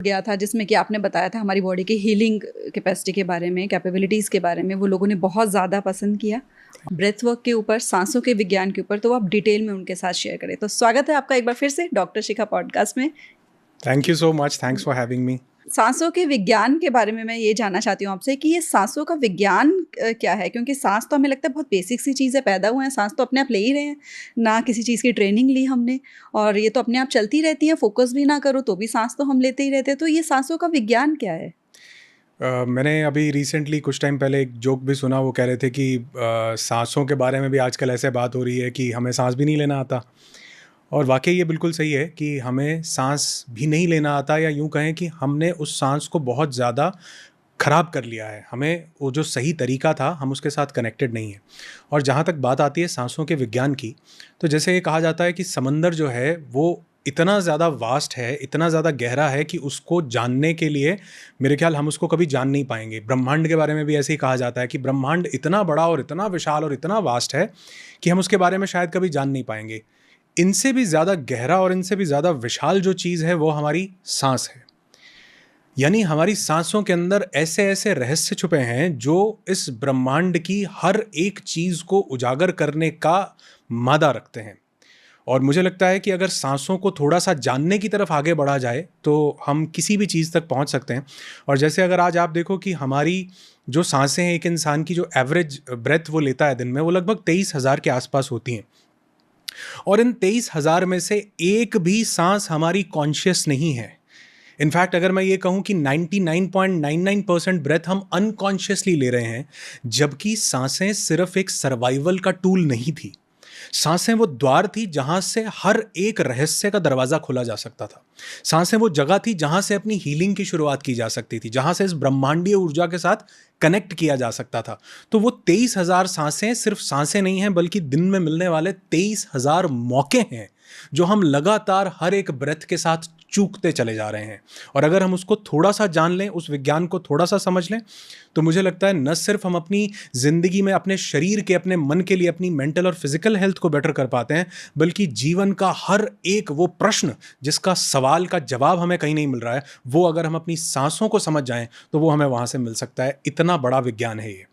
गया था जिसमें कि आपने बताया था हमारी बॉडी की हीलिंग कैपेसिटी के बारे में, कैपेबिलिटीज़ के बारे में, वो लोगों ने बहुत ज़्यादा पसंद किया। ब्रेथ वर्क के ऊपर, सांसों के विज्ञान के ऊपर, तो आप डिटेल में उनके साथ शेयर करें। तो स्वागत है आपका एक बार फिर से डॉक्टर शिखा पॉडकास्ट में। Thank you so much, thanks for having me. सांसों के विज्ञान के बारे में मैं ये जानना चाहती हूँ आपसे कि ये सांसों का विज्ञान क्या है? क्योंकि सांस तो हमें लगता है बहुत बेसिक सी चीज़ है, पैदा हुए हैं, सांस तो अपने आप ले ही रहे हैं, ना किसी चीज़ की ट्रेनिंग ली हमने, और ये तो अपने आप चलती रहती हैं, फोकस भी ना करो तो भी सांस तो हम लेते ही रहते हैं। तो ये सांसों का विज्ञान क्या है? मैंने अभी रिसेंटली कुछ टाइम पहले एक जोक भी सुना, वो कह रहे थे कि सांसों के बारे में भी आजकल ऐसे बात हो रही है कि हमें सांस भी नहीं लेना आता। और वाकई ये बिल्कुल सही है कि हमें सांस भी नहीं लेना आता, या यूं कहें कि हमने उस सांस को बहुत ज़्यादा ख़राब कर लिया है। हमें वो जो सही तरीका था, हम उसके साथ कनेक्टेड नहीं है। और जहाँ तक बात आती है सांसों के विज्ञान की, तो जैसे ये कहा जाता है कि समंदर जो है वो इतना ज़्यादा वास्ट है, इतना ज़्यादा गहरा है कि उसको जानने के लिए मेरे ख्याल हम उसको कभी जान नहीं पाएंगे। ब्रह्मांड के बारे में भी ऐसे ही कहा जाता है कि ब्रह्मांड इतना बड़ा और इतना विशाल और इतना वास्ट है कि हम उसके बारे में शायद कभी जान नहीं पाएंगे। इनसे भी ज़्यादा गहरा और इनसे भी ज़्यादा विशाल जो चीज़ है वो हमारी सांस है। यानी हमारी सांसों के अंदर ऐसे ऐसे रहस्य छुपे हैं जो इस ब्रह्मांड की हर एक चीज़ को उजागर करने का मादा रखते हैं। और मुझे लगता है कि अगर सांसों को थोड़ा सा जानने की तरफ आगे बढ़ा जाए तो हम किसी भी चीज़ तक पहुंच सकते हैं। और जैसे अगर आज आप देखो कि हमारी जो सांसें हैं, एक इंसान की जो एवरेज ब्रेथ वो लेता है दिन में, वो लगभग 23,000 के आसपास होती हैं। और इन 23,000 में से एक भी सांस हमारी कॉन्शियस नहीं है। इनफैक्ट अगर मैं ये कहूँ कि 99.99% ब्रेथ हम अनकॉन्शियसली ले रहे हैं, जबकि सांसें सिर्फ एक सर्वाइवल का टूल नहीं थी। सांसें वो द्वार थी जहां से हर एक रहस्य का दरवाजा खोला जा सकता था। सांसें वो जगह थी जहां से अपनी हीलिंग की शुरुआत की जा सकती थी, जहां से इस ब्रह्मांडीय ऊर्जा के साथ कनेक्ट किया जा सकता था। तो वो 23,000 सांसें सिर्फ सांसें नहीं हैं, बल्कि दिन में मिलने वाले 23,000 मौके हैं जो हम लगातार हर एक ब्रेथ के साथ चूकते चले जा रहे हैं। और अगर हम उसको थोड़ा सा जान लें, उस विज्ञान को थोड़ा सा समझ लें, तो मुझे लगता है न सिर्फ हम अपनी ज़िंदगी में अपने शरीर के, अपने मन के लिए, अपनी मेंटल और फिजिकल हेल्थ को बेटर कर पाते हैं, बल्कि जीवन का हर एक वो प्रश्न जिसका सवाल का जवाब हमें कहीं नहीं मिल रहा है, वो अगर हम अपनी सांसों को समझ जाएं तो वो हमें वहाँ से मिल सकता है। इतना बड़ा विज्ञान है ये,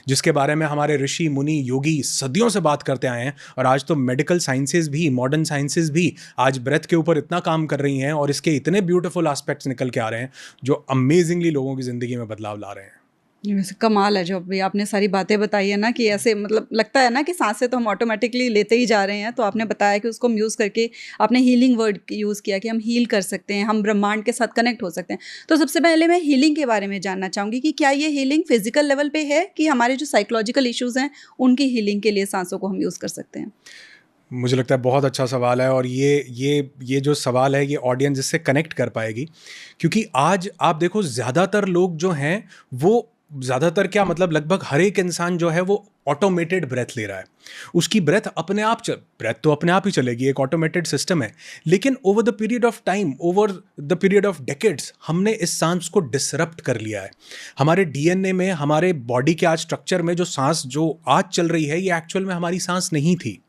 जिसके बारे में हमारे ऋषि मुनि योगी सदियों से बात करते आए हैं। और आज तो मेडिकल साइंसेज भी, मॉडर्न साइंसेज भी आज ब्रेथ के ऊपर इतना काम कर रही हैं और इसके इतने ब्यूटीफुल एस्पेक्ट्स निकल के आ रहे हैं जो अमेजिंगली लोगों की ज़िंदगी में बदलाव ला रहे हैं। ये वैसे कमाल है जो अभी आपने सारी बातें बताई है ना, कि ऐसे मतलब लगता है ना कि सांसें तो हम ऑटोमेटिकली लेते ही जा रहे हैं। तो आपने बताया कि उसको हम यूज़ करके, आपने हीलिंग वर्ड यूज़ किया कि हम हील कर सकते हैं, हम ब्रह्मांड के साथ कनेक्ट हो सकते हैं। तो सबसे पहले मैं हीलिंग के बारे में जानना चाहूँगी कि क्या ये हीलिंग फिजिकल लेवल पे है कि हमारे जो साइकोलॉजिकल इश्यूज़ हैं उनकी हीलिंग के लिए सांसों को हम यूज़ कर सकते हैं? मुझे लगता है बहुत अच्छा सवाल है, और ये जो सवाल है ये ऑडियंस इससे कनेक्ट कर पाएगी। क्योंकि आज आप देखो, ज़्यादातर लोग जो हैं वो, ज़्यादातर क्या मतलब, लगभग हर एक इंसान जो है वो ऑटोमेटेड ब्रेथ ले रहा है। उसकी ब्रेथ अपने आप ब्रेथ तो अपने आप ही चलेगी, एक ऑटोमेटेड सिस्टम है। लेकिन over the period of time, over the period of decades, हमने इस सांस को डिसरप्ट कर लिया है। हमारे डीएनए में, हमारे बॉडी के आज स्ट्रक्चर में जो सांस जो आज चल रही है, ये एक्चुअल में हमारी सांस नहीं थी।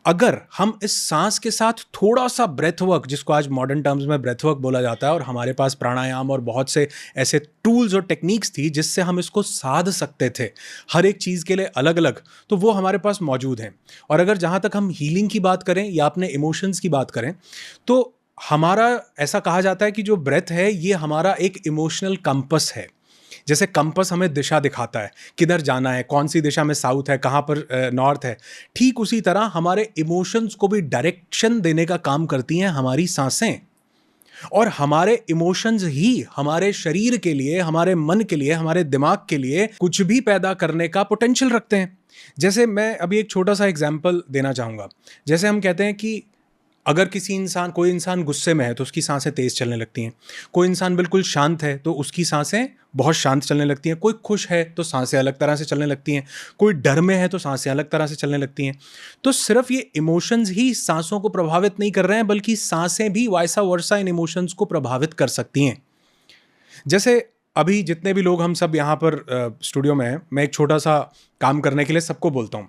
अगर हम इस सांस के साथ थोड़ा सा ब्रेथ वर्क, जिसको आज मॉडर्न टर्म्स में ब्रेथ वर्क बोला जाता है, और हमारे पास प्राणायाम और बहुत से ऐसे टूल्स और टेक्निक्स थी जिससे हम इसको साध सकते थे, हर एक चीज़ के लिए अलग अलग, तो वो हमारे पास मौजूद हैं। और अगर जहाँ तक हम हीलिंग की बात करें या अपने इमोशंस की बात करें, तो हमारा, ऐसा कहा जाता है कि जो ब्रेथ है ये हमारा एक इमोशनल कंपस है। जैसे कंपस हमें दिशा दिखाता है, किधर जाना है, कौन सी दिशा में साउथ है, कहाँ पर नॉर्थ है, ठीक उसी तरह हमारे इमोशंस को भी डायरेक्शन देने का काम करती हैं हमारी सांसें। और हमारे इमोशंस ही हमारे शरीर के लिए, हमारे मन के लिए, हमारे दिमाग के लिए कुछ भी पैदा करने का पोटेंशियल रखते हैं। जैसे मैं अभी एक छोटा सा एग्जाम्पल देना चाहूँगा। जैसे हम कहते हैं कि अगर कोई इंसान गुस्से में है तो उसकी सांसें तेज चलने लगती हैं। कोई इंसान बिल्कुल शांत है तो उसकी सांसें बहुत शांत चलने लगती हैं। कोई खुश है तो सांसें अलग तरह से चलने लगती हैं। कोई डर में है तो सांसें अलग तरह से चलने लगती हैं। तो सिर्फ ये इमोशंस ही सांसों को प्रभावित नहीं कर रहे हैं, बल्कि सांसें भी वाइसा वर्सा इन इमोशंस को प्रभावित कर सकती हैं। जैसे अभी जितने भी लोग हम सब यहाँ पर स्टूडियो में हैं, मैं एक छोटा सा काम करने के लिए सबको बोलता हूँ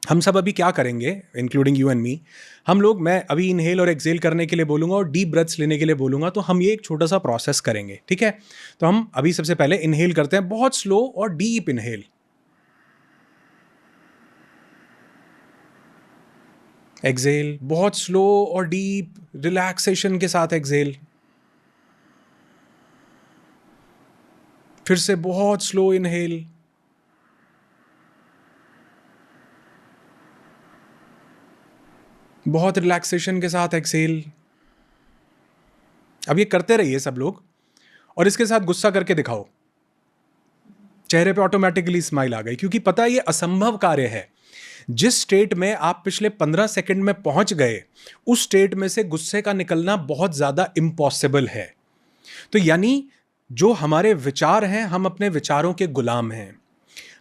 हम सब अभी क्या करेंगे, इंक्लूडिंग यू एंड मी, हम लोग, मैं अभी इनहेल और एक्सेल करने के लिए बोलूँगा और डीप ब्रेथ्स लेने के लिए बोलूँगा, तो हम ये एक छोटा सा प्रोसेस करेंगे, ठीक है? तो हम अभी सबसे पहले इनहेल करते हैं, बहुत स्लो और डीप इनहेल, एक्सेल बहुत स्लो और डीप रिलैक्सेशन के साथ एक्सेल, फिर से बहुत स्लो इनहेल, बहुत रिलैक्सेशन के साथ एक्सेल। अब ये करते रहिए सब लोग, और इसके साथ गुस्सा करके दिखाओ, चेहरे पे ऑटोमेटिकली स्माइल आ गई, क्योंकि पता है ये असंभव कार्य है। जिस स्टेट में आप पिछले 15 सेकंड में पहुंच गए, उस स्टेट में से गुस्से का निकलना बहुत ज्यादा इम्पॉसिबल है। तो यानी जो हमारे विचार हैं, हम अपने विचारों के गुलाम हैं।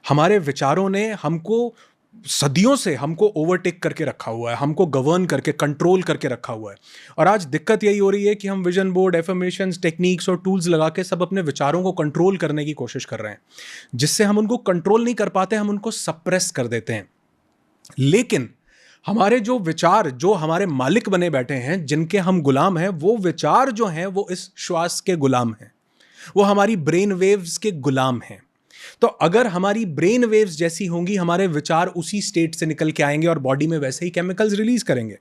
हमारे विचारों ने हमको सदियों से हमको ओवरटेक करके रखा हुआ है, हमको गवर्न करके, कंट्रोल करके रखा हुआ है। और आज दिक्कत यही हो रही है कि हम विजन बोर्ड, एफर्मेशंस, टेक्निक्स और टूल्स लगा के सब अपने विचारों को कंट्रोल करने की कोशिश कर रहे हैं, जिससे हम उनको कंट्रोल नहीं कर पाते, हम उनको सप्रेस कर देते हैं। लेकिन हमारे जो विचार, जो हमारे मालिक बने बैठे हैं, जिनके हम गुलाम हैं, वो विचार जो हैं वो इस श्वास के गुलाम हैं, वो हमारी ब्रेन वेव्स के गुलाम हैं। तो अगर हमारी ब्रेन वेव्स जैसी होंगी, हमारे विचार उसी स्टेट से निकल के आएंगे और बॉडी में वैसे ही केमिकल्स रिलीज करेंगे।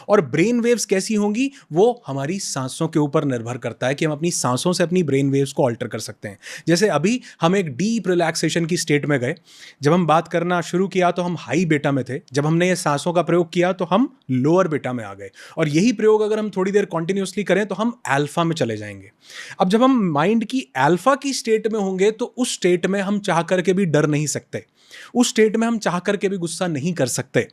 और ब्रेन वेव्स कैसी होंगी, वो हमारी सांसों के ऊपर निर्भर करता है कि हम अपनी सांसों से अपनी ब्रेन वेव्स को ऑल्टर कर सकते हैं। जैसे अभी हम एक डीप रिलैक्सेशन की स्टेट में गए, जब हम बात करना शुरू किया तो हम हाई बीटा में थे, जब हमने ये सांसों का प्रयोग किया तो हम लोअर बीटा में आ गए, और यही प्रयोग अगर हम थोड़ी देर कॉन्टिन्यूसली करें तो हम अल्फा में चले जाएंगे। अब जब हम माइंड की अल्फा की स्टेट में होंगे, तो उस स्टेट में हम चाह करके भी डर नहीं सकते, उस स्टेट में हम चाह करके भी गुस्सा नहीं कर सकते।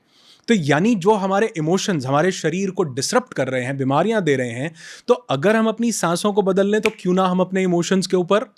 तो यानी जो हमारे इमोशंस हमारे शरीर को डिसरप्ट कर रहे हैं, बीमारियां दे रहे हैं, तो अगर हम अपनी सांसों को बदल लें तो क्यों ना हम अपने इमोशंस के ऊपर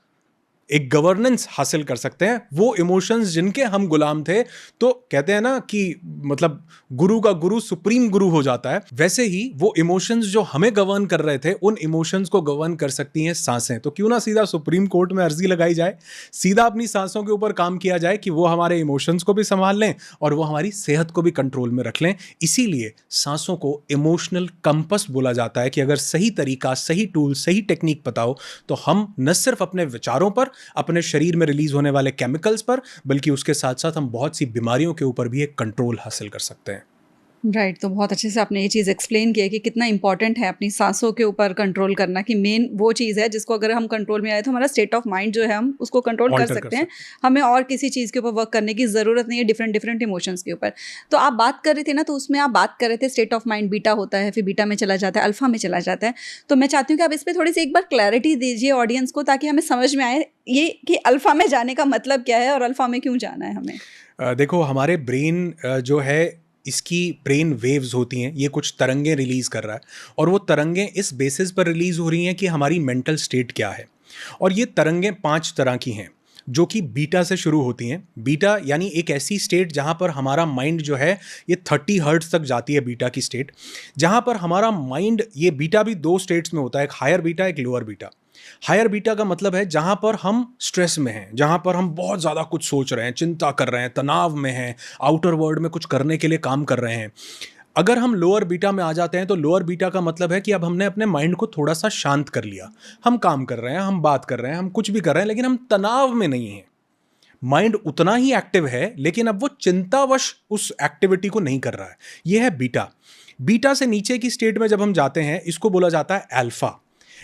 एक गवर्नेंस हासिल कर सकते हैं। वो इमोशंस जिनके हम गुलाम थे, तो कहते हैं ना कि मतलब गुरु का गुरु सुप्रीम गुरु हो जाता है, वैसे ही वो इमोशंस जो हमें गवर्न कर रहे थे, उन इमोशंस को गवर्न कर सकती हैं सांसें। तो क्यों ना सीधा सुप्रीम कोर्ट में अर्जी लगाई जाए, सीधा अपनी सांसों के ऊपर काम किया जाए कि वो हमारे इमोशंस को भी संभाल लें और वो हमारी सेहत को भी कंट्रोल में रख लें। इसीलिए सांसों को इमोशनल कंपस बोला जाता है कि अगर सही तरीका, सही टूल, सही टेक्निक पता हो, तो हम न सिर्फ अपने विचारों पर, अपने शरीर में रिलीज होने वाले केमिकल्स पर, बल्कि उसके साथ साथ हम बहुत सी बीमारियों के ऊपर भी एक कंट्रोल हासिल कर सकते हैं। राइट, तो बहुत अच्छे से आपने ये चीज़ एक्सप्लेन किया कि कितना इंपॉर्टेंट है अपनी सांसों के ऊपर कंट्रोल करना, कि मेन वो चीज़ है जिसको अगर हम कंट्रोल में आए तो हमारा स्टेट ऑफ माइंड जो है हम उसको कंट्रोल कर Alter कर सकते हैं। हमें और किसी चीज़ के ऊपर वर्क करने की ज़रूरत नहीं है, डिफरेंट डिफरेंट इमोशंस के ऊपर। तो आप बात कर रहे थे ना, तो उसमें आप बात कर रहे थे स्टेट ऑफ माइंड बीटा होता है, फिर बीटा में चला जाता है, अल्फा में चला जाता है। तो मैं चाहती हूँ कि आप इस पर थोड़ी सी एक बार क्लैरिटी दीजिए ऑडियंस को, ताकि हमें समझ में आए ये कि अल्फा में जाने का मतलब क्या है और अल्फा में क्यों जाना है हमें। देखो, हमारे ब्रेन जो है, इसकी ब्रेन वेव्स होती हैं, ये कुछ तरंगें रिलीज़ कर रहा है, और वो तरंगें इस बेसिस पर रिलीज़ हो रही हैं कि हमारी मेंटल स्टेट क्या है। और ये तरंगें 5 तरह की हैं, जो कि बीटा से शुरू होती हैं। बीटा यानी एक ऐसी स्टेट जहाँ पर हमारा माइंड जो है ये 30 हर्ट्ज तक जाती है, बीटा की स्टेट, जहाँ पर हमारा माइंड, ये बीटा भी 2 स्टेट्स में होता है, एक हायर बीटा, एक लोअर बीटा। हायर बीटा का मतलब है जहां पर हम स्ट्रेस में हैं, जहां पर हम बहुत ज़्यादा कुछ सोच रहे हैं, चिंता कर रहे हैं, तनाव में हैं, आउटर वर्ल्ड में कुछ करने के लिए काम कर रहे हैं। अगर हम लोअर बीटा में आ जाते हैं, तो लोअर बीटा का मतलब है कि अब हमने अपने माइंड को थोड़ा सा शांत कर लिया, हम काम कर रहे हैं, हम बात कर रहे हैं, हम कुछ भी कर रहे हैं, लेकिन हम तनाव में नहीं हैं। माइंड उतना ही एक्टिव है, लेकिन अब वो चिंतावश उस एक्टिविटी को नहीं कर रहा है। यह है बीटा। बीटा से नीचे की स्टेट में जब हम जाते हैं, इसको बोला जाता है अल्फा।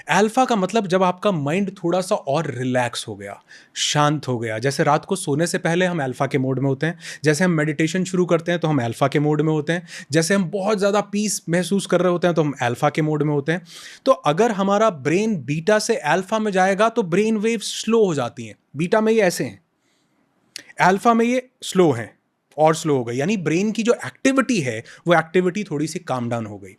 अल्फा का मतलब जब आपका माइंड थोड़ा सा और रिलैक्स हो गया, शांत हो गया। जैसे रात को सोने से पहले हम अल्फा के मोड में होते हैं, जैसे हम मेडिटेशन शुरू करते हैं तो हम अल्फा के मोड में होते हैं, जैसे हम बहुत ज़्यादा पीस महसूस कर रहे होते हैं तो हम अल्फा के मोड में होते हैं। तो अगर हमारा ब्रेन बीटा से अल्फा में जाएगा तो ब्रेन वेव स्लो हो जाती हैं। बीटा में ये ऐसे हैं, अल्फा में ये स्लो हैं और स्लो हो गई, यानी ब्रेन की जो एक्टिविटी है वो एक्टिविटी थोड़ी सी काम डाउन हो गई।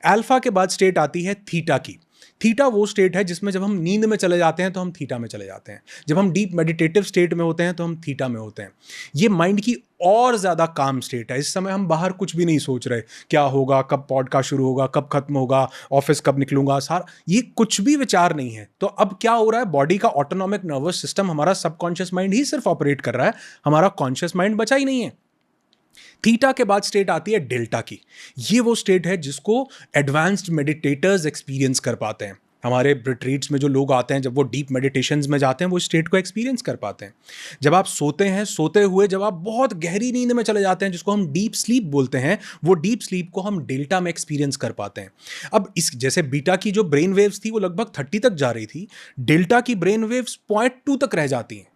अल्फा के बाद स्टेट आती है थीटा की। थीटा वो स्टेट है जिसमें जब हम नींद में चले जाते हैं तो हम थीटा में चले जाते हैं, जब हम डीप मेडिटेटिव स्टेट में होते हैं तो हम थीटा में होते हैं। ये माइंड की और ज़्यादा काम स्टेट है। इस समय हम बाहर कुछ भी नहीं सोच रहे, क्या होगा, कब पॉडकास्ट शुरू होगा, कब खत्म होगा, ऑफिस कब निकलूंगा, सारा ये कुछ भी विचार नहीं है। तो अब क्या हो रहा है, बॉडी का ऑटोनॉमिक नर्वस सिस्टम, हमारा सबकॉन्शियस माइंड ही सिर्फ ऑपरेट कर रहा है, हमारा कॉन्शियस माइंड बचा ही नहीं है। थीटा के बाद स्टेट आती है डेल्टा की। ये वो स्टेट है जिसको एडवांस्ड मेडिटेटर्स एक्सपीरियंस कर पाते हैं। हमारे रिट्रीट्स में जो लोग आते हैं, जब वो डीप मेडिटेशंस में जाते हैं, वो स्टेट को एक्सपीरियंस कर पाते हैं। जब आप सोते हैं, सोते हुए जब आप बहुत गहरी नींद में चले जाते हैं, जिसको हम डीप स्लीप बोलते हैं, वो डीप स्लीप को हम डेल्टा में एक्सपीरियंस कर पाते हैं। अब इस जैसे बीटा की जो ब्रेन वेव्स थी वो लगभग 30 तक जा रही थी, डेल्टा की ब्रेन वेव्स 0.2 तक रह जाती हैं।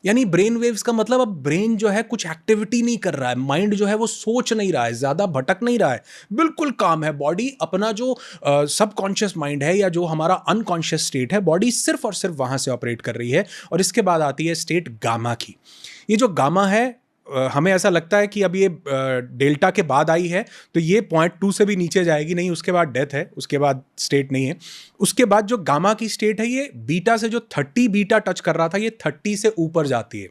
यानी ब्रेन वेव्स का मतलब अब ब्रेन जो है कुछ एक्टिविटी नहीं कर रहा है, माइंड जो है वो सोच नहीं रहा है, ज़्यादा भटक नहीं रहा है, बिल्कुल काम है। बॉडी अपना जो सबकॉन्शियस माइंड है या जो हमारा अनकॉन्शियस स्टेट है, बॉडी सिर्फ और सिर्फ वहाँ से ऑपरेट कर रही है। और इसके बाद आती है स्टेट गामा की। ये जो गामा है, हमें ऐसा लगता है कि अब ये डेल्टा के बाद आई है तो ये 0.2 से भी नीचे जाएगी, नहीं, उसके बाद डेथ है, उसके बाद स्टेट नहीं है। उसके बाद जो गामा की स्टेट है, ये बीटा से जो 30 बीटा टच कर रहा था, ये 30 से ऊपर जाती है,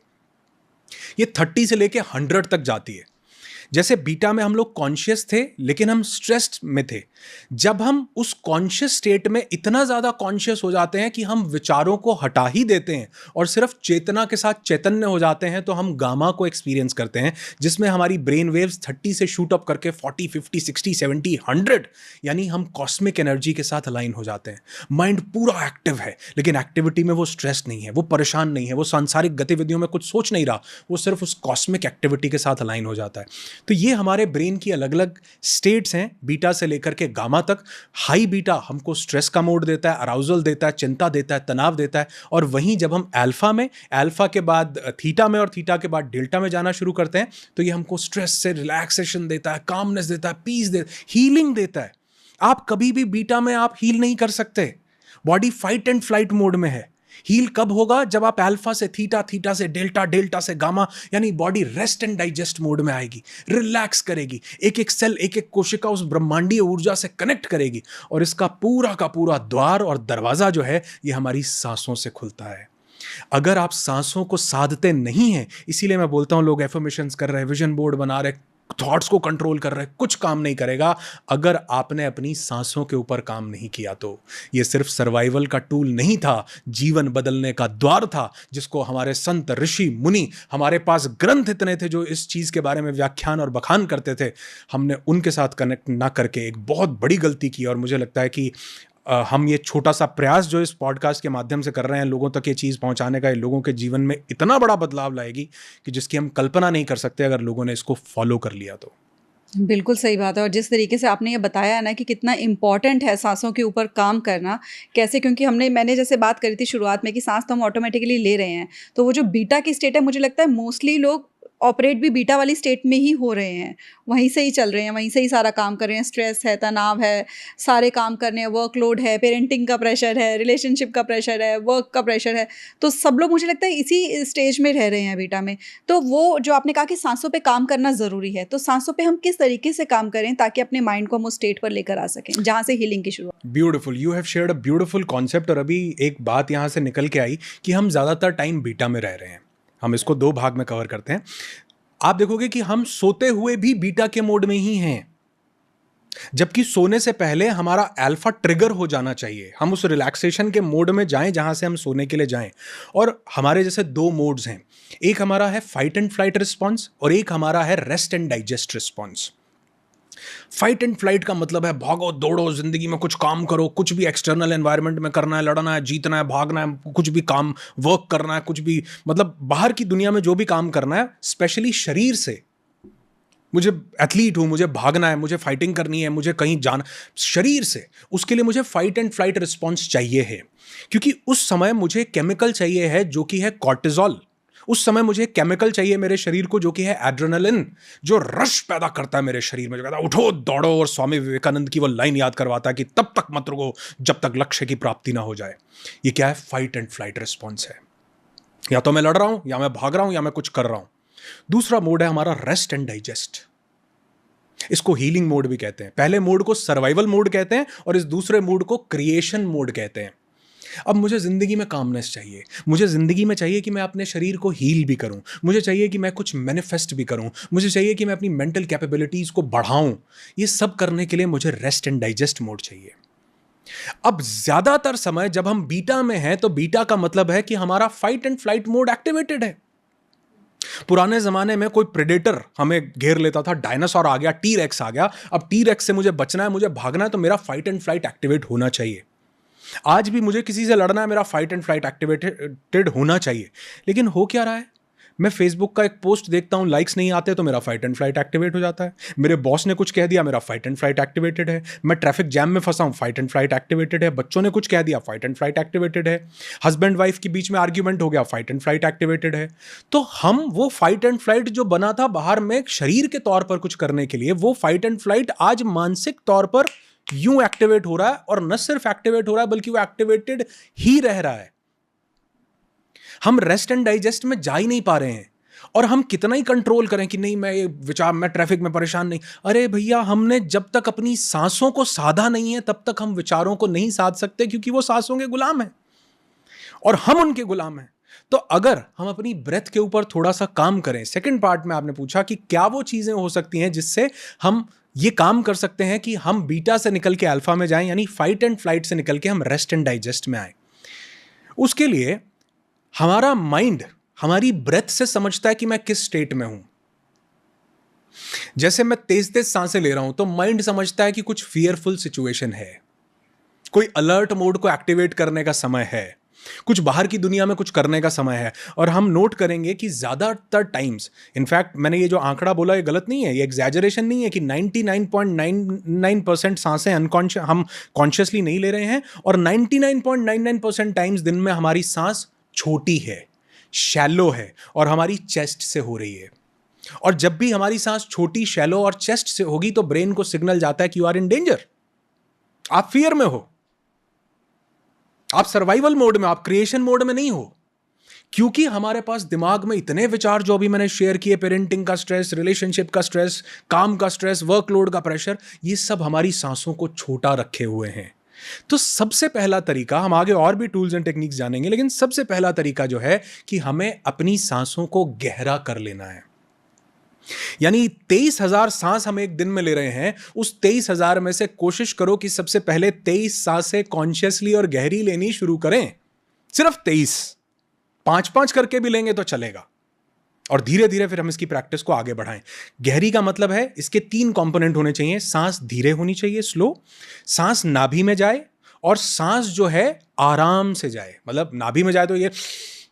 ये 30 से लेके 100 तक जाती है। जैसे बीटा में हम लोग कॉन्शियस थे लेकिन हम स्ट्रेस्ड में थे, जब हम उस कॉन्शियस स्टेट में इतना ज़्यादा कॉन्शियस हो जाते हैं कि हम विचारों को हटा ही देते हैं और सिर्फ चेतना के साथ चैतन्य हो जाते हैं, तो हम गामा को एक्सपीरियंस करते हैं, जिसमें हमारी ब्रेन वेव्स 30 से शूट अप करके 40, 50, 60, 70, 100, यानी हम कॉस्मिक एनर्जी के साथ अलाइन हो जाते हैं। माइंड पूरा एक्टिव है, लेकिन एक्टिविटी में वो स्ट्रेस नहीं है, वो परेशान नहीं है, वो सांसारिक गतिविधियों में कुछ सोच नहीं रहा, वो सिर्फ उस कॉस्मिक एक्टिविटी के साथ अलाइन हो जाता है। तो ये हमारे ब्रेन की अलग अलग स्टेट्स हैं, बीटा से लेकर के गामा तक। हाई बीटा हमको स्ट्रेस का मोड देता है, अराउजल देता है, चिंता देता है, तनाव देता है। और वहीं जब हम अल्फा के बाद थीटा में और थीटा के बाद डेल्टा में जाना शुरू करते हैं, तो ये हमको स्ट्रेस से रिलैक्सेशन देता है, कामनेस देता है, पीस देता है, हीलिंग देता है। आप कभी भी बीटा में आप हील नहीं कर सकते, body fight and flight mode में है। हील कब होगा? जब आप अल्फा से थीटा, थीटा से डेल्टा, डेल्टा से गामा, यानी body rest and digest mode में आएगी, रिलैक्स करेगी, एक एक सेल, एक एक कोशिका उस ब्रह्मांडीय ऊर्जा से कनेक्ट करेगी। और इसका पूरा का पूरा द्वार और दरवाजा जो है, ये हमारी सांसों से खुलता है। अगर आप सांसों को साधते नहीं हैं, इसीलिए मैं बोलता हूं लोग एफर्मेशंस कर रहे हैं, विजन बोर्ड बना रहे, थॉट्स को कंट्रोल कर रहे हैं, कुछ काम नहीं करेगा अगर आपने अपनी सांसों के ऊपर काम नहीं किया। तो ये सिर्फ सर्वाइवल का टूल नहीं था, जीवन बदलने का द्वार था, जिसको हमारे संत, ऋषि, मुनि, हमारे पास ग्रंथ इतने थे जो इस चीज के बारे में व्याख्यान और बखान करते थे। हमने उनके साथ कनेक्ट ना करके एक बहुत बड़ी गलती की। और मुझे लगता है कि हम ये छोटा सा प्रयास जो इस पॉडकास्ट के माध्यम से कर रहे हैं, लोगों तक ये चीज़ पहुंचाने का, ये लोगों के जीवन में इतना बड़ा बदलाव लाएगी कि जिसकी हम कल्पना नहीं कर सकते अगर लोगों ने इसको फॉलो कर लिया तो। बिल्कुल सही बात है। और जिस तरीके से आपने ये बताया है ना कि कितना इम्पॉर्टेंट है सांसों के ऊपर काम करना, कैसे, क्योंकि मैंने जैसे बात करी थी शुरुआत में कि सांस तो हम ऑटोमेटिकली ले रहे हैं, तो वो जो बीटा की स्टेट है, मुझे लगता है मोस्टली लोग ऑपरेट भी बीटा वाली स्टेट में ही हो रहे हैं, वहीं से ही चल रहे हैं, वहीं से ही सारा काम कर रहे हैं। स्ट्रेस है, तनाव है, सारे काम करने हैं, वर्कलोड है, पेरेंटिंग का प्रेशर है, रिलेशनशिप का प्रेशर है, वर्क का प्रेशर है, तो सब लोग मुझे लगता है इसी स्टेज में रह रहे हैं बीटा में। तो वो जो आपने कहा कि सांसों पे काम करना ज़रूरी है, तो सांसों पे हम किस तरीके से काम करें ताकि अपने माइंड को हम उस स्टेट पर लेकर आ सकें जहाँ से हीलिंग की शुरुआत। Beautiful, you have shared a beautiful concept. और अभी एक बात यहाँ से निकल के आई कि हम ज़्यादातर टाइम बीटा में रह रहे हैं। हम इसको 2 भाग में कवर करते हैं। आप देखोगे कि हम सोते हुए भी बीटा के मोड में ही हैं, जबकि सोने से पहले हमारा अल्फा ट्रिगर हो जाना चाहिए। हम उस रिलैक्सेशन के मोड में जाएं जहां से हम सोने के लिए जाएं। और हमारे जैसे 2 मोड्स हैं, एक हमारा है फाइट एंड फ्लाइट रिस्पॉन्स और एक हमारा है rest and digest response. Fight and flight का मतलब है भागो दौड़ो, जिंदगी में कुछ काम करो, कुछ भी एक्सटर्नल एनवायरनमेंट में करना है, लड़ना है, जीतना है, भागना है, कुछ भी काम, वर्क करना है, कुछ भी, मतलब बाहर की दुनिया में जो भी काम करना है, स्पेशली शरीर से। मुझे एथलीट हूं, मुझे भागना है, मुझे फाइटिंग करनी है, मुझे कहीं जाना, शरीर से, उसके लिए मुझे फाइट एंड फ्लाइट रिस्पॉन्स चाहिए है, क्योंकि उस समय मुझे केमिकल चाहिए है जो कि है कॉर्टिजोल। उस समय मुझे केमिकल चाहिए मेरे शरीर को जो कि है एड्रेनलिन, जो रश पैदा करता है मेरे शरीर में, जो कहता है उठो दौड़ो। और स्वामी विवेकानंद की वो लाइन याद करवाता है कि तब तक मत रुको जब तक लक्ष्य की प्राप्ति ना हो जाए। ये क्या है? फाइट एंड फ्लाइट रिस्पॉन्स है। या तो मैं लड़ रहा हूं, या मैं भाग रहा हूं, या मैं कुछ कर रहा हूं। दूसरा मोड है हमारा रेस्ट एंड डाइजेस्ट। इसको हीलिंग मोड भी कहते हैं। पहले मोड को सर्वाइवल मोड कहते हैं और इस दूसरे मोड को क्रिएशन मोड कहते हैं। अब मुझे जिंदगी में कामनेस चाहिए, मुझे जिंदगी में चाहिए कि मैं अपने शरीर को हील भी करूं, मुझे चाहिए कि मैं कुछ मैनिफेस्ट भी करूं, मुझे चाहिए कि मैं अपनी मेंटल कैपेबिलिटीज को बढ़ाऊं। ये सब करने के लिए मुझे रेस्ट एंड डाइजेस्ट मोड चाहिए। अब ज्यादातर समय जब हम बीटा में हैं, तो बीटा का मतलब है कि हमारा fight and flight mode activated है। पुराने ज़माने में कोई प्रेडेटर हमें घेर लेता था, डायनासोर आ गया, टी-रेक्स आ गया, अब टी-रेक्स से मुझे बचना है, मुझे भागना है, तो मेरा फाइट एंड फ्लाइट एक्टिवेट होना चाहिए। आज भी मुझे किसी से लड़ना है, मेरा फाइट एंड फ्लाइट एक्टिवेटेड होना चाहिए। लेकिन हो क्या रहा है, मैं फेसबुक का एक पोस्ट देखता हूं, लाइक्स नहीं आते तो मेरा फाइट एंड फ्लाइट एक्टिवेट हो जाता है। मेरे बॉस ने कुछ कह दिया, मेरा फाइट एंड फ्लाइट एक्टिवेटेड है। मैं ट्रैफिक जैम में फंसा हूं, फाइट एंड फ्लाइट एक्टिवेटेड है। बच्चों ने कुछ कह दिया, फाइट एंड फ्लाइट एक्टिवेटेड है। हस्बैंड वाइफ के बीच में आर्ग्यूमेंट हो गया, फाइट एंड फ्लाइट एक्टिवेटेड है। तो हम वो फाइट एंड फ्लाइट जो बना था बाहर में शरीर के तौर पर कुछ करने के लिए, वो फाइट एंड फ्लाइट आज मानसिक तौर पर यूं एक्टिवेट हो रहा है, और न सिर्फ एक्टिवेट हो रहा है बल्कि वो एक्टिवेटेड ही रह रहा है। हम रेस्ट एंड डाइजेस्ट में जा ही नहीं पा रहे हैं, और हम कितना ही कंट्रोल करें कि नहीं, मैं ये विचार, मैं ट्रैफिक में परेशान नहीं। अरे भैया, हमने जब तक अपनी सांसों को साधा नहीं है तब तक हम विचारों को नहीं साध सकते, क्योंकि वो सांसों के गुलाम हैं और हम उनके गुलाम हैं। तो अगर हम अपनी ब्रेथ के ऊपर थोड़ा सा काम करें, सेकंड पार्ट में आपने पूछा कि क्या वो चीजें हो सकती हैं जिससे हम ये काम कर सकते हैं कि हम बीटा से निकल के अल्फा में जाएं, यानी फाइट एंड फ्लाइट से निकल के हम रेस्ट एंड डाइजेस्ट में आए। उसके लिए हमारा माइंड हमारी ब्रेथ से समझता है कि मैं किस स्टेट में हूं। जैसे मैं तेज तेज सांसें ले रहा हूं तो माइंड समझता है कि कुछ फियरफुल सिचुएशन है, कोई अलर्ट मोड को एक्टिवेट करने का समय है, कुछ बाहर की दुनिया में कुछ करने का समय है। और हम नोट करेंगे कि ज्यादातर टाइम्स, इनफैक्ट मैंने ये जो आंकड़ा बोला ये गलत नहीं है, ये एग्जैजरेशन नहीं है, कि 99.99% सांसें अनकॉन्शियस, हम कॉन्शियसली नहीं ले रहे हैं, और 99.99% टाइम्स दिन में हमारी सांस छोटी है, शैलो है, और हमारी चेस्ट से हो रही है। और जब भी हमारी सांस छोटी, शैलो और चेस्ट से होगी तो ब्रेन को सिग्नल जाता है कि यू आर इन डेंजर, आप फियर में हो, आप सर्वाइवल मोड में, आप क्रिएशन मोड में नहीं हो। क्योंकि हमारे पास दिमाग में इतने विचार, जो अभी मैंने शेयर किए, पेरेंटिंग का स्ट्रेस, रिलेशनशिप का स्ट्रेस, काम का स्ट्रेस, वर्कलोड का प्रेशर, ये सब हमारी सांसों को छोटा रखे हुए हैं। तो सबसे पहला तरीका, हम आगे और भी टूल्स एंड टेक्निक्स जानेंगे, लेकिन सबसे पहला तरीका जो है कि हमें अपनी सांसों को गहरा कर लेना है। यानी 23,000 सांस हम एक दिन में ले रहे हैं, उस 23,000 में से कोशिश करो कि सबसे पहले 23 सांसें कॉन्शियसली और गहरी लेनी शुरू करें। सिर्फ 23, 5-5 करके भी लेंगे तो चलेगा, और धीरे धीरे फिर हम इसकी प्रैक्टिस को आगे बढ़ाएं। गहरी का मतलब है इसके 3 कंपोनेंट होने चाहिए। सांस धीरे होनी चाहिए, स्लो, सांस नाभि में जाए, और सांस जो है आराम से जाए। मतलब नाभि में जाए तो ये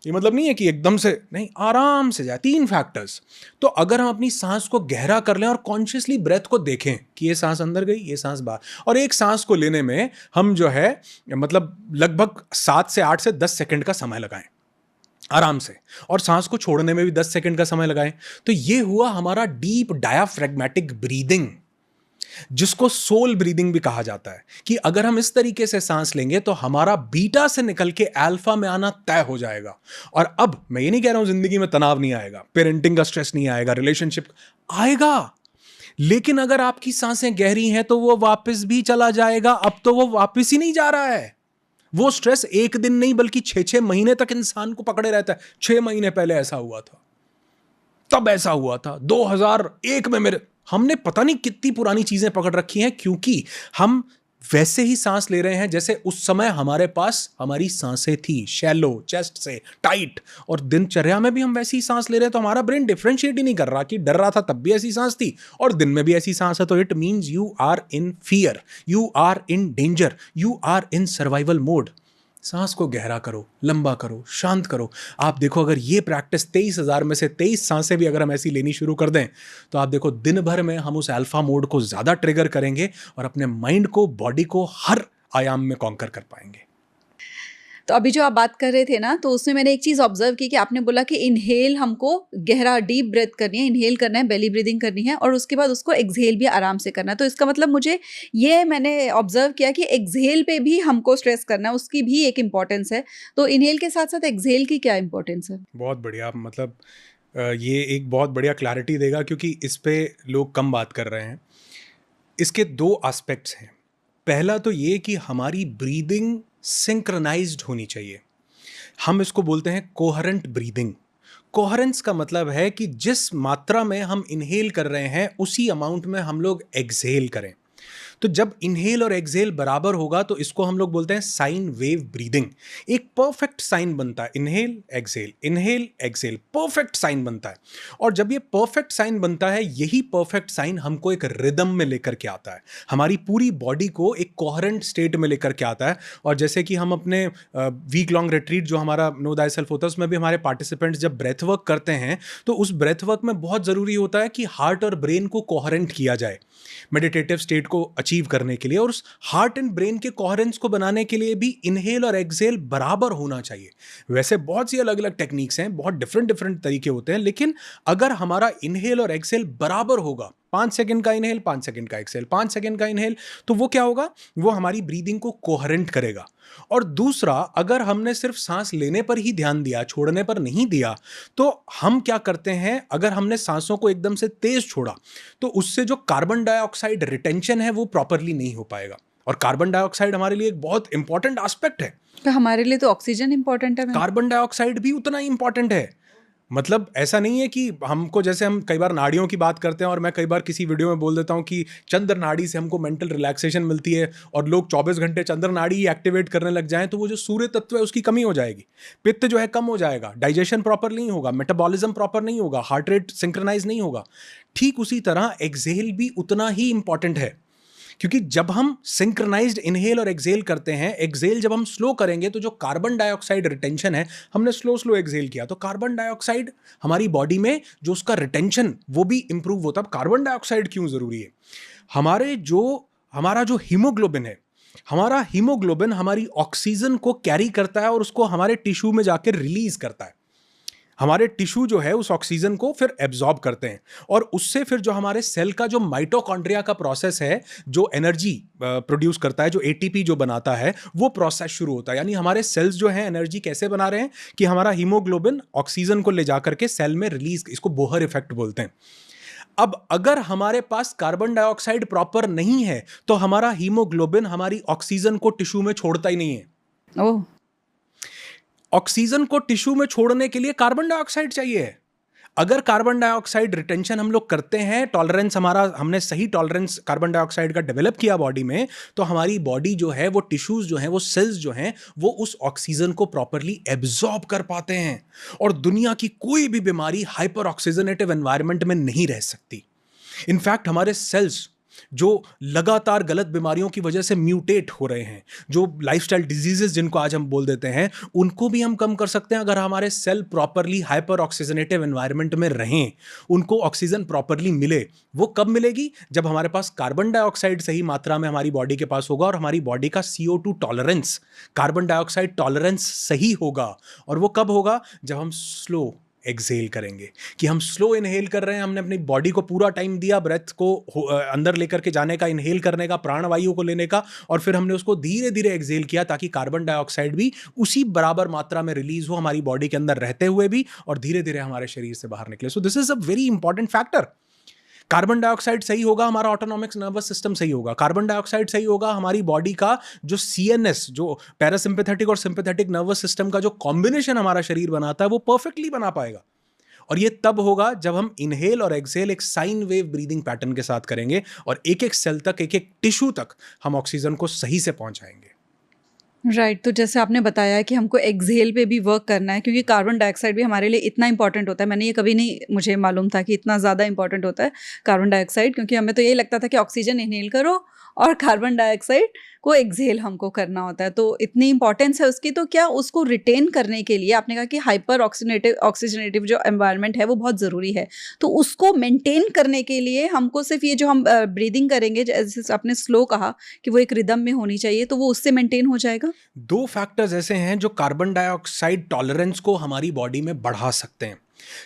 मतलब नहीं है कि एकदम से नहीं, आराम से जाए। 3 फैक्टर्स। तो अगर हम अपनी सांस को गहरा कर लें और कॉन्शियसली ब्रेथ को देखें कि ये सांस अंदर गई, ये सांस बाहर, और एक सांस को लेने में हम जो है मतलब लगभग 7 से 8 से 10 सेकंड का समय लगाएं आराम से, और सांस को छोड़ने में भी 10 सेकंड का समय लगाएं। तो ये हुआ हमारा डीप डायाफ्रेगमेटिक ब्रीदिंग, जिसको सोल ब्रीदिंग भी कहा जाता है। कि अगर हम इस तरीके से सांस लेंगे तो हमारा बीटा से निकल के अल्फा में आना तय हो जाएगा। और अब मैं ये नहीं कह रहा हूं जिंदगी में तनाव नहीं आएगा, पेरेंटिंग का स्ट्रेस नहीं आएगा, रिलेशनशिप आएगा, लेकिन अगर आपकी सांसें गहरी हैं तो वो वापस भी चला जाएगा। अब तो वो वापस ही नहीं जा रहा है। वो स्ट्रेस एक दिन नहीं बल्कि 6-6 महीने तक इंसान को पकड़े रहता है। 6 महीने पहले ऐसा हुआ था, तब ऐसा हुआ था, 2001 में मेरे, हमने पता नहीं कितनी पुरानी चीजें पकड़ रखी हैं, क्योंकि हम वैसे ही सांस ले रहे हैं जैसे उस समय हमारे पास हमारी सांसें थी, शैलो, चेस्ट से टाइट। और दिनचर्या में भी हम वैसी ही सांस ले रहे हैं, तो हमारा ब्रेन डिफरेंशिएट ही नहीं कर रहा कि डर रहा था तब भी ऐसी सांस थी और दिन में भी ऐसी सांस है। तो it means you are in fear, you are in danger, you are in survival mode. सांस को गहरा करो, लंबा करो, शांत करो। आप देखो, अगर ये प्रैक्टिस 23,000 में से 23 सांसें भी अगर हम ऐसी लेनी शुरू कर दें, तो आप देखो दिन भर में हम उस अल्फा मोड को ज़्यादा ट्रिगर करेंगे और अपने माइंड को, बॉडी को हर आयाम में कॉन्कर कर पाएंगे। तो अभी जो आप बात कर रहे थे ना, तो उसमें मैंने एक चीज़ ऑब्जर्व की कि आपने बोला कि इनहेल हमको गहरा डीप ब्रेथ करनी है, इनहेल करना है, बेली ब्रीदिंग करनी है, और उसके बाद उसको एक्सहेल भी आराम से करना है। तो इसका मतलब मुझे ये मैंने ऑब्जर्व किया कि एक्सहेल पे भी हमको स्ट्रेस करना है, उसकी भी एक इम्पॉर्टेंस है। तो इनहेल के साथ साथ एक्सहेल की क्या इम्पोर्टेंस है? बहुत बढ़िया, मतलब ये एक बहुत बढ़िया क्लैरिटी देगा, क्योंकि इस पे लोग कम बात कर रहे हैं। इसके 2 एस्पेक्ट्स हैं। पहला तो ये कि हमारी ब्रीदिंग सिंक्रोनाइज्ड होनी चाहिए। हम इसको बोलते हैं कोहेरेंट ब्रीदिंग। कोहेरेंस का मतलब है कि जिस मात्रा में हम इनहेल कर रहे हैं उसी अमाउंट में हम लोग एक्सहेल करें। तो जब इनहेल और एक्सहेल बराबर होगा तो इसको हम लोग बोलते हैं साइन वेव ब्रीदिंग। एक परफेक्ट साइन बनता है, इनहेल एक्सहेल, परफेक्ट साइन बनता है। और जब ये परफेक्ट साइन बनता है, यही परफेक्ट साइन हमको एक रिदम में लेकर के आता है, हमारी पूरी बॉडी को एक कोहेरेंट स्टेट में लेकर के आता है। और जैसे कि हम अपने वीक लॉन्ग रिट्रीट जो हमारा नो दाई सेल्फ होता है, उसमें भी हमारे पार्टिसिपेंट्स जब ब्रेथ वर्क करते हैं तो उस ब्रेथ वर्क में बहुत ज़रूरी होता है कि हार्ट और ब्रेन को कोहेरेंट किया जाए मेडिटेटिव स्टेट को अचीव करने के लिए। और उस हार्ट एंड ब्रेन के कोहेरेंस को बनाने के लिए भी इनहेल और एक्सहेल बराबर होना चाहिए। वैसे बहुत सी अलग अलग टेक्निक्स हैं, बहुत डिफरेंट डिफरेंट तरीके होते हैं, लेकिन अगर हमारा इनहेल और एक्सहेल बराबर होगा, 5 सेकंड का इनहेल, 5 सेकंड का एक्सहेल, 5 सेकंड का इनहेल, तो वो क्या होगा, वो हमारी ब्रीदिंग को कोहेरेंट करेगा। और दूसरा, अगर हमने सिर्फ सांस लेने पर ही ध्यान दिया, छोड़ने पर नहीं दिया, तो हम क्या करते हैं, अगर हमने सांसों को एकदम से तेज छोड़ा तो उससे जो कार्बन डाइऑक्साइड रिटेंशन है वो प्रॉपरली नहीं हो पाएगा। और कार्बन डाइऑक्साइड हमारे लिए एक बहुत इंपॉर्टेंट एस्पेक्ट है। तो हमारे लिए तो ऑक्सीजन इंपॉर्टेंट है मैम। कार्बन डाइऑक्साइड भी उतना ही इंपॉर्टेंट है। मतलब ऐसा नहीं है कि हमको, जैसे हम कई बार नाड़ियों की बात करते हैं और मैं कई बार किसी वीडियो में बोल देता हूं कि चंद्र नाड़ी से हमको मेंटल रिलैक्सेशन मिलती है, और लोग 24 घंटे चंद्र नाड़ी ही एक्टिवेट करने लग जाएं तो वो जो सूर्य तत्व है उसकी कमी हो जाएगी, पित्त जो है कम हो जाएगा, डाइजेशन प्रॉपर नहीं होगा, मेटाबॉलिज्म प्रॉपर नहीं होगा, हार्ट रेट सिंक्रोनाइज नहीं होगा। ठीक उसी तरह एक्सहेल भी उतना ही इंपॉर्टेंट है, क्योंकि जब हम सिंक्रोनाइज्ड इनहेल और एक्सहेल करते हैं, एक्सहेल जब हम स्लो करेंगे तो जो कार्बन डाइऑक्साइड रिटेंशन है, हमने स्लो एक्सहेल किया तो कार्बन डाइऑक्साइड हमारी बॉडी में जो उसका रिटेंशन वो भी इंप्रूव होता है। कार्बन डाइऑक्साइड क्यों जरूरी है, हमारा जो हीमोग्लोबिन है, हमारा हीमोग्लोबिन हमारी ऑक्सीजन को कैरी करता है और उसको हमारे टिश्यू में जाकर रिलीज करता है। हमारे टिश्यू जो है उस ऑक्सीजन को फिर एब्जॉर्ब करते हैं, और उससे फिर जो हमारे सेल का जो माइटोकॉन्ड्रिया का प्रोसेस है, जो एनर्जी प्रोड्यूस करता है, जो एटीपी जो बनाता है, वो प्रोसेस शुरू होता है। यानी हमारे सेल्स जो हैं एनर्जी कैसे बना रहे हैं कि हमारा हीमोग्लोबिन ऑक्सीजन को ले जाकर के सेल में रिलीज, इसको बोहर इफेक्ट बोलते हैं। अब अगर हमारे पास कार्बन डाइऑक्साइड प्रॉपर नहीं है तो हमारा हीमोग्लोबिन हमारी ऑक्सीजन को टिश्यू में छोड़ता ही नहीं है। ओह, ऑक्सीजन को टिश्यू में छोड़ने के लिए कार्बन डाइऑक्साइड चाहिए। अगर कार्बन डाइऑक्साइड रिटेंशन हम लोग करते हैं, टॉलरेंस हमने सही टॉलरेंस कार्बन डाइऑक्साइड का डेवलप किया बॉडी में, तो हमारी बॉडी जो है, वो टिश्यूज जो हैं, वो सेल्स जो हैं, वो उस ऑक्सीजन को प्रॉपरली एब्जॉर्ब कर पाते हैं। और दुनिया की कोई भी बीमारी हाइपर ऑक्सीजनेटिव एनवायरनमेंट में नहीं रह सकती। इनफैक्ट हमारे सेल्स जो लगातार गलत बीमारियों की वजह से म्यूटेट हो रहे हैं, जो लाइफस्टाइल डिजीजेस जिनको आज हम बोल देते हैं, उनको भी हम कम कर सकते हैं अगर हमारे सेल प्रॉपरली हाइपर ऑक्सीजनेटिव एनवायरनमेंट में रहें, उनको ऑक्सीजन प्रॉपरली मिले। वो कब मिलेगी, जब हमारे पास कार्बन डाइऑक्साइड सही मात्रा में हमारी बॉडी के पास होगा और हमारी बॉडी का CO2 tolerance, carbon dioxide tolerance सही होगा। और वो कब होगा, जब हम स्लो एक्सहेल करेंगे, कि हम स्लो इनहेल कर रहे हैं, हमने अपनी बॉडी को पूरा टाइम दिया ब्रेथ को अंदर लेकर के जाने का, इनहेल करने का, प्राणवायु को लेने का, और फिर हमने उसको धीरे धीरे एक्सहेल किया ताकि कार्बन डाइऑक्साइड भी उसी बराबर मात्रा में रिलीज हो हमारी बॉडी के अंदर रहते हुए भी, और धीरे धीरे हमारे शरीर से बाहर निकले। So this is a very important factor. Carbon dioxide सही होगा, हमारा ऑटोनॉमिक नर्वस सिस्टम सही होगा। कार्बन डाइऑक्साइड सही होगा, हमारी बॉडी का जो CNS, जो पैरासिम्पैथेटिक और सिंपैथेटिक नर्वस सिस्टम का जो कॉम्बिनेशन हमारा शरीर बनाता है, वो परफेक्टली बना पाएगा। और ये तब होगा जब हम इनहेल और एक्सहेल एक साइन वेव ब्रीदिंग पैटर्न के साथ करेंगे, और एक एक सेल तक, एक एक टिश्यू तक हम ऑक्सीजन को सही से पहुंचाएंगे। राइट। तो जैसे आपने बताया कि हमको एक्सहेल पे भी वर्क करना है, क्योंकि कार्बन डाइऑक्साइड भी हमारे लिए इतना इंपॉर्टेंट होता है। मैंने ये कभी नहीं, मुझे मालूम था कि इतना ज़्यादा इंपॉर्टेंट होता है कार्बन डाइऑक्साइड, क्योंकि हमें तो यही लगता था कि ऑक्सीजन इनहेल करो और कार्बन डाइऑक्साइड को एक्सहेल हमको करना होता है। तो इतनी इंपॉर्टेंस है उसकी। तो क्या उसको रिटेन करने के लिए, आपने कहा कि हाइपर ऑक्सीजनेटिव जो एनवायरनमेंट है वो बहुत ज़रूरी है, तो उसको मेंटेन करने के लिए हमको सिर्फ ये जो हम ब्रीदिंग करेंगे, जैसे आपने स्लो कहा कि वो एक रिदम में होनी चाहिए, तो वो उससे मेंटेन हो जाएगा? 2 फैक्टर्स ऐसे हैं जो कार्बन डाइऑक्साइड टॉलरेंस को हमारी बॉडी में बढ़ा सकते हैं।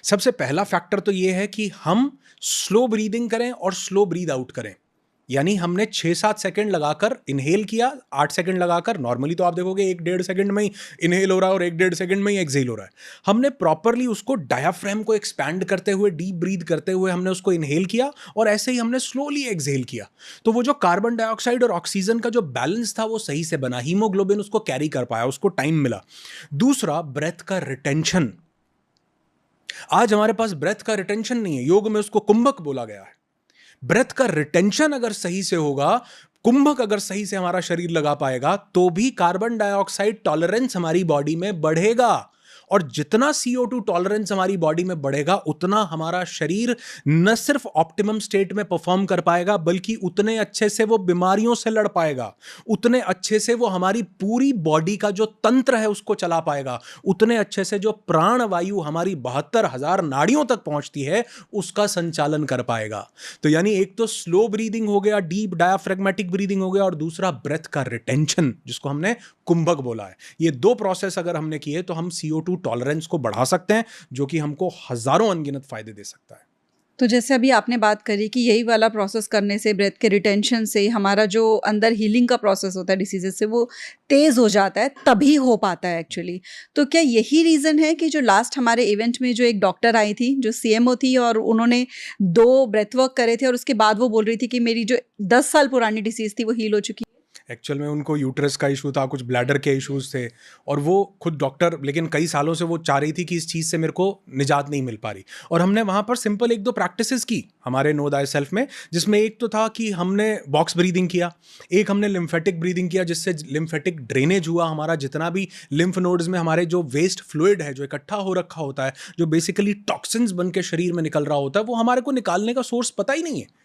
सबसे पहला फैक्टर तो ये है कि हम स्लो ब्रीदिंग करें और स्लो ब्रीद आउट करें। यानी हमने 6-7 सेकंड लगाकर इनहेल किया, 8 सेकंड लगाकर, नॉर्मली तो आप देखोगे 1-1.5 सेकंड में ही इनहेल हो रहा है और 1-1.5 सेकंड में ही एक्सहेल हो रहा है। हमने प्रॉपरली उसको डायाफ्राम को एक्सपैंड करते हुए, डीप ब्रीथ करते हुए हमने उसको इनहेल किया, और ऐसे ही हमने स्लोली एक्सहेल किया। तो वो जो कार्बन डाइऑक्साइड और ऑक्सीजन का जो बैलेंस था वो सही से बना, हीमोग्लोबिन उसको कैरी कर पाया, उसको टाइम मिला। दूसरा, ब्रेथ का रिटेंशन। आज हमारे पास ब्रेथ का रिटेंशन नहीं है, योग में उसको कुंभक बोला गया है। ब्रेथ का रिटेंशन अगर सही से होगा, कुंभक अगर सही से हमारा शरीर लगा पाएगा तो भी कार्बन डाइऑक्साइड टॉलरेंस हमारी बॉडी में बढ़ेगा, और जितना CO2 टॉलरेंस हमारी बॉडी में बढ़ेगा उतना हमारा शरीर न सिर्फ ऑप्टिमम स्टेट में परफॉर्म कर पाएगा, बल्कि उतने अच्छे से वो बीमारियों से लड़ पाएगा, उतने अच्छे से वो हमारी पूरी बॉडी का जो तंत्र है उसको चला पाएगा, उतने अच्छे से जो प्राण वायु हमारी 72,000 नाड़ियों तक पहुंचती है उसका संचालन कर पाएगा। तो यानी एक तो स्लो ब्रीदिंग हो गया, डीप डायाफ्रेगमेटिक ब्रीदिंग हो गया, और दूसरा ब्रेथ का रिटेंशन जिसको हमने कुंभक बोला है। ये दो प्रोसेस अगर हमने किए तो हम CO2 टॉलरेंस को बढ़ा सकते हैं, जो कि हमको हजारों अनगिनत फायदे दे सकता है। तो जैसे अभी आपने बात करी कि यही वाला प्रोसेस करने से, ब्रेथ के रिटेंशन से हमारा जो अंदर हीलिंग का प्रोसेस होता है डिसीजेस से, वो तेज़ हो जाता है, तभी हो पाता है एक्चुअली। तो क्या यही रीज़न है कि जो लास्ट हमारे इवेंट में जो एक डॉक्टर आई थी जो CMO थी, और उन्होंने 2 ब्रेथ वर्क करे थे और उसके बाद वो बोल रही थी कि मेरी जो 10 साल पुरानी डिसीज़ थी वो हील हो चुकी है? एक्चुअल में उनको यूट्रस का इशू था, कुछ ब्लैडर के इश्यूज थे, और वो खुद डॉक्टर, लेकिन कई सालों से वो चाह रही थी कि इस चीज़ से मेरे को निजात नहीं मिल पा रही। और हमने वहाँ पर सिंपल 1-2 प्रैक्टिसेस की हमारे नो दाय सेल्फ में, जिसमें एक तो था कि हमने बॉक्स ब्रीदिंग किया, एक हमने लिम्फेटिक ब्रीदिंग किया, जिससे लिम्फेटिक ड्रेनेज हुआ, हमारा जितना भी लिम्फ नोड्स में हमारे जो वेस्ट फ्लूइड है जो इकट्ठा हो रखा होता है, जो बेसिकली टॉक्सिन्स बन के शरीर में निकल रहा होता है, वो हमारे को निकालने का सोर्स पता ही नहीं है।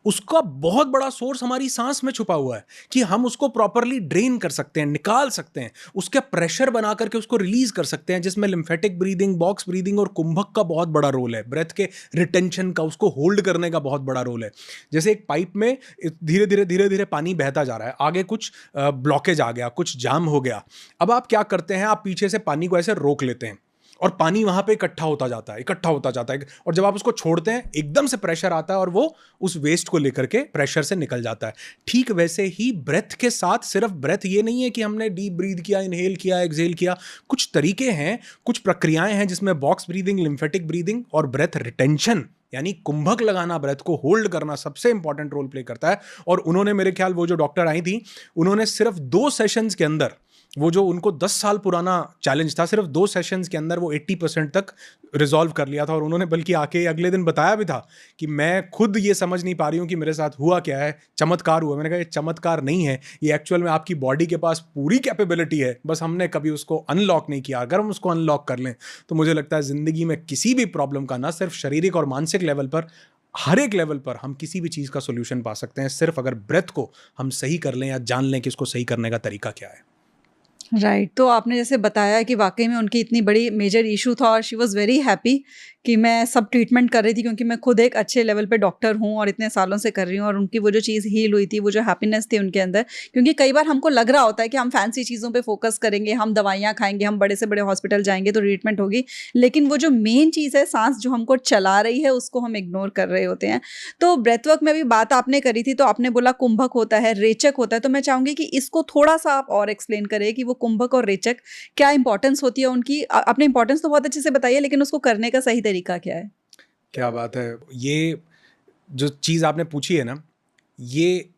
उसका बहुत बड़ा सोर्स हमारी सांस में छुपा हुआ है कि हम उसको प्रॉपरली ड्रेन कर सकते हैं, निकाल सकते हैं, उसके प्रेशर बना करके उसको रिलीज कर सकते हैं, जिसमें लिम्फेटिक ब्रीदिंग, बॉक्स ब्रीदिंग और कुंभक का बहुत बड़ा रोल है। ब्रेथ के रिटेंशन का, उसको होल्ड करने का बहुत बड़ा रोल है। जैसे एक पाइप में धीरे धीरे पानी बहता जा रहा है, आगे कुछ ब्लॉकेज आ गया, कुछ जाम हो गया। अब आप क्या करते हैं, आप पीछे से पानी को ऐसे रोक लेते हैं और पानी वहां पे इकट्ठा होता जाता है, और जब आप उसको छोड़ते हैं एकदम से प्रेशर आता है और वो उस वेस्ट को लेकर के प्रेशर से निकल जाता है। ठीक वैसे ही ब्रेथ के साथ, सिर्फ ब्रेथ ये नहीं है कि हमने डीप ब्रीथ किया, इनहेल किया, एक्सहेल किया, कुछ तरीके हैं, कुछ प्रक्रियाएं हैं जिसमें बॉक्स ब्रीदिंग, लिम्फेटिक ब्रीदिंग और ब्रेथ रिटेंशन यानी कुंभक लगाना, ब्रेथ को होल्ड करना सबसे इंपॉर्टेंट रोल प्ले करता है। और उन्होंने, मेरे ख्याल वो जो डॉक्टर आई थी, उन्होंने सिर्फ 2 सेशंस के अंदर, वो जो उनको 10 साल पुराना चैलेंज था, सिर्फ 2 सेशंस के अंदर वो 80% तक रिजॉल्व कर लिया था। और उन्होंने बल्कि आके अगले दिन बताया भी था कि मैं खुद ये समझ नहीं पा रही हूँ कि मेरे साथ हुआ क्या है, चमत्कार हुआ। मैंने कहा ये चमत्कार नहीं है, ये एक्चुअल में आपकी बॉडी के पास पूरी कैपेबिलिटी है, बस हमने कभी उसको अनलॉक नहीं किया। अगर हम उसको अनलॉक कर लें तो मुझे लगता है ज़िंदगी में किसी भी प्रॉब्लम का, ना सिर्फ शारीरिक और मानसिक लेवल पर, हर एक लेवल पर हम किसी भी चीज़ का सोल्यूशन पा सकते हैं, सिर्फ अगर ब्रेथ को हम सही कर लें या जान लें कि इसको सही करने का तरीका क्या है। राइट। तो आपने जैसे बताया कि वाकई में उनकी इतनी बड़ी मेजर इशू था और शी वाज़ वेरी हैप्पी कि मैं सब ट्रीटमेंट कर रही थी, क्योंकि मैं खुद एक अच्छे लेवल पे डॉक्टर हूँ और इतने सालों से कर रही हूँ, और उनकी वो जो चीज़ हील हुई थी, वो जो हैप्पीनेस थी उनके अंदर। क्योंकि कई बार हमको लग रहा होता है कि हम फैंसी चीज़ों पे फोकस करेंगे, हम दवाइयाँ खाएंगे, हम बड़े से बड़े हॉस्पिटल जाएंगे तो ट्रीटमेंट होगी, लेकिन वो जो मेन चीज़ है, सांस जो हमको चला रही है, उसको हम इग्नोर कर रहे होते हैं। तो ब्रेथवर्क में भी बात आपने करी थी, तो आपने बोला कुंभक होता है, रेचक होता है, तो मैं चाहूँगी कि इसको थोड़ा सा आप और एक्सप्लेन करें कि वो कुंभक और रेचक क्या इंपॉर्टेंस होती है उनकी। आपने इंपॉर्टेंस तो बहुत अच्छे से बताई है, लेकिन उसको करने का सही तरीका क्या है? क्या बात है। ये जो चीज़ आपने पूछी है ना, ये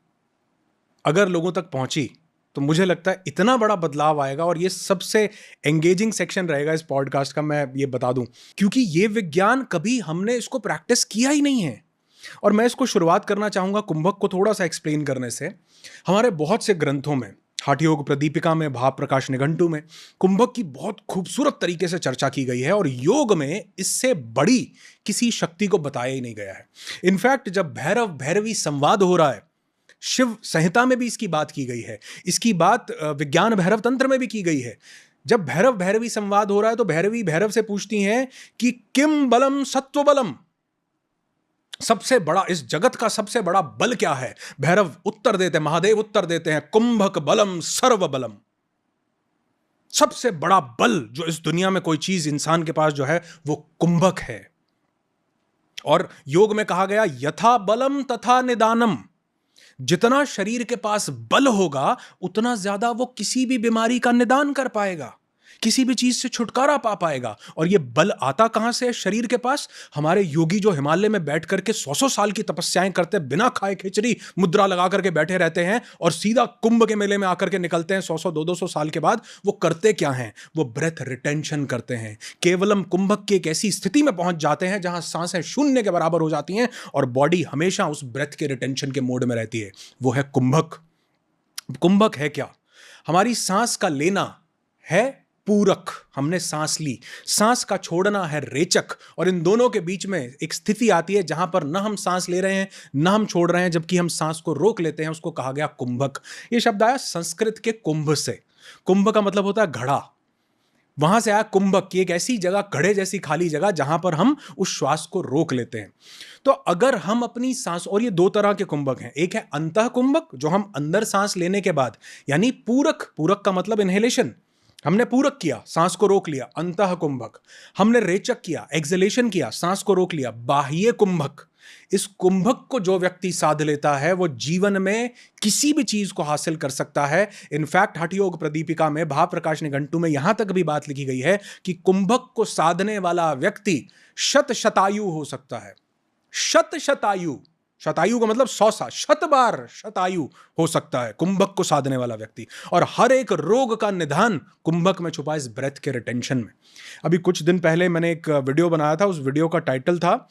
अगर लोगों तक पहुंची तो मुझे लगता है इतना बड़ा बदलाव आएगा, और ये सबसे एंगेजिंग सेक्शन रहेगा इस पॉडकास्ट का, मैं ये बता दूं, क्योंकि ये विज्ञान कभी हमने इसको प्रैक्टिस किया ही नहीं है। और मैं इसको शुरुआत करना चाहूँगा कुंभक को थोड़ा सा एक्सप्लेन करने से। हमारे बहुत से ग्रंथों में, हठ योग प्रदीपिका में, भाव प्रकाश निघंटु में कुंभक की बहुत खूबसूरत तरीके से चर्चा की गई है, और योग में इससे बड़ी किसी शक्ति को बताया ही नहीं गया है। इनफैक्ट जब भैरव भैरवी संवाद हो रहा है, शिव संहिता में भी इसकी बात की गई है, इसकी बात विज्ञान भैरव तंत्र में भी की गई है। जब भैरव भैरवी संवाद हो रहा है तो भैरवी भैरव से पूछती हैं कि किम बलम सत्व बलम, सबसे बड़ा, इस जगत का सबसे बड़ा बल क्या है? भैरव उत्तर देते हैं, महादेव उत्तर देते हैं, कुंभक बलम सर्व बलम। सबसे बड़ा बल जो इस दुनिया में कोई चीज इंसान के पास जो है वो कुंभक है। और योग में कहा गया यथा बलम तथा निदानम, जितना शरीर के पास बल होगा उतना ज्यादा वो किसी भी बीमारी का निदान कर पाएगा। किसी भी चीज से छुटकारा पा पाएगा। और ये बल आता कहां से है शरीर के पास? हमारे योगी जो हिमालय में बैठ करके 100-100 साल की तपस्याएं करते, बिना खाए खिचड़ी मुद्रा लगा करके बैठे रहते हैं और सीधा कुंभ के मेले में आकर के निकलते हैं 100-100 200-200 साल के बाद, वो करते क्या हैं? वो ब्रेथ रिटेंशन करते हैं। केवलम कुंभक की एक ऐसी स्थिति में पहुंच जाते हैं जहां सांसें शून्य के बराबर हो जाती हैं और बॉडी हमेशा उस ब्रेथ के रिटेंशन के मोड में रहती है। वो है कुंभक। कुंभक है क्या? हमारी सांस का लेना है पूरक, हमने सांस ली, सांस का छोड़ना है रेचक, और इन दोनों के बीच में एक स्थिति आती है जहां पर न हम सांस ले रहे हैं न हम छोड़ रहे हैं, जबकि हम सांस को रोक लेते हैं। उसको कहा गया कुंभक। ये शब्द आया संस्कृत के कुंभ से। कुंभ का मतलब होता है घड़ा, वहां से आया कुंभक की एक ऐसी जगह, घड़े जैसी खाली जगह जहां पर हम उस श्वास को रोक लेते हैं। तो अगर हम अपनी सांस, और ये दो तरह के कुंभक हैं, एक है अंतः कुंभक जो हम अंदर सांस लेने के बाद, यानी पूरक, पूरक का मतलब इनहेलेशन, हमने पूरक किया, सांस को रोक लिया, अंतः कुंभक। हमने रेचक किया, एक्सहेलेशन किया, सांस को रोक लिया, बाह्य कुंभक। इस कुंभक को जो व्यक्ति साध लेता है वो जीवन में किसी भी चीज को हासिल कर सकता है। इनफैक्ट हठ योग प्रदीपिका में, भाव प्रकाश निघंटु में यहां तक भी बात लिखी गई है कि कुंभक को साधने वाला व्यक्ति शत शतायु हो सकता है। शत शतायु, शतायु का मतलब 100 साल, 100 बार शतायु हो सकता है कुंभक को साधने वाला व्यक्ति। और हर एक रोग का निदान कुंभक में छुपा, इस ब्रेथ के रिटेंशन में। अभी कुछ दिन पहले मैंने एक वीडियो बनाया था, उस वीडियो का टाइटल था,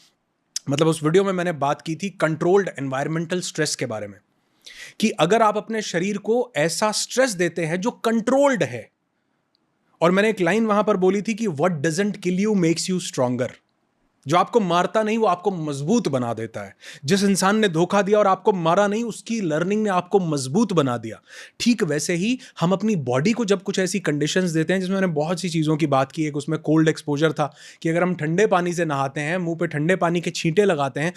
मतलब उस वीडियो में मैंने बात की थी कंट्रोल्ड एनवायरमेंटल स्ट्रेस के बारे में, कि अगर आप अपने शरीर को ऐसा स्ट्रेस देते हैं जो कंट्रोल्ड है, और मैंने एक लाइन वहां पर बोली थी कि what doesn't kill you makes you stronger. जो आपको मारता नहीं वो आपको मजबूत बना देता है। जिस इंसान ने धोखा दिया और आपको मारा नहीं, उसकी लर्निंग ने आपको मजबूत बना दिया। ठीक वैसे ही हम अपनी बॉडी को जब कुछ ऐसी कंडीशंस देते हैं, जिसमें मैंने बहुत सी चीज़ों की बात की, एक उसमें कोल्ड एक्सपोजर था कि अगर हम ठंडे पानी से नहाते हैं, मुंह पे ठंडे पानी के छींटे लगाते हैं,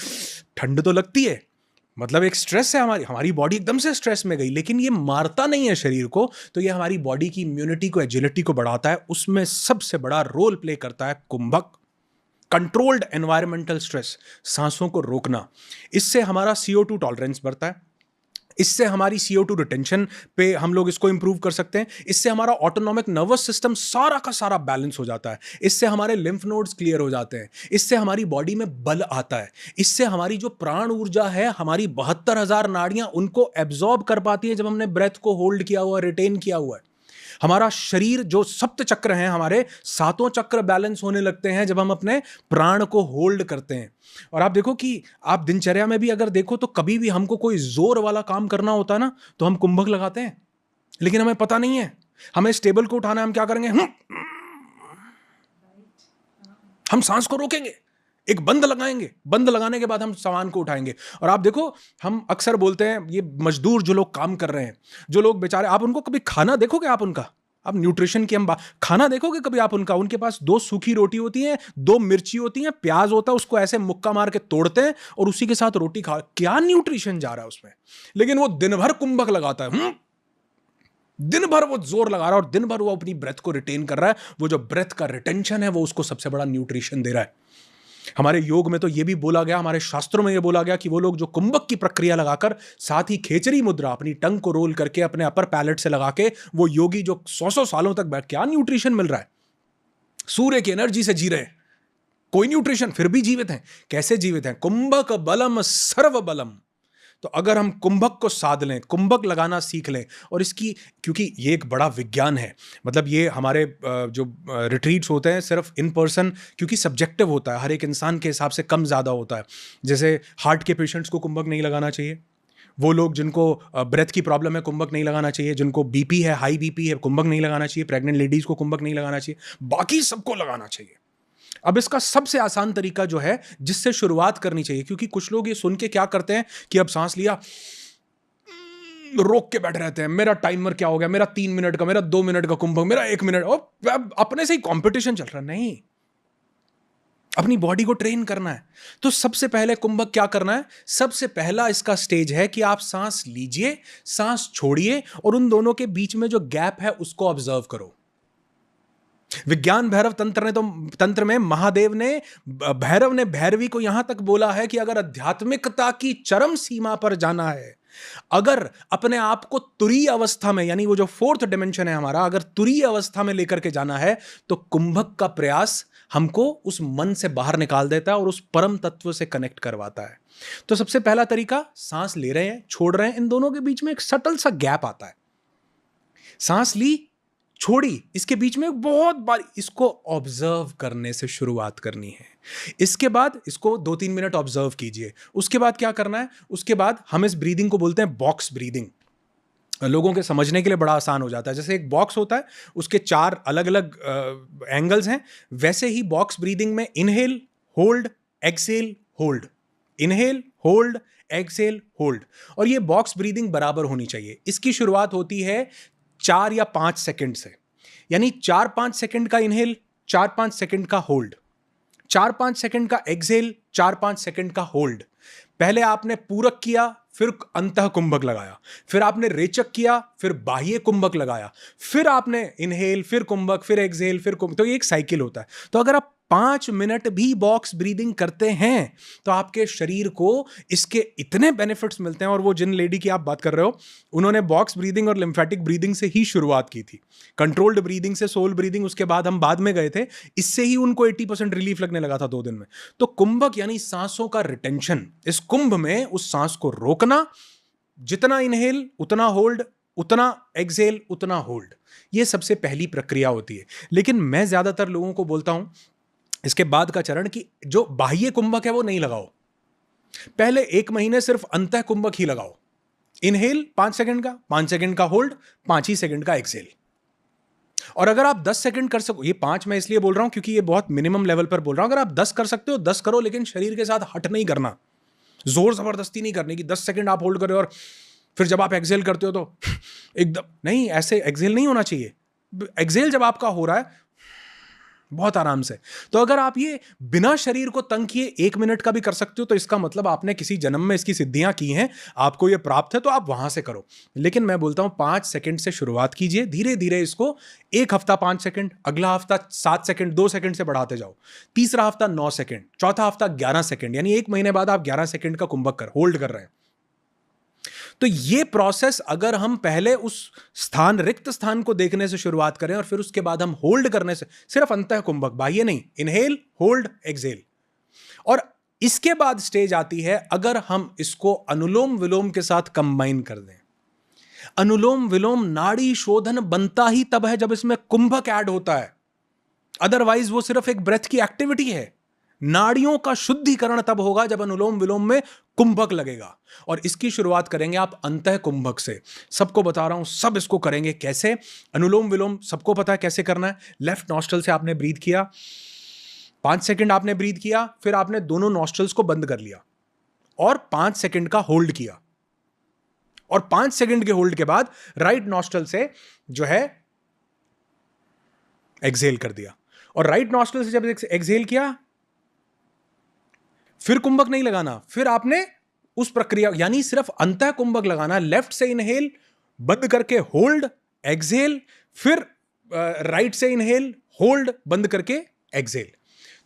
ठंड तो लगती है, मतलब एक स्ट्रेस है, हमारी बॉडी एकदम से स्ट्रेस में गई, लेकिन ये मारता नहीं है शरीर को। तो ये हमारी बॉडी की इम्यूनिटी को, एजिलिटी को बढ़ाता है। उसमें सबसे बड़ा रोल प्ले करता है कुंभक। कंट्रोल्ड एनवायरमेंटल स्ट्रेस, सांसों को रोकना, इससे हमारा CO2 टॉलरेंस बढ़ता है, इससे हमारी CO2 रिटेंशन पे हम लोग इसको इंप्रूव कर सकते हैं, इससे हमारा ऑटोनॉमिक नर्वस सिस्टम सारा का सारा बैलेंस हो जाता है, इससे हमारे लिम्फ नोड्स क्लियर हो जाते हैं, इससे हमारी बॉडी में बल आता है, इससे हमारी जो प्राण ऊर्जा है, हमारी 72,000 नाड़ियां उनको एब्जॉर्ब कर पाती है जब हमने ब्रेथ को होल्ड किया हुआ, रिटेन किया हुआ है। हमारा शरीर, जो सप्त चक्र हैं हमारे, 7 चक्र बैलेंस होने लगते हैं जब हम अपने प्राण को होल्ड करते हैं। और आप देखो कि आप दिनचर्या में भी अगर देखो तो कभी भी हमको कोई जोर वाला काम करना होता है ना, तो हम कुंभक लगाते हैं, लेकिन हमें पता नहीं है। हमें स्टेबल को उठाना है, हम क्या करेंगे? हम सांस को रोकेंगे, एक बंद लगाएंगे, बंद लगाने के बाद हम सामान को उठाएंगे। और आप देखो, हम अक्सर बोलते हैं, ये मजदूर जो लोग काम कर रहे हैं, जो लोग बेचारे, आप उनको कभी खाना देखोगे? आप उनका, आप न्यूट्रिशन की हम खाना देखोगे कभी आप उनका? उनके पास 2 सूखी रोटी होती है, 2 मिर्ची होती है, प्याज होता है, उसको ऐसे मुक्का मार के तोड़ते हैं और उसी के साथ रोटी खा। क्या न्यूट्रिशन जा रहा है उसमें? लेकिन वो दिन भर कुंभक लगाता है, दिन भर वो जोर लगा रहा है और दिन भर वो अपनी ब्रेथ को रिटेन कर रहा है। वो जो ब्रेथ का रिटेंशन है, वो उसको सबसे बड़ा न्यूट्रिशन दे रहा है। हमारे योग में तो ये भी बोला गया, हमारे शास्त्रों में ये बोला गया कि वो लोग जो कुंभक की प्रक्रिया लगाकर, साथ ही खेचरी मुद्रा, अपनी टंग को रोल करके अपने अपर पैलेट से लगा के, वो योगी जो 100-100 सालों तक बैठ, क्या न्यूट्रिशन मिल रहा है? सूर्य की एनर्जी से जी रहे हैं, कोई न्यूट्रिशन, फिर भी जीवित हैं। कैसे जीवित हैं? कुंभक बलम सर्व बलम। तो अगर हम कुंभक को साध लें, कुंभक लगाना सीख लें, और इसकी, क्योंकि ये एक बड़ा विज्ञान है, मतलब ये हमारे जो रिट्रीट्स होते हैं सिर्फ इन पर्सन, क्योंकि सब्जेक्टिव होता है, हर एक इंसान के हिसाब से कम ज़्यादा होता है। जैसे हार्ट के पेशेंट्स को कुंभक नहीं लगाना चाहिए, वो लोग जिनको ब्रेथ की प्रॉब्लम है कुंभक नहीं लगाना चाहिए, जिनको BP है, हाई BP है, कुंभक नहीं लगाना चाहिए, प्रेग्नेंट लेडीज़ को कुंभक नहीं लगाना चाहिए, बाकी सबको लगाना चाहिए। अब इसका सबसे आसान तरीका जो है, जिससे शुरुआत करनी चाहिए, क्योंकि कुछ लोग ये सुन के क्या करते हैं कि अब सांस लिया, रोक के बैठ रहते हैं, मेरा टाइमर क्या हो गया, मेरा 3 मिनट का, मेरा 2 मिनट का कुंभक, मेरा 1 मिनट, और अपने से ही कंपटीशन चल रहा है। नहीं, अपनी बॉडी को ट्रेन करना है। तो सबसे पहले कुंभक क्या करना है? सबसे पहला इसका स्टेज है कि आप सांस लीजिए, सांस छोड़िए, और उन दोनों के बीच में जो गैप है उसको ऑब्जर्व करो। विज्ञान भैरव तंत्र में महादेव ने, भैरव ने भैरवी को यहां तक बोला है कि अगर आध्यात्मिकता की चरम सीमा पर जाना है अगर अपने आप को तुरीय अवस्था में, यानी वो जो फोर्थ डिमेंशन है हमारा, अगर तुरीय अवस्था में लेकर के जाना है तो कुंभक का प्रयास हमको उस मन से बाहर निकाल देता है और उस परम तत्व से कनेक्ट करवाता है। तो सबसे पहला तरीका, सांस ले रहे हैं, छोड़ रहे हैं, इन दोनों के बीच में एक सटल सा गैप आता है। सांस ली, छोड़ी, इसके बीच में बहुत बार इसको ऑब्जर्व करने से शुरुआत करनी है। इसके बाद इसको 2-3 मिनट ऑब्जर्व कीजिए। उसके बाद क्या करना है, उसके बाद हम इस ब्रीदिंग को बोलते हैं बॉक्स ब्रीदिंग। लोगों के समझने के लिए बड़ा आसान हो जाता है। जैसे एक बॉक्स होता है, उसके 4 अलग अलग एंगल्स हैं, वैसे ही बॉक्स ब्रीदिंग में inhale, hold, exhale, hold, inhale, hold, exhale, hold. और ये बॉक्स ब्रीदिंग बराबर होनी चाहिए। इसकी शुरुआत होती है 4 या 5 सेकंड से, यानी 4-5 सेकंड का इनहेल, 4-5 सेकंड का होल्ड, 4-5 सेकंड का एक्सहेल, 4-5 सेकंड का होल्ड। पहले आपने पूरक किया, फिर अंतः कुंभक लगाया, फिर आपने रेचक किया, फिर बाह्य कुंभक लगाया, फिर आपने इनहेल, फिर कुंभक, फिर एक्सहेल, फिर कुंभक। तो ये एक साइकिल होता है। तो अगर आप 5 मिनट भी बॉक्स ब्रीदिंग करते हैं तो आपके शरीर को इसके इतने बेनिफिट्स मिलते हैं। और वो जिन लेडी की आप बात कर रहे हो, उन्होंने बॉक्स ब्रीदिंग और लिम्फेटिक ब्रीदिंग से ही शुरुआत की थी। कंट्रोल्ड ब्रीदिंग से सोल ब्रीदिंग उसके बाद हम बाद में गए थे, इससे ही उनको 80% रिलीफ लगने लगा था 2 दिन में। तो कुंभक यानी सांसों का रिटेंशन, इस कुंभ में उस सांस को रोकना, जितना इनहेल उतना होल्ड, उतना एक्सहेल उतना होल्ड, ये सबसे पहली प्रक्रिया होती है। लेकिन मैं ज्यादातर लोगों को बोलता हूं इसके बाद का चरण कि जो बाह्य कुंभक है वो नहीं लगाओ, पहले 1 महीने सिर्फ अंतः कुंभक ही लगाओ। इनहेल 5 सेकंड का, 5 सेकंड का होल्ड, 5 ही सेकंड का एक्सहेल। और अगर आप 10 सेकंड कर सको, ये 5 मैं इसलिए बोल रहा हूं क्योंकि ये बहुत मिनिमम लेवल पर बोल रहा हूं। अगर आप 10 कर सकते हो 10 करो, लेकिन शरीर के साथ हट नहीं करना, जोर जबरदस्ती नहीं करनी कि 10 सेकंड आप होल्ड कर रहे हो और फिर जब आप एक्सहेल करते हो तो एकदम नहीं, ऐसे एक्सहेल नहीं होना चाहिए। एक्सहेल जब आपका हो रहा है बहुत आराम से, तो अगर आप ये बिना शरीर को तंग किए 1 मिनट का भी कर सकते हो तो इसका मतलब आपने किसी जन्म में इसकी सिद्धियां की हैं, आपको ये प्राप्त है, तो आप वहां से करो। लेकिन मैं बोलता हूं 5 सेकंड से शुरुआत कीजिए, धीरे धीरे इसको 1 हफ्ता 5 सेकंड, अगला हफ्ता 7 सेकंड, 2 सेकंड से बढ़ाते जाओ, तीसरा हफ्ता 9 सेकंड, चौथा हफ्ता 11 सेकंड, यानी 1 महीने बाद आप 11 सेकंड का कुंभक होल्ड कर रहे हैं। तो ये प्रोसेस अगर हम पहले उस स्थान, रिक्त स्थान को देखने से शुरुआत करें और फिर उसके बाद हम होल्ड करने से, सिर्फ अंतः कुंभक, बाह्य नहीं, इनहेल, होल्ड, एक्सहेल। और इसके बाद स्टेज आती है अगर हम इसको अनुलोम विलोम के साथ कंबाइन कर दें। अनुलोम विलोम नाड़ी शोधन बनता ही तब है जब इसमें कुंभक ऐड होता है, अदरवाइज वो सिर्फ एक ब्रेथ की एक्टिविटी है। नाड़ियों का शुद्धिकरण तब होगा जब अनुलोम विलोम में कुंभक लगेगा। और इसकी शुरुआत करेंगे आप अंतः कुंभक से। सबको बता रहा हूं, सब इसको करेंगे कैसे। अनुलोम विलोम सबको पता है कैसे करना है। लेफ्ट नॉस्ट्रल से आपने ब्रीथ किया, 5 सेकंड आपने ब्रीथ किया, फिर आपने दोनों नॉस्ट्रल्स को बंद कर लिया और 5 सेकंड का होल्ड किया, और 5 सेकंड के होल्ड के बाद राइट नॉस्ट्रल से जो है एक्सहेल कर दिया। और राइट नॉस्ट्रल से जब एक्सहेल किया, फिर कुंभक नहीं लगाना, फिर आपने उस प्रक्रिया, यानी सिर्फ अंतः कुंभक लगाना। लेफ्ट से इनहेल, बंद करके होल्ड, एक्सहेल, फिर राइट से इनहेल, होल्ड, बंद करके एक्सहेल।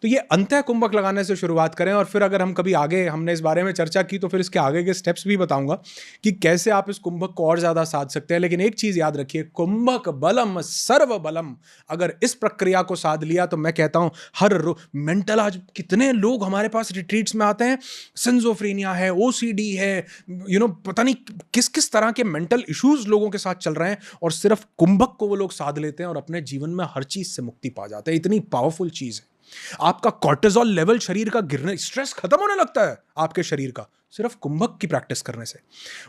तो ये अंतः कुंभक लगाने से शुरुआत करें। और फिर अगर हम कभी आगे, हमने इस बारे में चर्चा की, तो फिर इसके आगे के स्टेप्स भी बताऊंगा कि कैसे आप इस कुंभक को और ज्यादा साध सकते हैं। लेकिन एक चीज याद रखिए, कुंभक बलम सर्व बलम। अगर इस प्रक्रिया को साध लिया तो मैं कहता हूं हर मेंटल, आज कितने लोग हमारे पास रिट्रीट्स में आते हैं, सिंजोफ्रेनिया है, ओसीडी है, पता नहीं किस किस तरह के मेंटल इश्यूज लोगों के साथ चल रहे हैं, और सिर्फ कुंभक को वो लोग साध लेते हैं और अपने जीवन में हर चीज से मुक्ति पा जाते हैं। इतनी पावरफुल चीज है। आपका कॉर्टिसोल लेवल शरीर का गिरने, स्ट्रेस खत्म होने लगता है आपके शरीर का सिर्फ कुंभक की प्रैक्टिस करने से।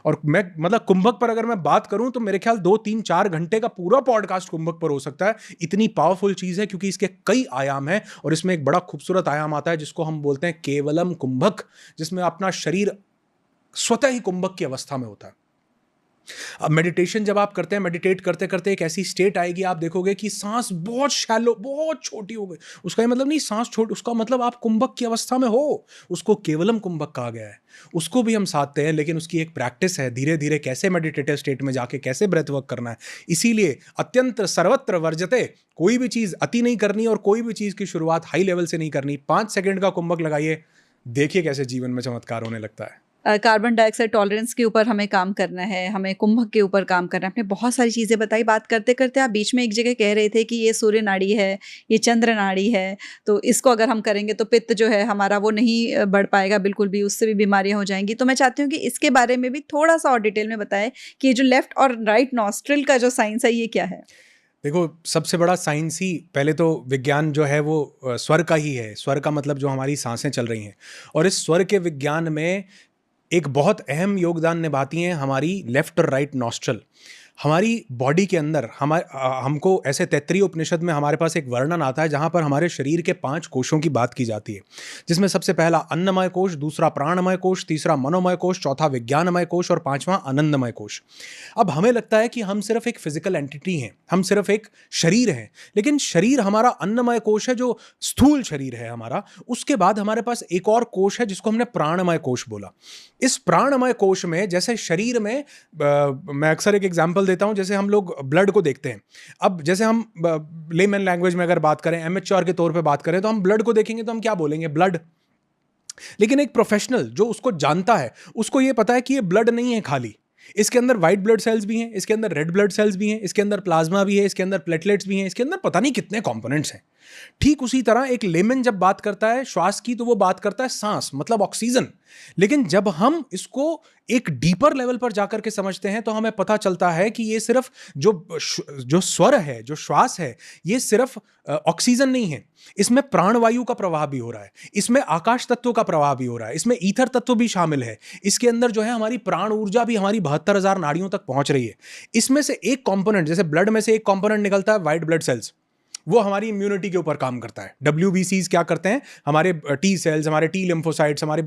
और मैं मतलब कुंभक पर अगर मैं बात करूं तो मेरे ख्याल 2-3-4 घंटे का पूरा पॉडकास्ट कुंभक पर हो सकता है। इतनी पावरफुल चीज है, क्योंकि इसके कई आयाम हैं। और इसमें एक बड़ा खूबसूरत आयाम आता है जिसको हम बोलते हैं केवलम कुंभक, जिसमें अपना शरीर स्वतः ही कुंभक की अवस्था में होता है। अब मेडिटेशन जब आप करते हैं, मेडिटेट करते करते एक ऐसी स्टेट आएगी, आप देखोगे कि सांस बहुत शैलो, बहुत छोटी हो गई। उसका ये मतलब नहीं सांस छोटी, उसका मतलब आप कुंभक की अवस्था में हो। उसको केवलम कुंभक कहा गया है। उसको भी हम साधते हैं, लेकिन उसकी एक प्रैक्टिस है, धीरे धीरे कैसे मेडिटेटिव स्टेट में जाके कैसे ब्रेथ वर्क करना है। इसीलिए अत्यंत सर्वत्र वर्जते, कोई भी चीज अति नहीं करनी और कोई भी चीज की शुरुआत हाई लेवल से नहीं करनी। 5 सेकंड का कुंभक लगाइए, देखिए कैसे जीवन में चमत्कार होने लगता है। कार्बन डाइऑक्साइड टॉलरेंस के ऊपर हमें काम करना है, हमें कुंभक के ऊपर काम करना है। आपने बहुत सारी चीज़ें बताई। बात करते करते आप बीच में एक जगह कह रहे थे कि ये सूर्य नाड़ी है, ये चंद्र नाड़ी है, तो इसको अगर हम करेंगे तो पित्त जो है हमारा वो नहीं बढ़ पाएगा बिल्कुल भी, उससे भी बीमारियां हो जाएंगी। तो मैं चाहती हूँ कि इसके बारे में भी थोड़ा सा और डिटेल में बताएं कि ये जो लेफ्ट और राइट नॉस्ट्रिल का जो साइंस है ये क्या है। देखो, सबसे बड़ा साइंस ही पहले तो विज्ञान जो है वो स्वर का ही है। स्वर का मतलब जो हमारी सांसें चल रही हैं, और इस स्वर के विज्ञान में एक बहुत अहम योगदान निभाती हैं हमारी लेफ्ट और राइट नॉस्ट्रल। हमारी बॉडी के अंदर हमको ऐसे तैत्तरीय उपनिषद में हमारे पास एक वर्णन आता है जहाँ पर हमारे शरीर के 5 कोशों की बात की जाती है, जिसमें सबसे पहला अन्नमय कोश, दूसरा प्राणमय कोश, तीसरा मनोमय कोश, चौथा विज्ञानमय कोश और 5वां आनंदमय कोश। अब हमें लगता है कि हम सिर्फ एक फिजिकल एंटिटी हैं, हम सिर्फ एक शरीर हैं, लेकिन शरीर हमारा अन्नमय कोश है जो स्थूल शरीर है हमारा। उसके बाद हमारे पास एक और कोश है जिसको हमने प्राणमय कोश बोला। इस प्राणमय कोश में, जैसे शरीर में मैं अक्सर एक एग्जांपल देता हूं, जैसे हम लोग ब्लड को देखते हैं। अब जैसे हम लेमन लैंग्वेज में अगर बात करें, एमेच्योर के तौर पे बात करें, तो हम ब्लड को देखेंगे तो हम क्या बोलेंगे? ब्लड। लेकिन एक प्रोफेशनल जो उसको जानता है, उसको ये पता है कि ये ब्लड नहीं है खाली, इसके अंदर व्हाइट ब्लड सेल्स भी हैं, इसके अंदर रेड ब्लड सेल्स भी हैं, इसके अंदर प्लाज्मा भी है, इसके अंदर प्लेटलेट्स भी हैं, इसके अंदर पता नहीं कितने कंपोनेंट्स हैं। ठीक उसी तरह एक लेमन जब बात करता है श्वास की, तो वो बात करता है सांस, मतलब ऑक्सीजन। लेकिन जब हम इसको एक डीपर लेवल पर जाकर के समझते हैं तो हमें पता चलता है कि ये सिर्फ जो स्वर है, जो श्वास है, ये सिर्फ ऑक्सीजन नहीं है, इसमें प्राणवायु का प्रवाह भी हो रहा है, इसमें आकाश तत्व का प्रवाह भी हो रहा है, इसमें ईथर तत्व भी शामिल है, इसके अंदर जो है हमारी प्राण ऊर्जा भी हमारी 72,000 नाड़ियों तक पहुंच रही है। इसमें से एक कंपोनेंट, जैसे ब्लड में से एक कंपोनेंट निकलता है व्हाइट ब्लड सेल्स, वो हमारी इम्यूनिटी के ऊपर काम करता है। WBCs क्या करते हैं? हमारे टी सेल्स, हमारे टी लिम्फोसाइट्स, हमारे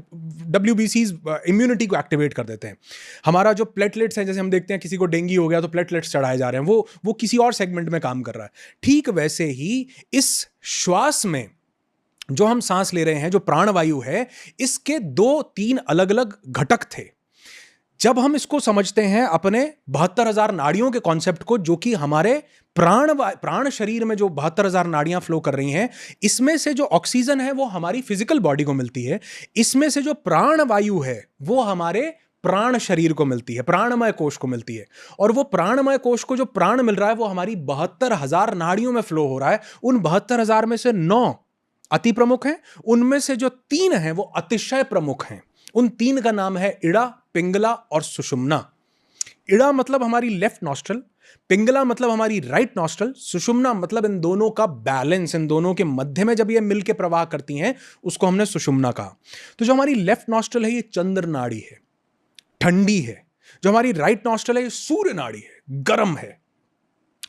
WBCs इम्यूनिटी को एक्टिवेट कर देते हैं। हमारा जो प्लेटलेट्स हैं, जैसे हम देखते हैं किसी को डेंगू हो गया तो प्लेटलेट्स चढ़ाए जा रहे हैं, वो किसी और सेगमेंट में काम कर रहा है। ठीक वैसे ही इस श्वास में जो हम सांस ले रहे हैं, जो प्राणवायु है, इसके 2-3 अलग अलग घटक थे। जब हम इसको समझते हैं अपने 72,000 नाड़ियों के कॉन्सेप्ट को, जो कि हमारे प्राण शरीर में जो 72,000 नाड़ियां फ्लो कर रही हैं, इसमें से जो ऑक्सीजन है वो हमारी फिजिकल बॉडी को मिलती है, इसमें से जो प्राणवायु है वो हमारे प्राण शरीर को मिलती है, प्राणमय कोश को मिलती है। और वो प्राणमय कोश को जो प्राण मिल रहा है वो हमारी 72,000 नाड़ियों में फ्लो हो रहा है। उन 72,000 में से 9 अति प्रमुख हैं, उनमें से जो 3 हैं वो अतिशय प्रमुख हैं। उन 3 का नाम है इड़ा, पिंगला और सुषुम्ना। इड़ा मतलब हमारी लेफ्ट नॉस्ट्रल, पिंगला मतलब हमारी राइट नॉस्ट्रल, सुषुम्ना मतलब इन दोनों का बैलेंस, इन दोनों के मध्य में जब ये मिलके प्रवाह करती हैं उसको हमने सुषुम्ना कहा। तो जो हमारी लेफ्ट नॉस्ट्रल है ये चंद्र नाड़ी है, ठंडी है। जो हमारी राइट नॉस्ट्रल है ये सूर्य नाड़ी है, गर्म है।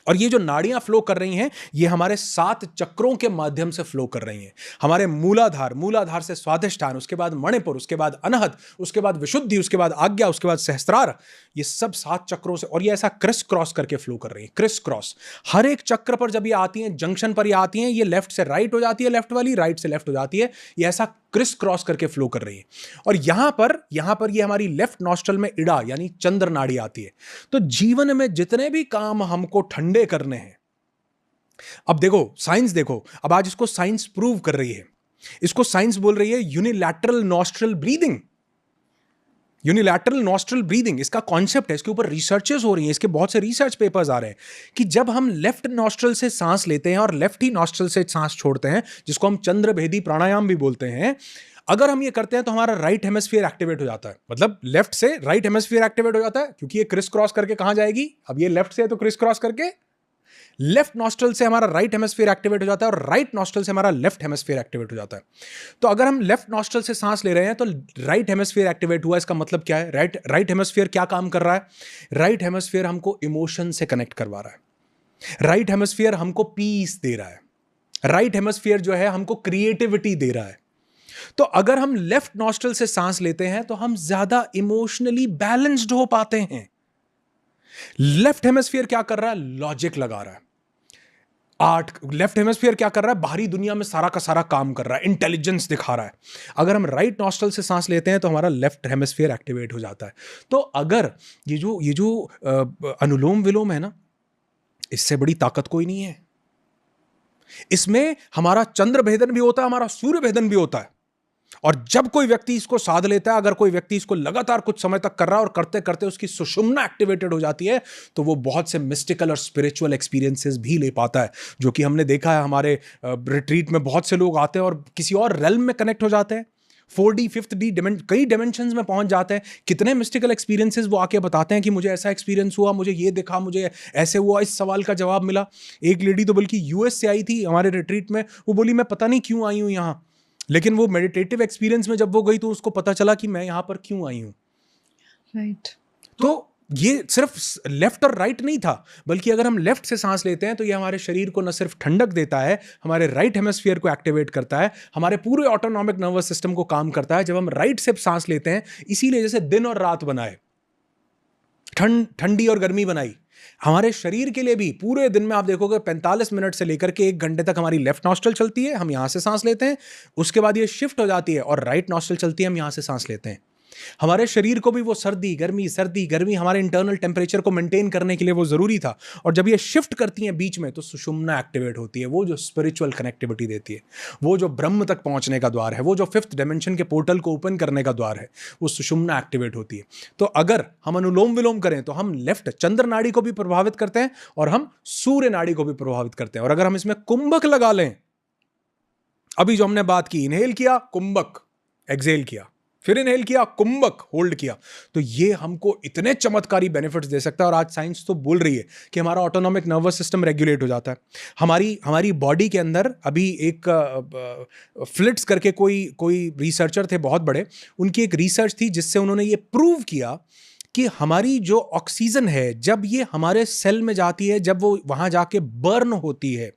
और ये जो नाड़ियां फ्लो कर रही हैं ये हमारे 7 चक्रों के माध्यम से फ्लो कर रही हैं। हमारे मूलाधार से स्वाधिष्ठान, उसके बाद मणिपुर, उसके बाद अनहद, उसके बाद विशुद्धि, उसके बाद आज्ञा, उसके बाद सहस्त्रार, ये सब 7 चक्रों से, और ये ऐसा क्रिस क्रॉस करके फ्लो कर रही है। क्रिस क्रॉस हर एक चक्र पर जब ये आती हैं, जंक्शन पर ये आती हैं, ये लेफ्ट से राइट हो जाती है, लेफ्ट वाली राइट से लेफ्ट हो जाती है, ये ऐसा क्रिस क्रॉस करके फ्लो कर रही है। और यहां पर ये हमारी लेफ्ट नॉस्ट्रल में इड़ा यानी चंद्र नाड़ी आती है। तो जीवन में जितने भी काम हमको ठंडे करने हैं, अब देखो साइंस, देखो अब आज इसको साइंस प्रूव कर रही है। इसको साइंस बोल रही है unilateral nostril breathing. Unilateral nostril breathing इसका कॉन्सेप्ट है, इसके ऊपर रिसर्चेस हो रही हैं, इसके बहुत से रिसर्च पेपर्स आ रहे हैं कि जब हम लेफ्ट नॉस्ट्रल से सांस लेते हैं और लेफ्ट ही नॉस्ट्रल से सांस छोड़ते हैं, जिसको हम चंद्रभेदी प्राणायाम भी बोलते हैं, अगर हम ये करते हैं तो हमारा राइट हेमिस्फीयर एक्टिवेट हो जाता है। मतलब लेफ्ट से राइट हेमिस्फीयर एक्टिवेट हो जाता है, क्योंकि ये क्रिस क्रॉस करके कहां जाएगी? अब ये लेफ्ट से है तो क्रिस क्रॉस करके लेफ्ट नॉस्ट्रल से हमारा राइट हेमिस्फीयर एक्टिवेट हो जाता है और राइट नॉस्ट्रल से हमारा लेफ्ट हेमिस्फीयर एक्टिवेट हो जाता है। तो अगर हम लेफ्ट नॉस्ट्रल से सांस ले रहे हैं तो राइट हेमिस्फीयर एक्टिवेट हुआ, इसका मतलब क्या है? राइट हेमिस्फीयर क्या काम कर रहा है? राइट हेमिस्फीयर हमको इमोशन से कनेक्ट करवा रहा है, राइट हेमिस्फीयर हमको पीस दे रहा है, राइट हेमिस्फीयर जो है हमको क्रिएटिविटी दे रहा है। तो अगर हम लेफ्ट नॉस्ट्रल से सांस लेते हैं तो हम ज्यादा इमोशनली बैलेंस्ड हो पाते हैं। लेफ्ट हेमिस्फीयर क्या कर रहा है? लॉजिक लगा रहा है। लेफ्ट हेमिस्फीयर क्या कर रहा है? बाहरी दुनिया में सारा का सारा काम कर रहा है, इंटेलिजेंस दिखा रहा है। अगर हम राइट नॉस्ट्रल से सांस लेते हैं तो हमारा लेफ्ट हेमिस्फीयर एक्टिवेट हो जाता है। तो अगर ये जो अनुलोम विलोम है ना, इससे बड़ी ताकत कोई नहीं है। इसमें हमारा चंद्र भेदन भी होता है, हमारा सूर्य भेदन भी होता है। और जब कोई व्यक्ति इसको साध लेता है, अगर कोई व्यक्ति इसको लगातार कुछ समय तक कर रहा है और करते करते उसकी सुषुम्ना एक्टिवेटेड हो जाती है, तो वो बहुत से मिस्टिकल और स्पिरिचुअल एक्सपीरियंसेस भी ले पाता है, जो कि हमने देखा है हमारे रिट्रीट में बहुत से लोग आते हैं और किसी और रेल्म में कनेक्ट हो जाते हैं, 4D 5th D कई डिमेंशंस में पहुंच जाते हैं। कितने मिस्टिकल एक्सपीरियंसेस वो आके बताते हैं कि मुझे ऐसा एक्सपीरियंस हुआ, मुझे ये देखा, मुझे ऐसे हुआ, इस सवाल का जवाब मिला। एक लेडी तो बल्कि यूएस से आई थी हमारे रिट्रीट में, वो बोली मैं पता नहीं क्यों आई हूँ यहाँ, लेकिन वो मेडिटेटिव एक्सपीरियंस में जब वो गई तो उसको पता चला कि मैं यहाँ पर क्यों आई हूँ। राइट। तो ये सिर्फ लेफ्ट और राइट नहीं था, बल्कि अगर हम लेफ्ट से सांस लेते हैं तो ये हमारे शरीर को न सिर्फ ठंडक देता है, हमारे राइट हेमिस्फीयर को एक्टिवेट करता है, हमारे पूरे ऑटोनॉमिक नर्वस सिस्टम को काम करता है जब हम राइट से सांस लेते हैं। इसीलिए जैसे दिन और रात बनाए, ठंडी और गर्मी बनाई, हमारे शरीर के लिए भी पूरे दिन में आप देखोगे 45 मिनट से लेकर के 1 घंटे तक हमारी लेफ्ट नॉस्ट्रल चलती है, हम यहां से सांस लेते हैं, उसके बाद ये शिफ्ट हो जाती है और राइट नॉस्ट्रल चलती है, हम यहां से सांस लेते हैं। हमारे शरीर को भी वो सर्दी गर्मी हमारे इंटरनल टेम्परेचर को मेंटेन करने के लिए वो जरूरी था, और जब ये शिफ्ट करती हैं बीच में तो सुषुम्ना एक्टिवेट होती है, वो जो स्पिरिचुअल कनेक्टिविटी देती है, वो जो ब्रह्म तक पहुंचने का द्वार है, वो जो 5th डायमेंशन के पोर्टल को ओपन करने का द्वार है, वो सुषुम्ना एक्टिवेट होती है। तो अगर हम अनुलोम विलोम करें तो हम लेफ्ट चंद्र नाड़ी को भी प्रभावित करते हैं और हम सूर्य नाड़ी को भी प्रभावित करते हैं। और अगर हम इसमें कुंभक लगा लें, अभी जो हमने बात की, इनहेल किया कुंभक, एक्सहेल किया, फिर इनहेल किया कुंभक, होल्ड किया, तो ये हमको इतने चमत्कारी बेनिफिट्स दे सकता है। और आज साइंस तो बोल रही है कि हमारा ऑटोनॉमिक नर्वस सिस्टम रेगुलेट हो जाता है। हमारी बॉडी के अंदर अभी एक फ्लिट्स करके कोई रिसर्चर थे बहुत बड़े, उनकी एक रिसर्च थी जिससे उन्होंने ये प्रूव किया कि हमारी जो ऑक्सीजन है जब ये हमारे सेल में जाती है, जब वो वहां जाके बर्न होती है,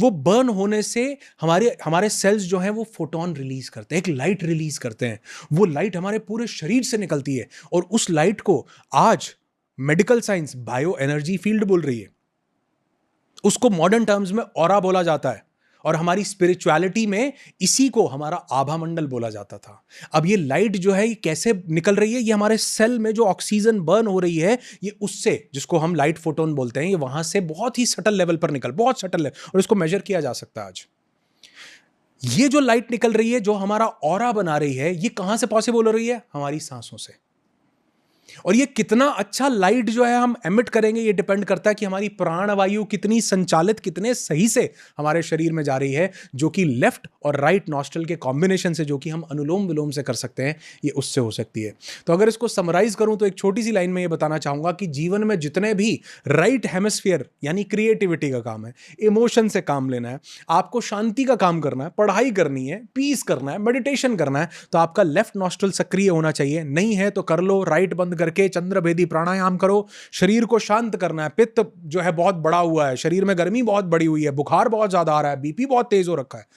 वो बर्न होने से हमारे सेल्स जो हैं वो फोटोन रिलीज करते हैं, एक लाइट रिलीज करते हैं। वो लाइट हमारे पूरे शरीर से निकलती है और उस लाइट को आज medical science bio energy field बोल रही है, उसको मॉडर्न टर्म्स में ऑरा बोला जाता है, और हमारी स्पिरिचुअलिटी में इसी को हमारा आभा मंडल बोला जाता था। अब ये लाइट जो है ये कैसे निकल रही है, ये हमारे सेल में जो ऑक्सीजन बर्न हो रही है, ये उससे, जिसको हम लाइट फोटोन बोलते हैं, ये वहां से बहुत ही सटल लेवल पर बहुत सटल लेवल, और इसको मेजर किया जा सकता है आज। ये जो लाइट निकल रही है, जो हमारा ऑरा बना रही है, ये कहां से पॉसिबल हो रही है? हमारी सांसों से। और ये कितना अच्छा लाइट जो है हम एमिट करेंगे, ये डिपेंड करता है कि हमारी प्राणवायु कितनी संचालित, कितने सही से हमारे शरीर में जा रही है, जो कि लेफ्ट और राइट नॉस्ट्रल के कॉम्बिनेशन से, जो कि हम अनुलोम विलोम से कर सकते हैं, ये उससे हो सकती है। तो अगर इसको समराइज करूं तो एक छोटी सी लाइन में ये बताना चाहूंगा कि जीवन में जितने भी राइट हेमिस्फीयर यानी क्रिएटिविटी का काम है, इमोशन से काम लेना है, आपको शांति का काम करना है, पढ़ाई करनी है, पीस करना है, मेडिटेशन करना है, तो आपका लेफ्ट नॉस्ट्रल सक्रिय होना चाहिए। नहीं है तो कर लो, राइट बंद करके चंद्रभेदी प्राणायाम करो, शरीर को शांत करना है। पित्त जो है बहुत बड़ा हुआ है, शरीर में गर्मी बहुत बड़ी हुई है, बुखार बहुत ज्यादा आ रहा है, बीपी बहुत तेज हो रखा है।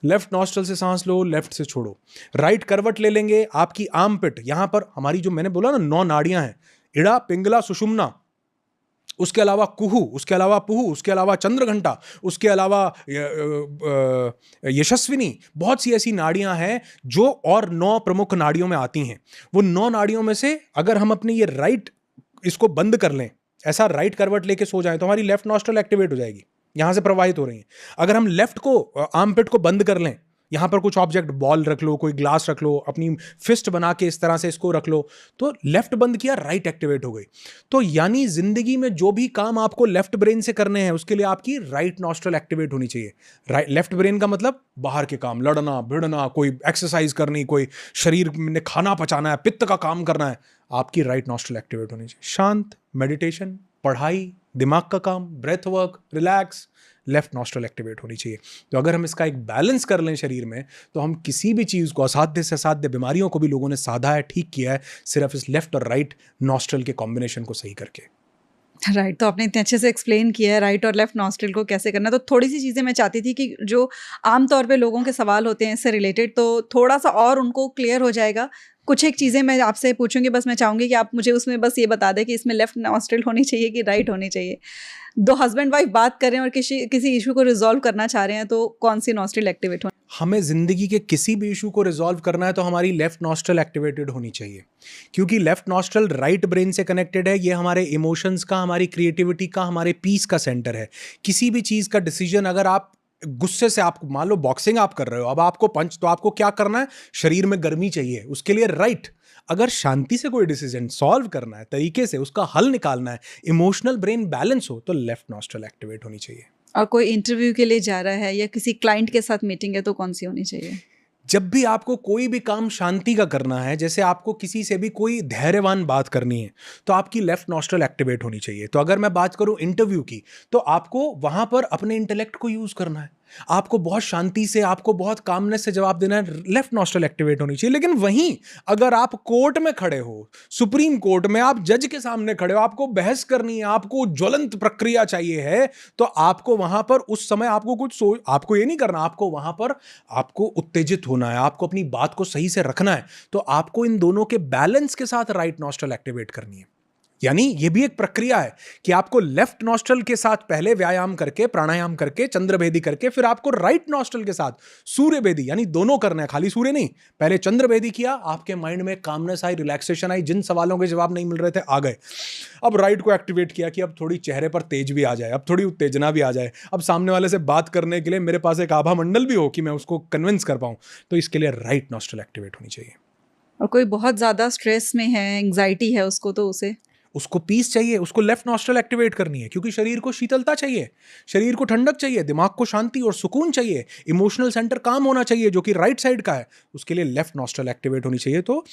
लेफ्ट नॉस्ट्रल से सांस लो, लेफ्ट से छोड़ो। राइट करवट ले लेंगे, आपकी आर्म पिट, यहां पर हमारी जो मैंने बोला ना 9 नाड़ियां हैं, इड़ा, पिंगला, सुषुम्ना, उसके अलावा कुहू, उसके अलावा पुहू, उसके अलावा चंद्रघंटा, उसके अलावा यशस्विनी, बहुत सी ऐसी नाड़ियां हैं जो और 9 प्रमुख नाड़ियों में आती हैं। वो 9 नाड़ियों में से अगर हम अपने ये राइट इसको बंद कर लें, ऐसा राइट करवट लेके सो जाएं, तो हमारी लेफ्ट नॉस्ट्रल एक्टिवेट हो जाएगी, यहां से प्रवाहित हो रही है। अगर हम लेफ्ट को आर्मपिट को बंद कर लें, यहां पर कुछ ऑब्जेक्ट, बॉल रख लो, कोई ग्लास रख लो, अपनी फिस्ट बना के इस तरह से इसको रख लो, तो लेफ्ट बंद किया, राइट एक्टिवेट हो गई। तो यानी जिंदगी में जो भी काम आपको लेफ्ट ब्रेन से करने हैं, उसके लिए आपकी राइट नॉस्ट्रल एक्टिवेट होनी चाहिए। लेफ्ट ब्रेन का मतलब बाहर के काम, लड़ना भिड़ना, कोई एक्सरसाइज करनी, कोई शरीर में खाना पचाना है, पित्त का काम करना है, आपकी राइट नॉस्ट्रल एक्टिवेट होनी चाहिए। शांत, मेडिटेशन, पढ़ाई, दिमाग का काम, breath work, relax, left nostril activate होनी चाहिए। तो अगर हम इसका एक बैलेंस कर लें शरीर में, तो हम किसी भी चीज़ को, असाध्य से असाध्य बीमारियों को भी लोगों ने साधा है, ठीक किया है, सिर्फ इस लेफ्ट और राइट नॉस्ट्रल के कॉम्बिनेशन को सही करके। राइट, तो आपने इतने अच्छे से एक्सप्लेन किया है राइट और लेफ्ट नॉस्ट्रल को कैसे करना। तो थोड़ी सी चीज़ें मैं चाहती थी कि जो आमतौर पे लोगों के सवाल होते हैं इससे रिलेटेड, तो थोड़ा सा और उनको क्लियर हो जाएगा। कुछ एक चीज़ें मैं आपसे पूछूंगी, बस मैं चाहूँगी कि आप मुझे उसमें बस ये बता दें कि इसमें लेफ्ट नॉस्ट्रल होनी चाहिए कि राइट होनी चाहिए। 2 हस्बैंड वाइफ बात कर रहे हैं और किसी इशू को रिजॉल्व करना चाह रहे हैं, तो कौन सी नॉस्ट्रल एक्टिवेट हो? हमें जिंदगी के किसी भी इशू को रिजॉल्व करना है तो हमारी लेफ्ट नॉस्ट्रल एक्टिवेटेड होनी चाहिए, क्योंकि लेफ्ट नॉस्ट्रल राइट ब्रेन से कनेक्टेड है। ये हमारे इमोशंस का, हमारी क्रिएटिविटी का, हमारे पीस का सेंटर है। किसी भी चीज़ का डिसीजन अगर आप गुस्से से आप मान लो बॉक्सिंग आप कर रहे हो, अब आपको पंच, तो आपको क्या करना है, शरीर में गर्मी चाहिए उसके लिए, राइट। अगर शांति से कोई डिसीजन सॉल्व करना है, तरीके से उसका हल निकालना है, इमोशनल ब्रेन बैलेंस हो, तो लेफ्ट नॉस्ट्रल एक्टिवेट होनी चाहिए। और कोई इंटरव्यू के लिए जा रहा है या किसी क्लाइंट के साथ मीटिंग है तो कौन सी होनी चाहिए? जब भी आपको कोई भी काम शांति का करना है, जैसे आपको किसी से भी कोई धैर्यवान बात करनी है, तो आपकी लेफ्ट नॉस्ट्रल एक्टिवेट होनी चाहिए। तो अगर मैं बात करूं इंटरव्यू की, तो आपको वहां पर अपने इंटेलेक्ट को यूज करना है, आपको बहुत शांति से, आपको बहुत कामनेस से जवाब देना है, लेफ्ट नॉस्ट्रल एक्टिवेट होनी चाहिए। लेकिन वहीं अगर आप कोर्ट में खड़े हो, सुप्रीम कोर्ट में आप जज के सामने खड़े हो, आपको बहस करनी है, आपको ज्वलंत प्रक्रिया चाहिए है, तो आपको वहां पर उस समय आपको आपको ये नहीं करना, आपको वहां पर आपको उत्तेजित होना है, आपको अपनी बात को सही से रखना है। तो आपको इन दोनों के बैलेंस के साथ राइट नॉस्ट्रल एक्टिवेट करनी है। यानी ये भी एक प्रक्रिया है कि आपको लेफ्ट नॉस्ट्रल के साथ पहले व्यायाम करके, प्राणायाम करके, चंद्रभेदी करके, फिर आपको राइट नॉस्ट्रल के साथ सूर्यभेदी, यानी दोनों करना है, खाली सूर्य नहीं। पहले चंद्रभेदी किया, आपके माइंड में कामनेस आई, रिलैक्सेशन आई, जिन सवालों के जवाब नहीं मिल रहे थे आ गए। अब राइट को एक्टिवेट किया कि अब थोड़ी चेहरे पर तेज भी आ जाए, अब थोड़ी उत्तेजना भी आ जाए, अब सामने वाले से बात करने के लिए मेरे पास एक आभा मंडल भी हो कि मैं उसको कन्विंस कर पाऊं। तो इसके लिए राइट नॉस्ट्रल एक्टिवेट होनी चाहिए। और कोई बहुत ज़्यादा स्ट्रेस में है, एंग्जाइटी है उसको, तो उसको पीस चाहिए, उसको लेफ्ट नॉस्ट्रल एक्टिवेट करनी है, क्योंकि शरीर को शीतलता चाहिए, शरीर को ठंडक चाहिए, दिमाग को शांति और सुकून चाहिए, इमोशनल सेंटर काम होना चाहिए जो कि राइट साइड का है, उसके लिए लेफ्ट नॉस्ट्रल एक्टिवेट होनी चाहिए। तो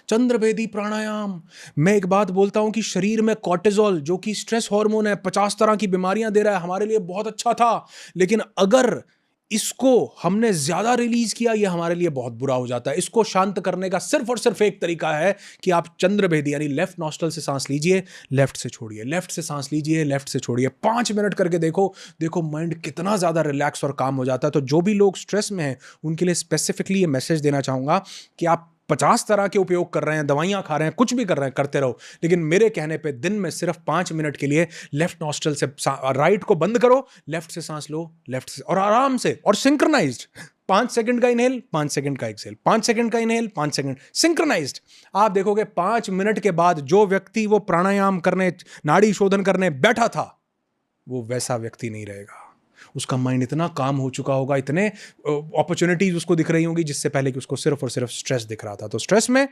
चंद्रभेदी प्राणायाम, मैं एक बात बोलता हूं कि शरीर में कॉर्टिसोल जो कि स्ट्रेस हार्मोन है, 50 तरह की बीमारियां दे रहा है, हमारे लिए बहुत अच्छा था, लेकिन अगर इसको हमने ज्यादा रिलीज किया, ये हमारे लिए बहुत बुरा हो जाता है। इसको शांत करने का सिर्फ और सिर्फ एक तरीका है कि आप चंद्रभेदी यानी लेफ्ट नॉस्ट्रल से सांस लीजिए, लेफ्ट से छोड़िए, लेफ्ट से सांस लीजिए, लेफ्ट से छोड़िए, 5 मिनट करके देखो, देखो माइंड कितना ज्यादा रिलैक्स और काम हो जाता है। तो जो भी लोग स्ट्रेस में हैं उनके लिए स्पेसिफिकली ये मैसेज देना चाहूंगा कि आप 50 तरह के उपयोग कर रहे हैं, दवाइयां खा रहे हैं, कुछ भी कर रहे हैं, करते रहो, लेकिन मेरे कहने पे दिन में सिर्फ 5 मिनट के लिए लेफ्ट नॉस्ट्रल से राइट को बंद करो, लेफ्ट से सांस लो, लेफ्ट से, और आराम से और सिंक्रोनाइज्ड, 5 सेकंड का इनहेल, 5 सेकंड का एक्सहेल, 5 सेकंड का इनहेल, 5 सेकंड सिंक्रोनाइज्ड। आप देखोगे 5 मिनट के बाद जो व्यक्ति वो प्राणायाम करने, नाड़ी शोधन करने बैठा था, वो वैसा व्यक्ति नहीं रहेगा। उसका माइंड इतना काम हो चुका होगा, इतने अपॉर्चुनिटीज उसको दिख रही होंगी जिससे पहले कि उसको सिर्फ और सिर्फ स्ट्रेस दिख रहा था। तो स्ट्रेस में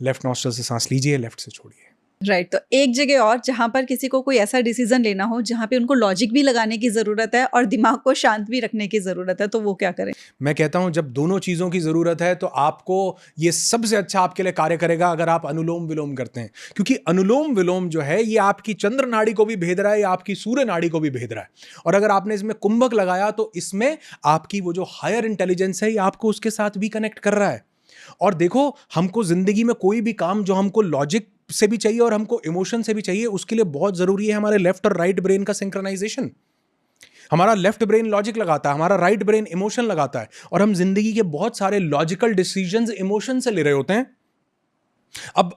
लेफ्ट नॉस्ट्रल से सांस लीजिए, लेफ्ट से छोड़िए। राइट। तो एक जगह और जहाँ पर किसी को कोई ऐसा डिसीजन लेना हो जहाँ पे उनको लॉजिक भी लगाने की ज़रूरत है और दिमाग को शांत भी रखने की ज़रूरत है, तो वो क्या करें? मैं कहता हूं जब दोनों चीज़ों की ज़रूरत है तो आपको ये सबसे अच्छा आपके लिए कार्य करेगा अगर आप अनुलोम विलोम करते हैं, क्योंकि अनुलोम विलोम जो है ये आपकी चंद्र नाड़ी को भी भेद रहा है, या आपकी सूर्य नाड़ी को भी भेद रहा है। और अगर आपने इसमें कुंभक लगाया तो इसमें आपकी वो जो हायर इंटेलिजेंस है ये आपको उसके साथ भी कनेक्ट कर रहा है। और देखो, हमको जिंदगी में कोई भी काम जो हमको लॉजिक से भी चाहिए और हमको इमोशन से भी चाहिए, उसके लिए बहुत जरूरी है हमारे लेफ्ट और राइट ब्रेन का सिंक्रोनाइजेशन। हमारा लेफ्ट ब्रेन लॉजिक लगाता है, हमारा राइट ब्रेन इमोशन लगाता है, और हम जिंदगी के बहुत सारे लॉजिकल डिसीजंस इमोशन से ले रहे होते हैं। अब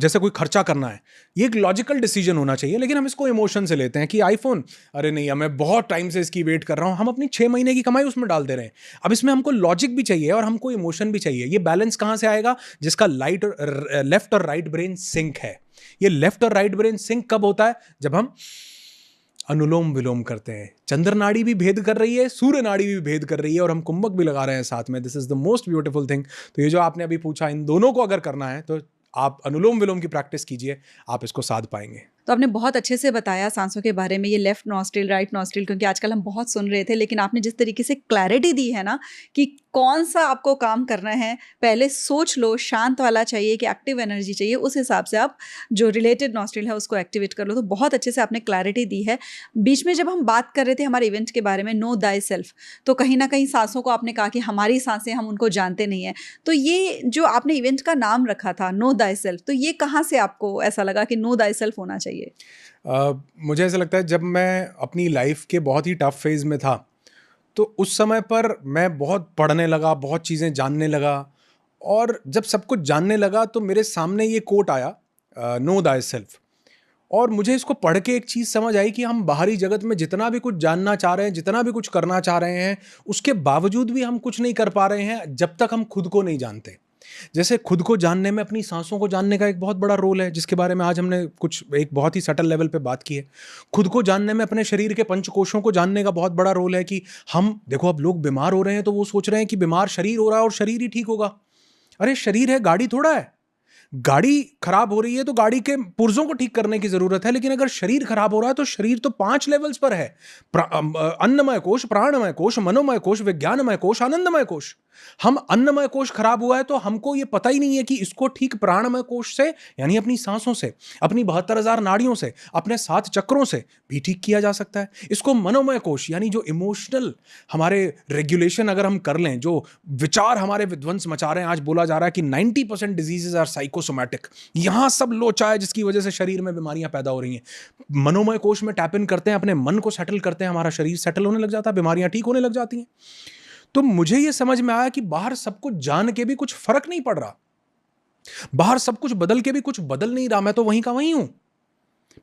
जैसे कोई खर्चा करना है, ये एक लॉजिकल डिसीजन होना चाहिए, लेकिन हम इसको इमोशन से लेते हैं कि आईफोन, अरे नहीं, मैं बहुत टाइम से इसकी वेट कर रहा हूं, हम अपनी 6 महीने की कमाई उसमें डाल दे रहे हैं। अब इसमें हमको लॉजिक भी चाहिए और हमको इमोशन भी चाहिए। ये बैलेंस कहां से आएगा? जिसका लेफ्ट और राइट ब्रेन सिंक है। ये लेफ्ट और राइट ब्रेन सिंक कब होता है? जब हम अनुलोम विलोम करते हैं। चंद्र नाड़ी भी भेद कर रही है, सूर्य नाड़ी भी भेद कर रही है, और हम कुंभक भी लगा रहे हैं साथ में। This is the most beautiful thing. तो ये जो आपने अभी पूछा, इन दोनों को अगर करना है तो आप अनुलोम विलोम की प्रैक्टिस कीजिए, आप इसको साध पाएंगे। तो आपने बहुत अच्छे से बताया सांसों के बारे में, ये लेफ्ट नॉस्ट्रिल, राइट नॉस्ट्रिल, क्योंकि आजकल हम बहुत सुन रहे थे, लेकिन आपने जिस तरीके से क्लैरिटी दी है ना कि कौन सा आपको काम करना है, पहले सोच लो, शांत वाला चाहिए कि एक्टिव एनर्जी चाहिए, उस हिसाब से आप जो रिलेटेड नॉस्ट्रिल है उसको एक्टिवेट कर लो। तो बहुत अच्छे से आपने क्लैरिटी दी है। बीच में जब हम बात कर रहे थे हमारे इवेंट के बारे में, नो दाई सेल्फ, तो कहीं ना कहीं सांसों को आपने कहा कि हमारी सांसें, हम उनको जानते नहीं हैं। तो ये जो आपने इवेंट का नाम रखा था नो दाई सेल्फ, तो ये कहाँ से आपको ऐसा लगा कि नो दाई सेल्फ होना चाहिए? मुझे ऐसा लगता है जब मैं अपनी लाइफ के बहुत ही टफ फेज़ में था, तो उस समय पर मैं बहुत पढ़ने लगा, बहुत चीज़ें जानने लगा, और जब सब कुछ जानने लगा तो मेरे सामने ये कोट आया, नो दाई सेल्फ। और मुझे इसको पढ़ के एक चीज़ समझ आई कि हम बाहरी जगत में जितना भी कुछ जानना चाह रहे हैं, जितना भी कुछ करना चाह रहे हैं, उसके बावजूद भी हम कुछ नहीं कर पा रहे हैं जब तक हम खुद को नहीं जानते। जैसे खुद को जानने में अपनी सांसों को जानने का एक बहुत बड़ा रोल है, जिसके बारे में आज हमने कुछ एक बहुत ही सटल लेवल पे बात की है। खुद को जानने में अपने शरीर के पंचकोशों को जानने का बहुत बड़ा रोल है कि हम देखो, अब लोग बीमार हो रहे हैं तो वो सोच रहे हैं कि बीमार शरीर हो रहा है और शरीर ही ठीक होगा। अरे शरीर है, गाड़ी थोड़ा है। गाड़ी खराब हो रही है तो गाड़ी के पुर्जों को ठीक करने की जरूरत है, लेकिन अगर शरीर खराब हो रहा है तो शरीर तो 5 लेवल्स पर है। अन्नमय कोश, प्राणमय कोश, मनोमय कोश, विज्ञानमय कोश, आनंदमय कोश। हम अन्नमय कोश खराब हुआ है तो हमको ये पता ही नहीं है कि इसको ठीक प्राणमय कोश से, यानी अपनी सांसों से, अपनी 72,000 नाड़ियों से, अपने 7 चक्रों से भी ठीक किया जा सकता है। इसको मनोमय कोश, यानी जो इमोशनल हमारे रेगुलेशन अगर हम कर लें, जो विचार हमारे विध्वंस मचा रहे हैं, आज बोला जा रहा है कि 90% डिजीजेस आर साइकोसोमैटिक, यहां सब लोचा है जिसकी वजह से शरीर में बीमारियां पैदा हो रही हैं। मनोमय कोश में टैप इन करते हैं, अपने मन को सेटल करते हैं, हमारा शरीर सेटल होने लग जाता है, बीमारियां ठीक होने लग जाती हैं। तो मुझे यह समझ में आया कि बाहर सब कुछ जान के भी कुछ फर्क नहीं पड़ रहा, बाहर सब कुछ बदल के भी कुछ बदल नहीं रहा, मैं तो वहीं का वहीं हूं।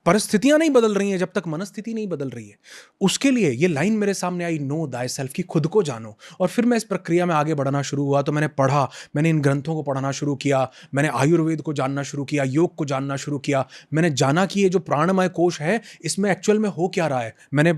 परिस्थितियां नहीं बदल रही हैं जब तक मनस्थिति नहीं बदल रही है। उसके लिए ये लाइन मेरे सामने आई, नो दाई सेल्फ, की खुद को जानो। और फिर मैं इस प्रक्रिया में आगे बढ़ना शुरू हुआ तो मैंने पढ़ा, मैंने इन ग्रंथों को पढ़ना शुरू किया, मैंने आयुर्वेद को जानना शुरू किया, योग को जानना शुरू किया। मैंने जाना कि ये जो प्राणमय कोश है इसमें एक्चुअल में हो क्या रहा है। मैंने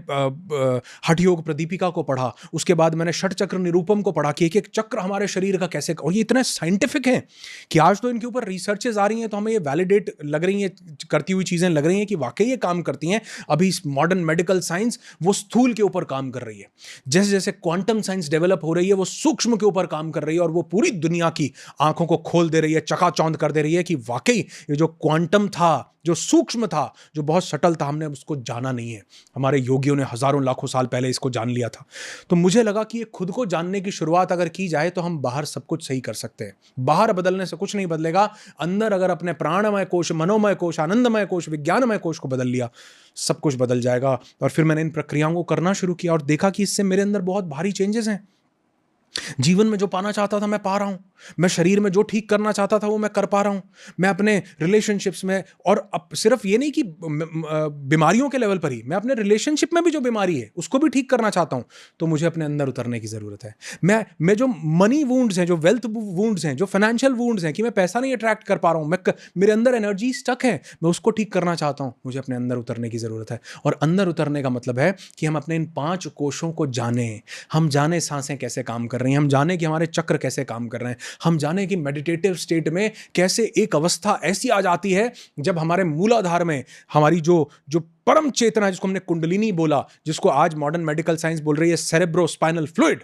हठ योग प्रदीपिका को पढ़ा, उसके बाद मैंने षट चक्र निरूपम को पढ़ा कि एक एक चक्र हमारे शरीर का कैसे, और ये इतने साइंटिफिक हैं कि आज तो इनके ऊपर रिसर्चेज आ रही हैं तो हमें ये वैलिडेट लग रही हैं, करती हुई चीजें लग रही हैं कि वाकई ये काम करती हैं। अभी मॉडर्न मेडिकल साइंस वो स्थूल के ऊपर काम कर रही है, जैसे जैसे क्वांटम साइंस डेवलप हो रही है वो सूक्ष्म के ऊपर काम कर रही है, और वो पूरी दुनिया की आंखों को खोल दे रही है, चकाचौंध कर दे रही है कि वाकई ये जो क्वांटम था, जो सूक्ष्म था, जो बहुत सटल था, हमने उसको जाना नहीं है। हमारे योगियों ने हजारों लाखों साल पहले इसको जान लिया था। तो मुझे लगा कि ये खुद को जानने की शुरुआत अगर की जाए तो हम बाहर सब कुछ सही कर सकते हैं। बाहर बदलने से कुछ नहीं बदलेगा, अंदर अगर अपने प्राणमय कोश, मनोमय कोश, आनंदमय कोश, विज्ञानमय कोश को बदल लिया, सब कुछ बदल जाएगा। और फिर मैंने इन प्रक्रियाओं को करना शुरू किया और देखा कि इससे मेरे अंदर बहुत भारी चेंजेस हैं। जीवन में जो पाना चाहता था मैं पा रहा हूं, मैं शरीर में जो ठीक करना चाहता था वो मैं कर पा रहा हूं, मैं अपने रिलेशनशिप्स में, और अब सिर्फ ये नहीं कि बीमारियों के लेवल पर ही, मैं अपने रिलेशनशिप में भी जो बीमारी है उसको भी ठीक करना चाहता हूं। तो मुझे अपने अंदर उतरने की जरूरत है। मैं जो मनी वुंड्स हैं, जो वेल्थ वुंड्स हैं, जो फाइनेंशियल वुंड्स हैं कि मैं पैसा नहीं अट्रैक्ट कर पा रहा हूं, मेरे अंदर एनर्जी स्टक है, मैं उसको ठीक करना चाहता हूं, मुझे अपने अंदर उतरने की जरूरत है। और अंदर उतरने का मतलब है कि हम अपने इन 5 कोशों को जाने, हम जाने सांसें कैसे काम कर रही हैं, हम जाने कि हमारे चक्र कैसे काम कर रहे हैं, हम जाने कि मेडिटेटिव स्टेट में कैसे एक अवस्था ऐसी आ जाती है जब हमारे मूलाधार में हमारी जो परम चेतना, जिसको हमने कुंडलिनी बोला, जिसको आज मॉडर्न मेडिकल साइंस बोल रही है सेरेब्रोस्पाइनल फ्लूइड,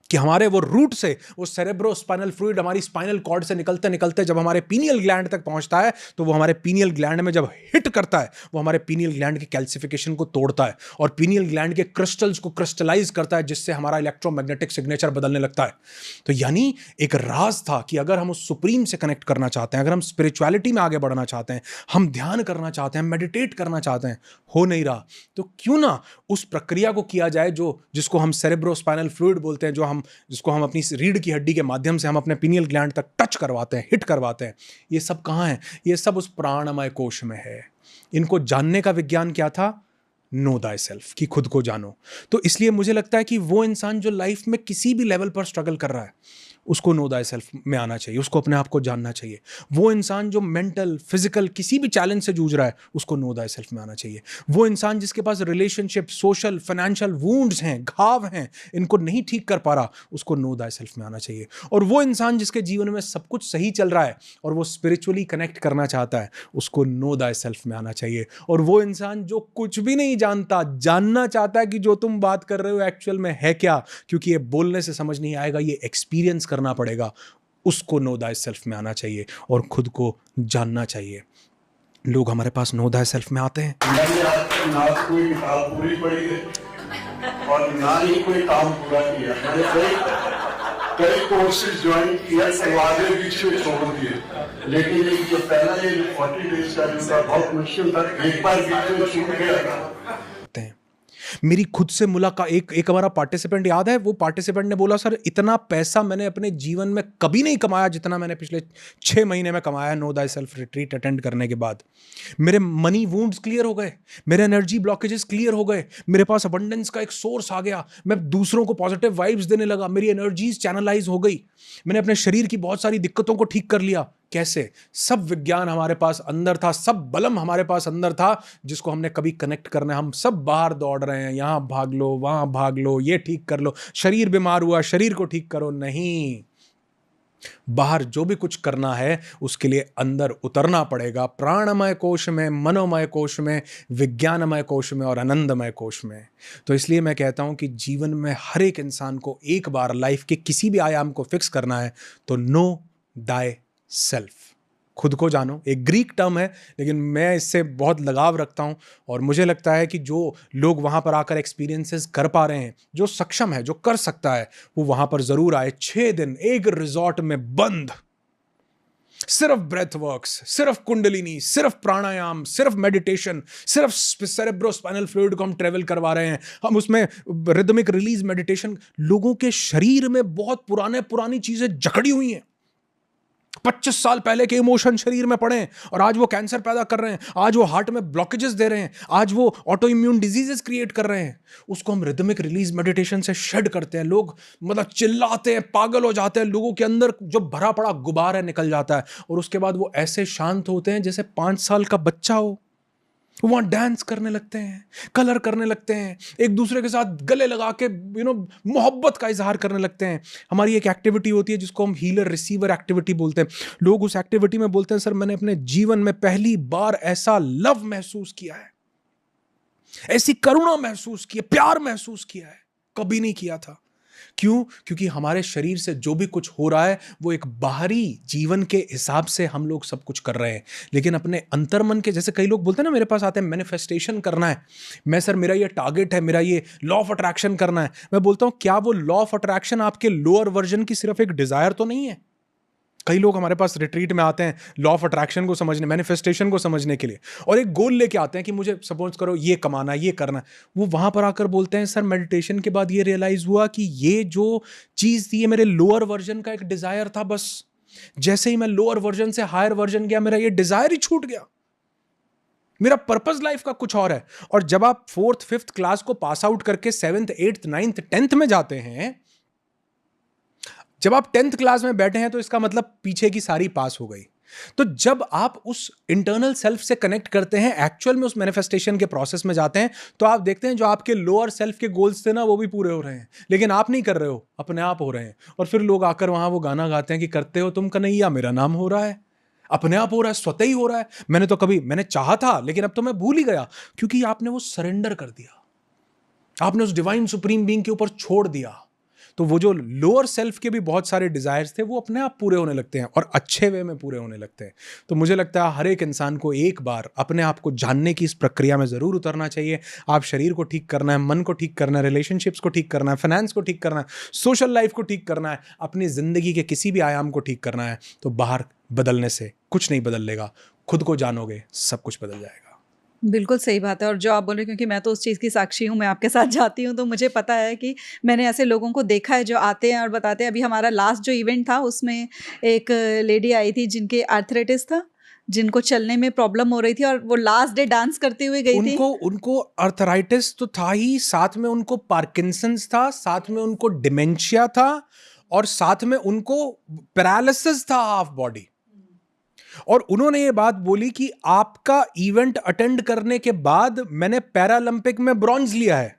कि हमारे वो रूट से वो सेरेब्रोस्पाइनल फ्लूइड हमारी स्पाइनल कॉर्ड से निकलते निकलते जब हमारे पीनियल ग्लैंड तक पहुंचता है, तो वो हमारे पीनियल ग्लैंड में जब हिट करता है, वो हमारे पीनियल ग्लैंड के कैल्सिफिकेशन को तोड़ता है और पीनियल ग्लैंड के क्रिस्टल्स को क्रिस्टलाइज करता है, जिससे हमारा इलेक्ट्रोमैग्नेटिक सिग्नेचर बदलने लगता है। तो यानी एक राज था कि अगर हम उस सुप्रीम से कनेक्ट करना चाहते हैं, अगर हम स्पिरिचुअलिटी में आगे बढ़ना चाहते हैं, हम ध्यान करना चाहते हैं, मेडिटेट करना चाहते हैं, हो नहीं रहा, तो क्यों ना उस प्रक्रिया को किया जाए जिसको हम सेरेब्रोस्पाइनल फ्लूइड बोलते हैं, जिसको हम अपनी रीढ़ की हड्डी के माध्यम से हम अपने पीनियल ग्लैंड तक टच करवाते हैं, हिट करवाते हैं। ये सब कहाँ है? ये सब उस प्राणमय कोश में है। इनको जानने का विज्ञान क्या था? नो दाई सेल्फ, कि खुद को जानो। तो इसलिए मुझे लगता है कि वो इंसान जो लाइफ में किसी भी लेवल पर स्ट्रगल कर रहा है, उसको नो दाई सेल्फ में आना चाहिए, उसको अपने आप को जानना चाहिए। वो इंसान जो मेंटल, फिजिकल किसी भी चैलेंज से जूझ रहा है, उसको नो दाई सेल्फ में आना चाहिए। वो इंसान जिसके पास रिलेशनशिप, सोशल, फाइनेंशियल वुंड्स हैं, घाव हैं, इनको नहीं ठीक कर पा रहा, उसको नो दाई सेल्फ में आना चाहिए। और वो इंसान जिसके जीवन में सब कुछ सही चल रहा है और वो स्पिरिचुअली कनेक्ट करना चाहता है, उसको नो दाई सेल्फ में आना चाहिए। और वो इंसान जो कुछ भी नहीं जानता, जानना चाहता है कि जो तुम बात कर रहे हो एक्चुअल में है क्या, क्योंकि ये बोलने से समझ नहीं आएगा, ये एक्सपीरियंस करना पड़ेगा, उसको नो दाई सेल्फ में आना चाहिए और खुद को जानना चाहिए। लोग हमारे पास नो दाई सेल्फ में आते हैं। मैंने आज तक ना कोई किताब पूरी पढ़ी है और ना ही कोई काम पूरा किया। मैंने कई कोर्सेज ज्वाइन किया, आगे बीच में छोड़ दिए, लेकिन ये पहला ये 40 डेज का जो था बहुत मुश्किल था, एक बार बीच में छूट गया था। मेरी खुद से मुलाकात, एक हमारा पार्टिसिपेंट याद है, वो पार्टिसिपेंट ने बोला सर इतना पैसा मैंने अपने जीवन में कभी नहीं कमाया जितना मैंने पिछले 6 महीने में कमाया no thy self retreat attend करने के बाद। मेरे मनी वुंड्स क्लियर हो गए, मेरे एनर्जी ब्लॉकेजेस क्लियर हो गए, मेरे पास अबंडेंस का एक सोर्स आ गया, मैं दूसरों को पॉजिटिव वाइब्स देने लगा, मेरी एनर्जीज चैनलाइज हो गई, मैंने अपने शरीर की बहुत सारी दिक्कतों को ठीक कर लिया। कैसे? सब विज्ञान हमारे पास अंदर था, सब बलम हमारे पास अंदर था जिसको हमने कभी कनेक्ट करना है। हम सब बाहर दौड़ रहे हैं, यहां भाग लो, वहां भाग लो, ये ठीक कर लो, शरीर बीमार हुआ शरीर को ठीक करो, नहीं। बाहर जो भी कुछ करना है उसके लिए अंदर उतरना पड़ेगा, प्राणमय कोश में, मनोमय कोश में, विज्ञानमय कोश में और आनंदमय कोश में। तो इसलिए मैं कहता हूं कि जीवन में हर एक इंसान को एक बार लाइफ के किसी भी आयाम को फिक्स करना है तो नो दाई सेल्फ, खुद को जानो। एक ग्रीक टर्म है लेकिन मैं इससे बहुत लगाव रखता हूं और मुझे लगता है कि जो लोग वहां पर आकर एक्सपीरियंसेस कर पा रहे हैं, जो सक्षम है, जो कर सकता है, वो वहां पर जरूर आए। 6 दिन एक रिजॉर्ट में बंद, सिर्फ ब्रेथ वर्क्स, सिर्फ कुंडलिनी, सिर्फ प्राणायाम, सिर्फ मेडिटेशन, सिर्फ सेरेब्रोस्पाइनल फ्लूइड को हम ट्रेवल करवा रहे हैं, हम उसमें रिदमिक रिलीज मेडिटेशन। लोगों के शरीर में बहुत पुरानी चीजें जकड़ी हुई हैं, 25 साल पहले के इमोशन शरीर में पड़े हैं और आज वो कैंसर पैदा कर रहे हैं, आज वो हार्ट में ब्लॉकेजेस दे रहे हैं, आज वो ऑटो इम्यून डिजीजेस क्रिएट कर रहे हैं। उसको हम रिदमिक रिलीज मेडिटेशन से शेड करते हैं। लोग मतलब चिल्लाते हैं, पागल हो जाते हैं, लोगों के अंदर जो भरा पड़ा गुबार है निकल जाता है और उसके बाद वो ऐसे शांत होते हैं जैसे 5 साल का बच्चा हो। वहां डांस करने लगते हैं, कलर करने लगते हैं, एक दूसरे के साथ गले लगा के मोहब्बत का इजहार करने लगते हैं। हमारी एक एक्टिविटी होती है जिसको हम हीलर रिसीवर एक्टिविटी बोलते हैं। लोग उस एक्टिविटी में बोलते हैं सर मैंने अपने जीवन में पहली बार ऐसा लव महसूस किया है, ऐसी करुणा महसूस की है, प्यार महसूस किया है, कभी नहीं किया था। क्यों? क्योंकि हमारे शरीर से जो भी कुछ हो रहा है वो एक बाहरी जीवन के हिसाब से हम लोग सब कुछ कर रहे हैं, लेकिन अपने अंतर्मन के, जैसे कई लोग बोलते हैं ना मेरे पास आते हैं मैनिफेस्टेशन करना है, मैं सर मेरा ये टारगेट है, मेरा ये लॉ ऑफ अट्रैक्शन करना है। मैं बोलता हूं क्या वो लॉ ऑफ अट्रैक्शन आपके लोअर वर्जन की सिर्फ एक डिजायर तो नहीं है? कई लोग हमारे पास रिट्रीट में आते हैं लॉ ऑफ अट्रैक्शन को समझने, मैनिफेस्टेशन को समझने के लिए, और एक गोल लेके आते हैं कि मुझे सपोज करो ये कमाना, ये करना है। वो वहां पर आकर बोलते हैं सर मेडिटेशन के बाद ये रियलाइज हुआ कि ये जो चीज थी ये मेरे लोअर वर्जन का एक डिजायर था, बस जैसे ही मैं लोअर वर्जन से हायर वर्जन गया मेरा ये डिजायर ही छूट गया, मेरा पर्पस लाइफ का कुछ और है। और जब आप 4th 5th क्लास को पास आउट करके 7th 8th 9th 10th में जाते हैं, जब आप 10th क्लास में बैठे हैं तो इसका मतलब पीछे की सारी पास हो गई। तो जब आप उस इंटरनल सेल्फ से कनेक्ट करते हैं, एक्चुअल में उस मैनिफेस्टेशन के प्रोसेस में जाते हैं, तो आप देखते हैं जो आपके लोअर सेल्फ के गोल्स थे ना वो भी पूरे हो रहे हैं, लेकिन आप नहीं कर रहे हो, अपने आप हो रहे हैं। और फिर लोग आकर वहां वो गाना गाते हैं कि करते हो तुम कन्हैया मेरा नाम हो रहा है, अपने आप हो रहा है, स्वतः ही हो रहा है। मैंने चाहा था लेकिन अब तो मैं भूल ही गया, क्योंकि आपने वो सरेंडर कर दिया, आपने उस डिवाइन सुप्रीम बीइंग के ऊपर छोड़ दिया। तो वो जो लोअर सेल्फ के भी बहुत सारे डिजायर्स थे वो अपने आप पूरे होने लगते हैं और अच्छे वे में पूरे होने लगते हैं। तो मुझे लगता है हर एक इंसान को एक बार अपने आप को जानने की इस प्रक्रिया में जरूर उतरना चाहिए। आप शरीर को ठीक करना है, मन को ठीक करना है, रिलेशनशिप्स को ठीक करना है, फाइनेंस को ठीक करना है, सोशल लाइफ को ठीक करना है, अपनी जिंदगी के किसी भी आयाम को ठीक करना है, तो बाहर बदलने से कुछ नहीं बदलेगा। खुद को जानोगे सब कुछ बदल जाएगा। बिल्कुल सही बात है। और जो आप बोल रहे हैं, क्योंकि मैं तो उस चीज़ की साक्षी हूँ, मैं आपके साथ जाती हूँ तो मुझे पता है कि मैंने ऐसे लोगों को देखा है जो आते हैं और बताते हैं। अभी हमारा लास्ट जो इवेंट था उसमें एक लेडी आई थी जिनके आर्थराइटिस था, जिनको चलने में प्रॉब्लम हो रही थी और वो लास्ट डे डांस करते हुए गई थी। उनको आर्थराइटिस तो था ही, साथ में उनको पार्किंसंस था, साथ में उनको डिमेंशिया था और साथ में उनको पैरालिसिस था हाफ बॉडी। और उन्होंने ये बात बोली कि आपका इवेंट अटेंड करने के बाद मैंने पैरालंपिक में ब्रॉन्ज लिया है।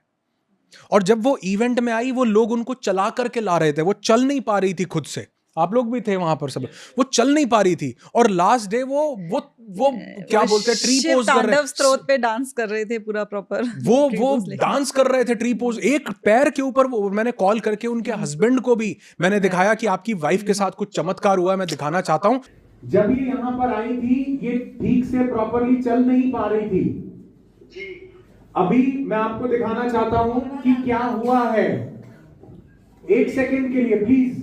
और जब वो इवेंट में आई वो लोग उनको चला करके ला रहे थे, वो चल नहीं पा रही थी खुद से, आप लोग भी थे वहां पर सब, वो चल नहीं पा रही थी। और लास्ट डे वो क्या बोलते हैं, ट्री पोज कर रहे थे, स्रोत पे डांस कर रहे थे पूरा प्रॉपर, वो डांस कर रहे थे ट्री पोज, एक पैर के ऊपर। वो मैंने कॉल करके उनके हस्बैंड को भी मैंने दिखाया कि आपकी वाइफ के साथ कुछ चमत्कार हुआ है, मैं दिखाना चाहता हूं। जब ये यहाँ पर आई थी ये ठीक से प्रॉपरली चल नहीं पा रही थी जी। अभी मैं आपको दिखाना चाहता हूं कि क्या हुआ है, 1 सेकेंड के लिए प्लीज।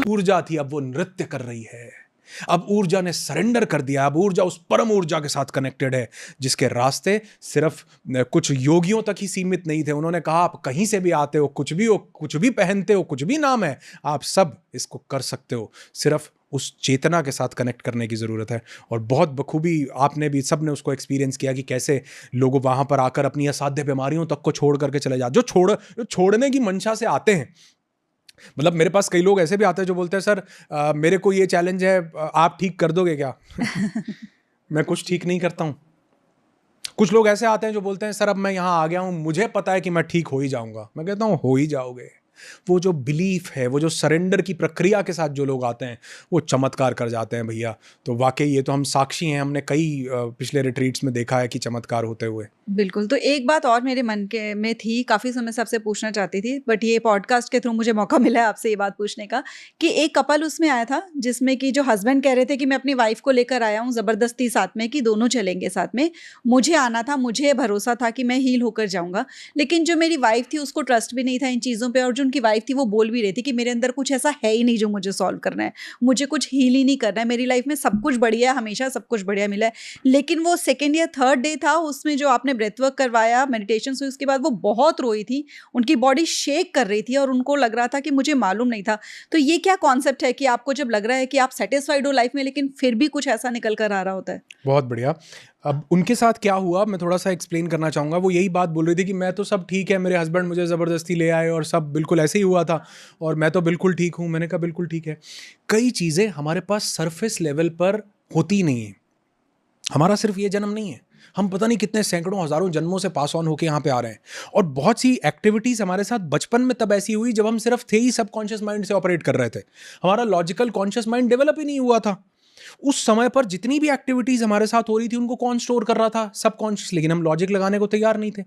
ऊर्जा थी, अब वो नृत्य कर रही है। अब ऊर्जा ने सरेंडर कर दिया, अब ऊर्जा उस परम ऊर्जा के साथ कनेक्टेड है जिसके रास्ते सिर्फ कुछ योगियों तक ही सीमित नहीं थे। उन्होंने कहा आप कहीं से भी आते हो, कुछ भी पहनते हो, कुछ भी नाम है, आप सब इसको कर सकते हो, सिर्फ उस चेतना के साथ कनेक्ट करने की ज़रूरत है। और बहुत बखूबी आपने भी, सब ने उसको एक्सपीरियंस किया कि कैसे लोग वहाँ पर आकर अपनी असाध्य बीमारियों तक को छोड़ करके चले जाते, जो छोड़ने की मंशा से आते हैं। मतलब मेरे पास कई लोग ऐसे भी आते हैं जो बोलते हैं सर मेरे को ये चैलेंज है, आप ठीक कर दोगे क्या? मैं कुछ ठीक नहीं करता हूँ। कुछ लोग ऐसे आते हैं जो बोलते हैं सर अब मैं यहाँ आ गया हूँ, मुझे पता है कि मैं ठीक हो ही जाऊँगा। मैं कहता हूँ हो ही जाओगे। वो जो बिलीफ है, वो जो सरेंडर की प्रक्रिया के साथ जो लोग आते हैं वो चमत्कार कर जाते हैं भैया। तो वाकई ये तो हम साक्षी हैं, हमने कई पिछले रिट्रीट्स में देखा है कि चमत्कार होते हुए। बिल्कुल। तो एक बात और मेरे मन के में थी, काफ़ी समय से आपसे पूछना चाहती थी, बट ये पॉडकास्ट के थ्रू मुझे मौका मिला है आपसे ये बात पूछने का, कि एक कपल उसमें आया था जिसमें कि जो हस्बैंड कह रहे थे कि मैं अपनी वाइफ को लेकर आया हूँ ज़बरदस्ती साथ में, कि दोनों चलेंगे साथ में, मुझे आना था, मुझे भरोसा था कि मैं हील होकर जाऊँगा। लेकिन जो मेरी वाइफ थी उसको ट्रस्ट भी नहीं था इन चीज़ों पर, और जो उनकी वाइफ थी वो बोल भी रही थी कि मेरे अंदर कुछ ऐसा है ही नहीं जो मुझे सॉल्व करना है, मुझे कुछ हील ही नहीं करना है, मेरी लाइफ में सब कुछ बढ़िया है, हमेशा सब कुछ बढ़िया मिला है। लेकिन वो सेकेंड या थर्ड डे था, उसमें जो आपने ब्रेथ वर्क करवाया, मेडिटेशन हुई, उसके बाद वो बहुत रोई थी, उनकी बॉडी शेक कर रही थी और उनको लग रहा था कि मुझे मालूम नहीं था। तो ये क्या कॉन्सेप्ट है कि आपको जब लग रहा है कि आप सेटिस्फाइड हो लाइफ में, लेकिन फिर भी कुछ ऐसा निकल कर आ रहा होता है? बहुत बढ़िया। अब उनके साथ क्या हुआ मैं थोड़ा सा एक्सप्लेन करना चाहूँगा। वो यही बात बोल रही थी कि मैं तो सब ठीक है, मेरे हस्बैंड मुझे ज़बरदस्ती ले आए और सब बिल्कुल ऐसे ही हुआ था और मैं तो बिल्कुल ठीक हूँ। मैंने कहा बिल्कुल ठीक है। कई चीज़ें हमारे पास सरफेस लेवल पर होती नहीं है। हमारा सिर्फ ये जन्म नहीं है, हम पता नहीं कितने सैकड़ों हज़ारों जन्मों से पास ऑन होके यहाँ पे आ रहे हैं। और बहुत सी एक्टिविटीज़ हमारे साथ बचपन में तब ऐसी हुई जब हम सिर्फ थे ही सबकॉन्शियस माइंड से ऑपरेट कर रहे थे। हमारा लॉजिकल कॉन्शियस माइंड डेवलप ही नहीं हुआ था। उस समय पर जितनी भी एक्टिविटीज़ हमारे साथ हो रही थी उनको कौन स्टोर कर रहा था? सबकॉन्शियस। लेकिन हम लॉजिक लगाने को तैयार नहीं थे।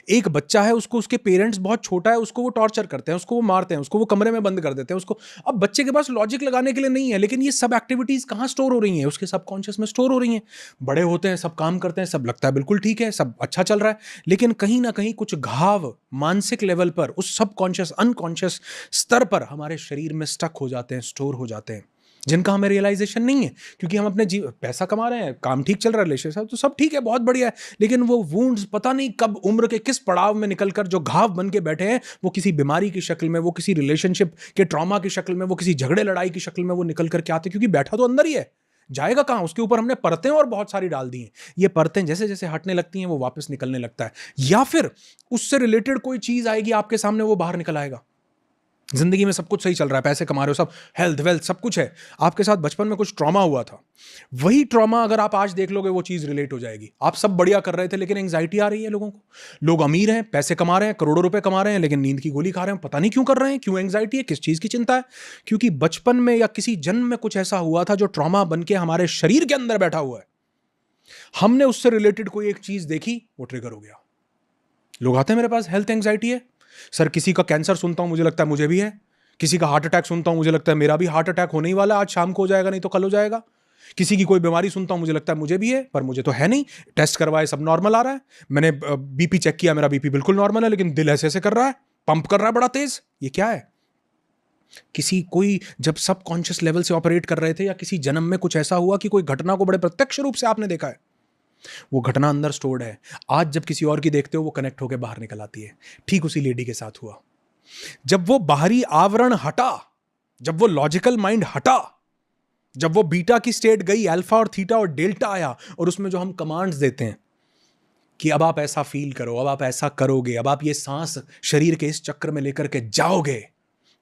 एक बच्चा है, उसको उसके पेरेंट्स बहुत छोटा है, उसको वो टॉर्चर करते हैं, उसको वो मारते हैं, उसको वो कमरे में बंद कर देते हैं उसको। अब बच्चे के पास लॉजिक लगाने के लिए नहीं है, लेकिन ये सब एक्टिविटीज़ कहाँ स्टोर हो रही हैं? उसके सबकॉन्शियस में स्टोर हो रही हैं। बड़े होते हैं, सब काम करते हैं, सब लगता है बिल्कुल ठीक है, सब अच्छा चल रहा है, लेकिन कहीं ना कहीं कुछ घाव मानसिक लेवल पर, उस सबकॉन्शियस अनकॉन्शियस स्तर पर हमारे शरीर में स्टक हो जाते हैं, स्टोर हो जाते हैं, जिनका हमें रियलाइजेशन नहीं है। क्योंकि हम अपने पैसा कमा रहे हैं, काम ठीक चल रहा है, रिलेशनशिप तो सब ठीक है, बहुत बढ़िया है, लेकिन वो वुंड्स पता नहीं कब उम्र के किस पड़ाव में निकलकर जो घाव बन के बैठे हैं, वो किसी बीमारी की शक्ल में, वो किसी रिलेशनशिप के ट्रॉमा की शक्ल में, वो किसी झगड़े लड़ाई की शक्ल में वो निकल कर के आते, क्योंकि बैठा तो अंदर ही है, जाएगा कहाँ? उसके ऊपर हमने परतें और बहुत सारी डाल दी हैं। ये परतें जैसे जैसे हटने लगती हैं वो वापस निकलने लगता है, या फिर उससे रिलेटेड कोई चीज़ आएगी आपके सामने, वो बाहर निकल आएगा। जिंदगी में सब कुछ सही चल रहा है, पैसे कमा रहे हो, सब हेल्थ वेल्थ सब कुछ है, आपके साथ बचपन में कुछ ट्रॉमा हुआ था, वही ट्रॉमा अगर आप आज देख लोगे वो चीज़ रिलेट हो जाएगी। आप सब बढ़िया कर रहे थे लेकिन एंग्जाइटी आ रही है लोगों को। लोग अमीर हैं, पैसे कमा रहे हैं, करोड़ों रुपए कमा रहे हैं, लेकिन नींद की गोली खा रहे हैं, पता नहीं क्यों कर रहे हैं, क्यों एंग्जाइटी है, किस चीज़ की चिंता है? क्योंकि बचपन में या किसी जन्म में कुछ ऐसा हुआ था जो ट्रॉमा बन के हमारे शरीर के अंदर बैठा हुआ है। हमने उससे रिलेटेड कोई एक चीज़ देखी, वो ट्रिगर हो गया। लोग आते हैं मेरे पास, हेल्थ एंग्जाइटी है सर, किसी का कैंसर सुनता हूं मुझे लगता है मुझे भी है, किसी का हार्ट अटैक सुनता हूं मुझे लगता है मेरा भी हार्ट अटैक होने ही वाला, आज शाम को हो जाएगा नहीं तो कल हो जाएगा। किसी की कोई बीमारी सुनता हूं मुझे लगता है मुझे भी है, पर मुझे तो है नहीं, टेस्ट करवाए सब नॉर्मल आ रहा है, मैंने बीपी चेक किया मेरा बीपी बिल्कुल नॉर्मल है, लेकिन दिल ऐसे ऐसे कर रहा है, पंप कर रहा है बड़ा तेज। ये क्या है? कोई जब सब कॉन्शियस लेवल से ऑपरेट कर रहे थे, या किसी जन्म में कुछ ऐसा हुआ कि कोई घटना को बड़े प्रत्यक्ष रूप से आपने देखा है, वो घटना अंदर स्टोर्ड है। आज जब किसी और की देखते हो वो कनेक्ट होकर बाहर निकल आती है। ठीक उसी लेडी के साथ हुआ। जब वो बाहरी आवरण हटा, जब वो लॉजिकल माइंड हटा, जब वो बीटा की स्टेट गई, अल्फा और थीटा और डेल्टा आया, और उसमें जो हम कमांड्स देते हैं कि अब आप ऐसा फील करो, अब आप ऐसा करोगे, अब आप ये सांस शरीर के इस चक्र में लेकर के जाओगे,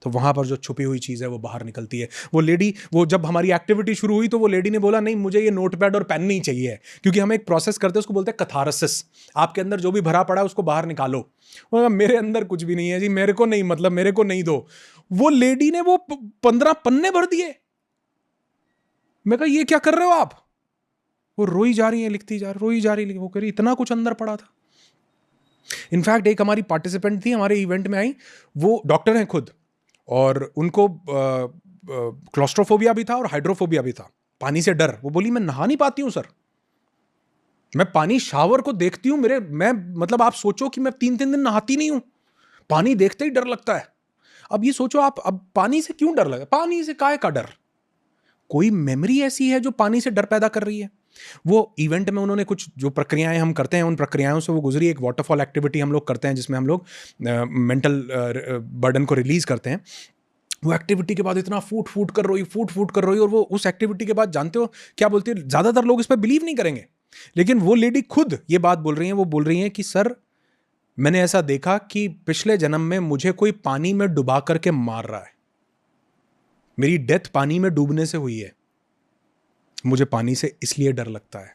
तो वहां पर जो छुपी हुई चीज़ है वो बाहर निकलती है। वो लेडी, वो जब हमारी एक्टिविटी शुरू हुई तो वो लेडी ने बोला नहीं मुझे ये नोटपैड और पेन नहीं चाहिए, क्योंकि हम एक प्रोसेस करते हैं उसको बोलते हैं कथारसिस। आपके अंदर जो भी भरा पड़ा है उसको बाहर निकालो। मेरे अंदर कुछ भी नहीं है जी, मेरे को नहीं, मतलब मेरे को नहीं दो। वो लेडी ने वो 15 पन्ने भर दिए। मैं कहा ये क्या कर रहे हो आप? वो रोई जा रही है, लिखती जा रही, रोई जा रही, वो कह रही इतना कुछ अंदर पड़ा था। इनफैक्ट एक हमारी पार्टिसिपेंट थी, हमारे इवेंट में आई, वो डॉक्टर हैं खुद, और उनको क्लॉस्ट्रोफोबिया भी था और हाइड्रोफोबिया भी था, पानी से डर। वो बोली मैं नहा नहीं पाती हूँ सर, मैं पानी शावर को देखती हूँ, मैं मतलब आप सोचो कि मैं 3-3 दिन नहाती नहीं हूँ, पानी देखते ही डर लगता है। अब ये सोचो आप, अब पानी से क्यों डर लगा? पानी से काहे का डर? कोई मेमोरी ऐसी है जो पानी से डर पैदा कर रही है? वो इवेंट में उन्होंने कुछ जो प्रक्रियाएं हम करते हैं, उन प्रक्रियाओं से वो गुजरी। एक वाटरफॉल एक्टिविटी हम लोग करते हैं जिसमें हम लोग मेंटल बर्डन को रिलीज करते हैं। वो एक्टिविटी के बाद इतना फूट फूट कर रही, और वो उस एक्टिविटी के बाद जानते हो क्या बोलती है? ज़्यादातर लोग इस पर बिलीव नहीं करेंगे, लेकिन वो लेडी खुद ये बात बोल रही हैं। वो बोल रही हैं कि सर, मैंने ऐसा देखा कि पिछले जन्म में मुझे कोई पानी में डुबा करके मार रहा है, मेरी डेथ पानी में डूबने से हुई है, मुझे पानी से इसलिए डर लगता है।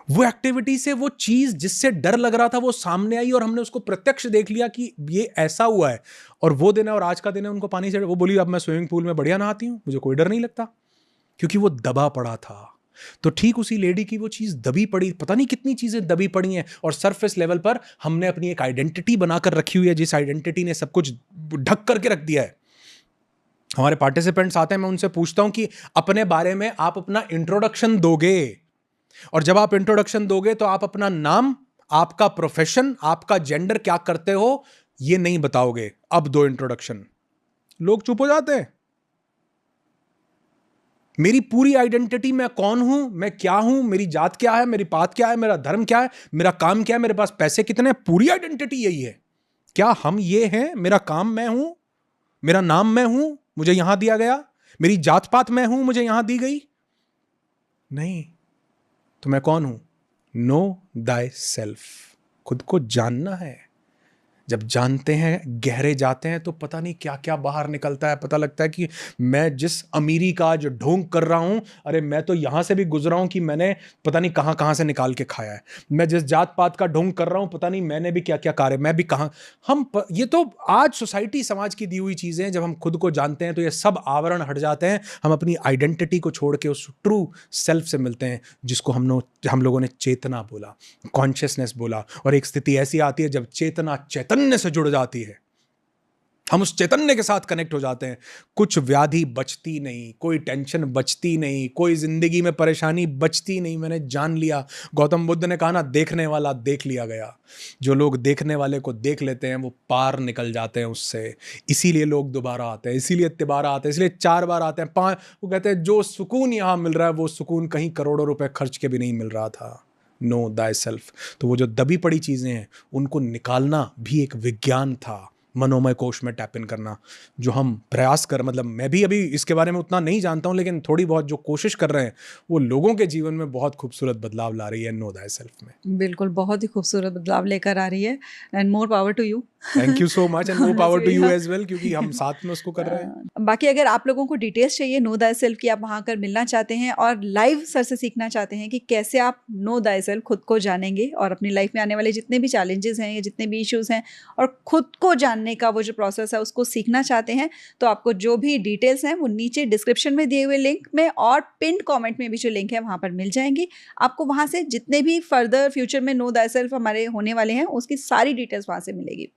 वो एक्टिविटी से वो चीज जिससे डर लग रहा था वो सामने आई, और हमने उसको प्रत्यक्ष देख लिया कि ये ऐसा हुआ है। और वो दिन है और आज का दिन है उनको पानी से, वो बोली अब मैं स्विमिंग पूल में बढ़िया नहाती हूं, मुझे कोई डर नहीं लगता, क्योंकि वो दबा पड़ा था। तो ठीक उसी लेडी की वो चीज दबी पड़ी, पता नहीं कितनी चीजें दबी पड़ी हैं, और सरफेस लेवल पर हमने अपनी एक आइडेंटिटी बनाकर रखी हुई है, जिस आइडेंटिटी ने सब कुछ ढक करके रख दिया है। हमारे पार्टिसिपेंट्स आते हैं, मैं उनसे पूछता हूं कि अपने बारे में आप अपना इंट्रोडक्शन दोगे, और जब आप इंट्रोडक्शन दोगे तो आप अपना नाम, आपका प्रोफेशन, आपका जेंडर, क्या करते हो, ये नहीं बताओगे। अब दो इंट्रोडक्शन, लोग चुप हो जाते हैं। मेरी पूरी आइडेंटिटी, मैं कौन हूं, मैं क्या हूं, मेरी जात क्या है, मेरी पात क्या है, मेरा धर्म क्या है, मेरा काम क्या है, मेरे पास पैसे कितने हैं, पूरी आइडेंटिटी यही है। क्या हम ये हैं? मेरा काम मैं हूं, मेरा नाम मैं हूं, मुझे यहां दिया गया, मेरी जात पात मैं हूं, मुझे यहां दी गई? नहीं। तो मैं कौन हूं? नो दाई सेल्फ, खुद को जानना है। जब जानते हैं, गहरे जाते हैं, तो पता नहीं क्या क्या बाहर निकलता है। पता लगता है कि मैं जिस अमीरी का जो ढोंग कर रहा हूं, अरे मैं तो यहां से भी गुजरा हूं कि मैंने पता नहीं कहां कहां से निकाल के खाया है। मैं जिस जात पात का ढोंग कर रहा हूं, पता नहीं मैंने भी क्या क्या कार्य, मैं भी कहां। ये तो आज सोसाइटी, समाज की दी हुई चीजें हैं। जब हम खुद को जानते हैं तो ये सब आवरण हट जाते हैं, हम अपनी आइडेंटिटी को छोड़ के उस ट्रू सेल्फ से मिलते हैं, जिसको हम लोगों ने चेतना बोला, कॉन्शियसनेस बोला। और एक स्थिति ऐसी आती है जब चेतना चैतन्य से जुड़ जाती है, हम उस चैतन्य के साथ कनेक्ट हो जाते हैं। कुछ व्याधि बचती नहीं, कोई टेंशन बचती नहीं, कोई जिंदगी में परेशानी बचती नहीं। मैंने जान लिया, गौतम बुद्ध ने कहा ना, देखने वाला देख लिया गया। जो लोग देखने वाले को देख लेते हैं वो पार निकल जाते हैं उससे। इसीलिए लोग दोबारा आते हैं, इसीलिए तिबारा आते हैं, इसलिए 4 बार आते हैं, 5। वो कहते हैं जो सुकून यहां मिल रहा है वो सुकून कहीं करोड़ों रुपए खर्च के भी नहीं मिल रहा था। No thy self. तो वो जो दबी पड़ी चीज़ें हैं उनको निकालना भी एक विज्ञान था, मनोमय कोश में टैप इन करना, जो हम प्रयास कर, मतलब मैं भी अभी इसके बारे में उतना नहीं जानता हूं, लेकिन थोड़ी बहुत जो कोशिश कर रहे हैं वो लोगों के जीवन में बहुत खूबसूरत बदलाव ला रही है नो दाई सेल्फ में। बिल्कुल, बहुत ही खूबसूरत बदलाव लेकर आ रही है, and more power to you. Thank you so much, and more power to you as well, क्योंकि हम साथ में उसको कर रहे हैं। बाकी अगर आप लोगों को डिटेल्स चाहिए नो दाई सेल्फ की, आप वहाँ आकर मिलना चाहते हैं और लाइव सर से सीखना चाहते हैं कि कैसे आप नो दाई सेल्फ खुद को जानेंगे और अपनी लाइफ में आने वाले जितने भी चैलेंजेस हैं या जितने भी इश्यूज हैं और खुद को जानने का वो जो प्रोसेस है उसको सीखना चाहते हैं, तो आपको जो भी डिटेल्स हैं वो नीचे डिस्क्रिप्शन में दिए हुए लिंक में और पिन्ड कमेंट में भी जो लिंक है वहाँ पर मिल जाएंगी। आपको वहाँ से जितने भी फर्दर फ्यूचर में नो दाई सेल्फ हमारे होने वाले हैं उसकी सारी डिटेल्स वहाँ से मिलेगी।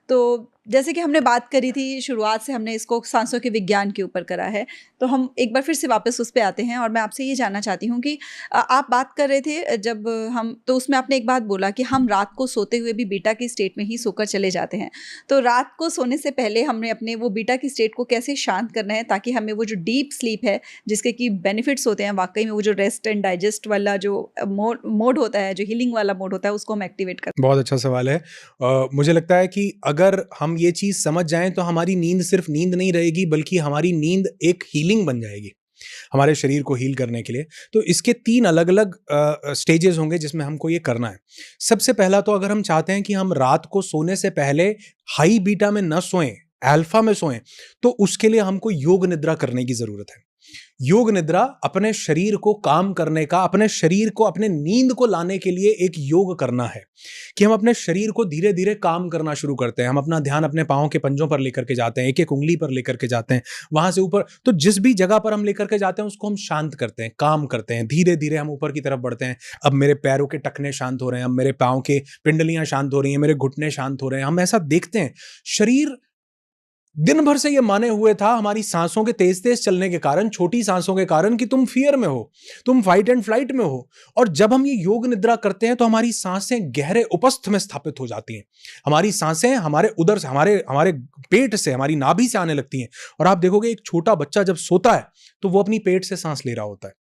तो जैसे कि हमने बात करी थी, शुरुआत से हमने इसको सांसों के विज्ञान के ऊपर करा है, तो हम एक बार फिर से वापस उस पे आते हैं और मैं आपसे ये जानना चाहती हूँ कि आप बात कर रहे थे जब हम, तो उसमें आपने एक बात बोला कि हम रात को सोते हुए भी बीटा की स्टेट में ही सोकर चले जाते हैं। तो रात को सोने से पहले हमने अपने वो बीटा की स्टेट को कैसे शांत करना है ताकि हमें वो जो डीप स्लीप है जिसके कि बेनिफिट्स होते हैं, वाकई में वो जो रेस्ट एंड डाइजेस्ट वाला जो मोड होता है, जो हीलिंग वाला मोड होता है, उसको हम एक्टिवेट करें। बहुत अच्छा सवाल है। मुझे लगता है कि अगर हम ये चीज़ समझ जाएं तो हमारी नींद सिर्फ नींद नहीं रहेगी, बल्कि हमारी नींद एक हीलिंग बन जाएगी हमारे शरीर को हील करने के लिए। तो इसके 3 अलग अलग स्टेजेस होंगे जिसमें हमको ये करना है। सबसे पहला तो अगर हम चाहते हैं कि हम रात को सोने से पहले हाई बीटा में न सोएं, अल्फा में सोएं, तो उसके लिए हमको योग निद्रा करने की जरूरत है। योग निद्रा अपने शरीर को काम करने का, अपने शरीर को, अपने नींद को लाने के लिए एक योग करना है कि हम अपने शरीर को धीरे धीरे काम करना शुरू करते हैं। हम अपना ध्यान अपने पाँव के पंजों पर लेकर के जाते हैं, एक एक उंगली पर लेकर के जाते हैं, वहां से ऊपर। तो जिस भी जगह पर हम लेकर के जाते हैं उसको हम शांत करते हैं, काम करते हैं। धीरे धीरे हम ऊपर की तरफ बढ़ते हैं। अब मेरे पैरों के टखने शांत हो रहे हैं, अब मेरे पाँव के पिंडलियां शांत हो रही हैं, मेरे घुटने शांत हो रहे हैं। हम ऐसा देखते हैं शरीर दिन भर से ये माने हुए था हमारी सांसों के तेज तेज चलने के कारण, छोटी सांसों के कारण, कि तुम फियर में हो, तुम फाइट एंड फ्लाइट में हो। और जब हम ये योग निद्रा करते हैं तो हमारी सांसें गहरे उपस्थ में स्थापित हो जाती हैं। हमारी सांसें हमारे उदर से, हमारे हमारे पेट से, हमारी नाभि से आने लगती हैं। और आप देखोगे एक छोटा बच्चा जब सोता है तो वो अपनी पेट से सांस ले रहा होता है।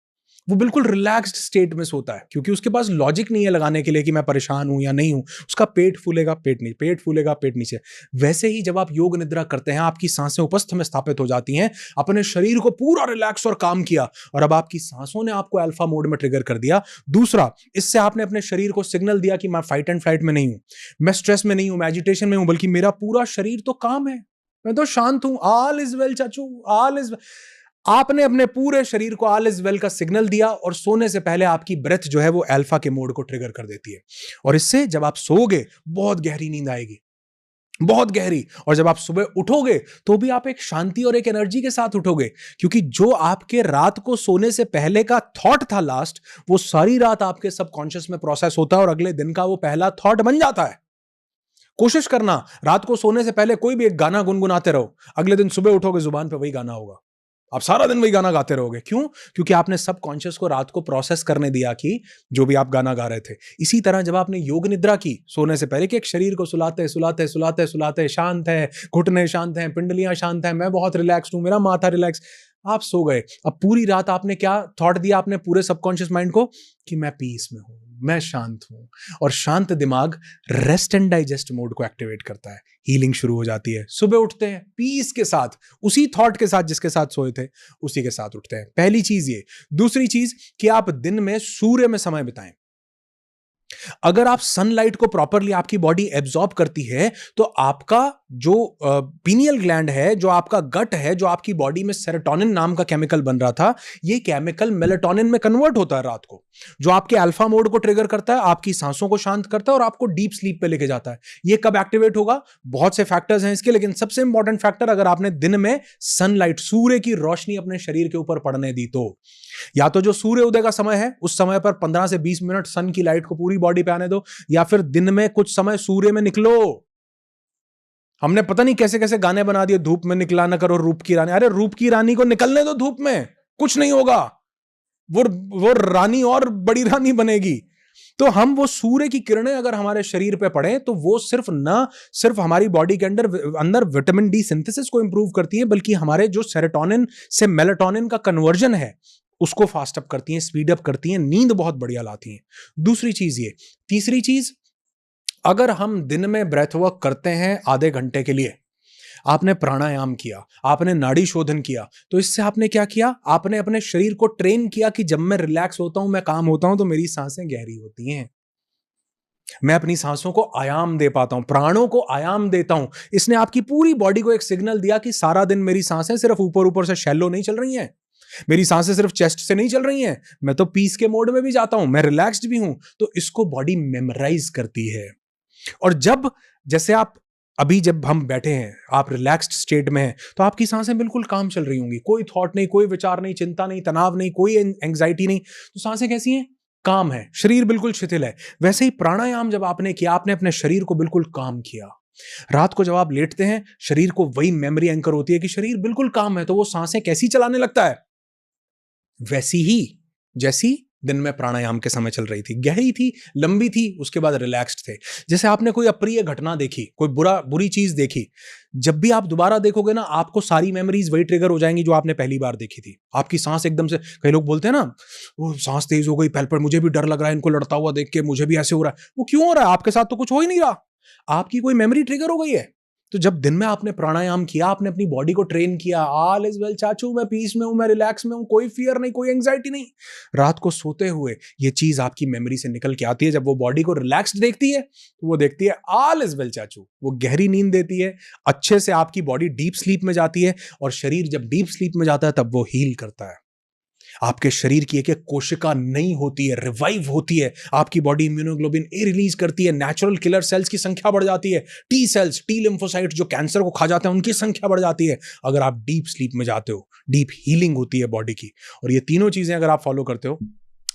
वो बिल्कुल रिलैक्स्ड स्टेट में सोता है, क्योंकि उसके पास लॉजिक नहीं है लगाने के लिए कि मैं परेशान हूं या नहीं हूं। उसका पेट फूलेगा, पेट नीचे, पेट फूलेगा, पेट नीचे। वैसे ही जब आप योग निद्रा करते हैं, आपकी सांसें उपस्थ में स्थापित हो जाती हैं। अपने शरीर को पूरा रिलैक्स और काम किया, और अब आपकी सांसों ने आपको अल्फा मोड में ट्रिगर कर दिया। दूसरा, इससे आपने अपने शरीर को सिग्नल दिया कि मैं फाइट एंड फ्लाइट में नहीं हूं, मैं स्ट्रेस में नहीं हूं, मैं एजिटेशन में हूं, बल्कि मेरा पूरा शरीर तो काम है, मैं तो शांत हूं। ऑल इज वेल चाचू, ऑल इज। आपने अपने पूरे शरीर को ऑल इज वेल का सिग्नल दिया, और सोने से पहले आपकी ब्रेथ जो है वो अल्फा के मोड को ट्रिगर कर देती है। और इससे जब आप सोओगे बहुत गहरी नींद आएगी, बहुत गहरी। और जब आप सुबह उठोगे तो भी आप एक शांति और एक एनर्जी के साथ उठोगे, क्योंकि जो आपके रात को सोने से पहले का थॉट था लास्ट, वो सारी रात आपके सबकॉन्शियस में प्रोसेस होता है, और अगले दिन का वो पहला थॉट बन जाता है। कोशिश करना, रात को सोने से पहले कोई भी एक गाना गुनगुनाते रहो, अगले दिन सुबह उठोगे जुबान पे वही गाना होगा, आप सारा दिन वही गाना गाते रहोगे। क्यों? क्योंकि आपने सबकॉन्शियस को रात को प्रोसेस करने दिया कि जो भी आप गाना गा रहे थे। इसी तरह जब आपने योग निद्रा की सोने से पहले, कि एक शरीर को सुलाते सुलाते सुलाते सुलाते, शांत है, घुटने शांत हैं, पिंडलियां शांत हैं, मैं बहुत रिलैक्स्ड हूं, मेरा माथा रिलैक्स, आप सो गए। अब पूरी रात आपने क्या थॉट दिया आपने पूरे सबकॉन्शियस माइंड को, कि मैं पीस में हूं, मैं शांत हूं। और शांत दिमाग रेस्ट एंड डाइजेस्ट मोड को एक्टिवेट करता है, हीलिंग शुरू हो जाती है। सुबह उठते हैं पीस के साथ, उसी थॉट के साथ जिसके साथ सोए थे उसी के साथ उठते हैं। पहली चीज ये। दूसरी चीज कि आप दिन में सूर्य में समय बिताएं। अगर आप सनलाइट को प्रॉपरली आपकी बॉडी एब्जॉर्ब करती है तो आपका जो पीनियल ग्लैंड है, जो आपका गट है, जो आपकी बॉडी में सेरोटोनिन नाम का केमिकल बन रहा था, ये केमिकल मेलाटोनिन में कन्वर्ट होता है रात को, जो आपके अल्फा मोड को ट्रिगर करता है, आपकी सांसों को शांत करता है और आपको डीप स्लीप पे लेके जाता है। ये कब एक्टिवेट होगा? बहुत से फैक्टर्स हैं इसके, लेकिन सबसे इंपॉर्टेंट फैक्टर, अगर आपने दिन में सनलाइट, सूर्य की रोशनी अपने शरीर के ऊपर पड़ने दी तो। या तो जो सूर्य उदय का समय है उस समय पर 15 से 20 मिनट सन की लाइट को पूरी बॉडी पे आने दो, या फिर दिन में कुछ समय सूर्य में निकलो। हमने पता नहीं कैसे कैसे गाने बना दिए, धूप में निकला न करो रूप की रानी। अरे रूप की रानी को निकलने दो धूप में, कुछ नहीं होगा, वो रानी और बड़ी रानी बनेगी। तो हम वो सूर्य की किरणें अगर हमारे शरीर पे पड़े तो वो सिर्फ हमारी बॉडी के अंदर विटामिन डी सिंथेसिस को इंप्रूव करती है, बल्कि हमारे जो सेरोटोनिन से मेलाटोनिन का कन्वर्जन है उसको फास्ट अप करती हैं, स्पीड अप करती हैं, नींद बहुत बढ़िया लाती हैं। दूसरी चीज ये। तीसरी चीज, अगर हम दिन में ब्रेथ वर्क करते हैं आधे घंटे के लिए, आपने प्राणायाम किया, आपने नाड़ी शोधन किया, तो इससे आपने क्या किया? आपने अपने शरीर को ट्रेन किया कि जब मैं रिलैक्स होता हूं, मैं काम होता हूं, तो मेरी सांसें गहरी होती हैं, मैं अपनी सांसों को आयाम दे पाता हूं, प्राणों को आयाम देता हूं। इसने आपकी पूरी बॉडी को एक सिग्नल दिया कि सारा दिन मेरी सांसें सिर्फ ऊपर ऊपर से शैलो नहीं चल रही हैं, मेरी सांसें सिर्फ चेस्ट से नहीं चल रही हैं, मैं तो पीस के मोड में भी जाता हूं, मैं रिलैक्स्ड भी हूं। तो इसको बॉडी मेमोराइज करती है। और जैसे आप अभी जब हम बैठे हैं, आप रिलैक्स्ड स्टेट में हैं, तो आपकी सांसें बिल्कुल काम चल रही होंगी, कोई थॉट नहीं, कोई विचार नहीं, चिंता नहीं, तनाव नहीं, कोई एंग्जाइटी नहीं। तो सांसें कैसी हैं? काम है, शरीर बिल्कुल शिथिल है। वैसे ही प्राणायाम जब आपने किया, आपने अपने शरीर को बिल्कुल काम किया। रात को जब आप लेटते हैं, शरीर को वही मेमोरी एंकर होती है कि शरीर बिल्कुल काम है, तो वो सांसें कैसी चलाने लगता है? वैसी ही जैसी दिन में प्राणायाम के समय चल रही थी, गहरी थी, लंबी थी, उसके बाद रिलैक्स्ड थे। जैसे आपने कोई अप्रिय घटना देखी, कोई बुरी चीज देखी, जब भी आप दोबारा देखोगे ना, आपको सारी मेमोरीज वही ट्रिगर हो जाएंगी जो आपने पहली बार देखी थी। आपकी सांस एकदम से, कई लोग बोलते हैं ना, वो सांस तेज हो गई, पहले पर मुझे भी डर लग रहा है, इनको लड़ता हुआ देख के मुझे भी ऐसे हो रहा है। वो क्यों हो रहा है? आपके साथ तो कुछ हो ही नहीं रहा, आपकी कोई मेमोरी ट्रिगर हो गई है। तो जब दिन में आपने प्राणायाम किया, आपने अपनी बॉडी को ट्रेन किया, ऑल इज वेल चाचू, मैं पीस में हूं, मैं रिलैक्स में हूं, कोई फियर नहीं, कोई एंग्जाइटी नहीं। रात को सोते हुए ये चीज आपकी मेमोरी से निकल के आती है। जब वो बॉडी को रिलैक्स्ड देखती है तो वो देखती है ऑल इज वेल चाचू, वो गहरी नींद देती है, अच्छे से आपकी बॉडी डीप स्लीप में जाती है। और शरीर जब डीप स्लीप में जाता है तब वो हील करता है। आपके शरीर की एक एक कोशिका नई होती है, रिवाइव होती है, आपकी बॉडी इम्यूनोग्लोबिन ए रिलीज करती है, नेचुरल किलर सेल्स की संख्या बढ़ जाती है, टी सेल्स, टी लिम्फोसाइट्स जो कैंसर को खा जाते हैं उनकी संख्या बढ़ जाती है। अगर आप डीप स्लीप में जाते हो, डीप हीलिंग होती है बॉडी की। और ये तीनों चीजें अगर आप फॉलो करते हो,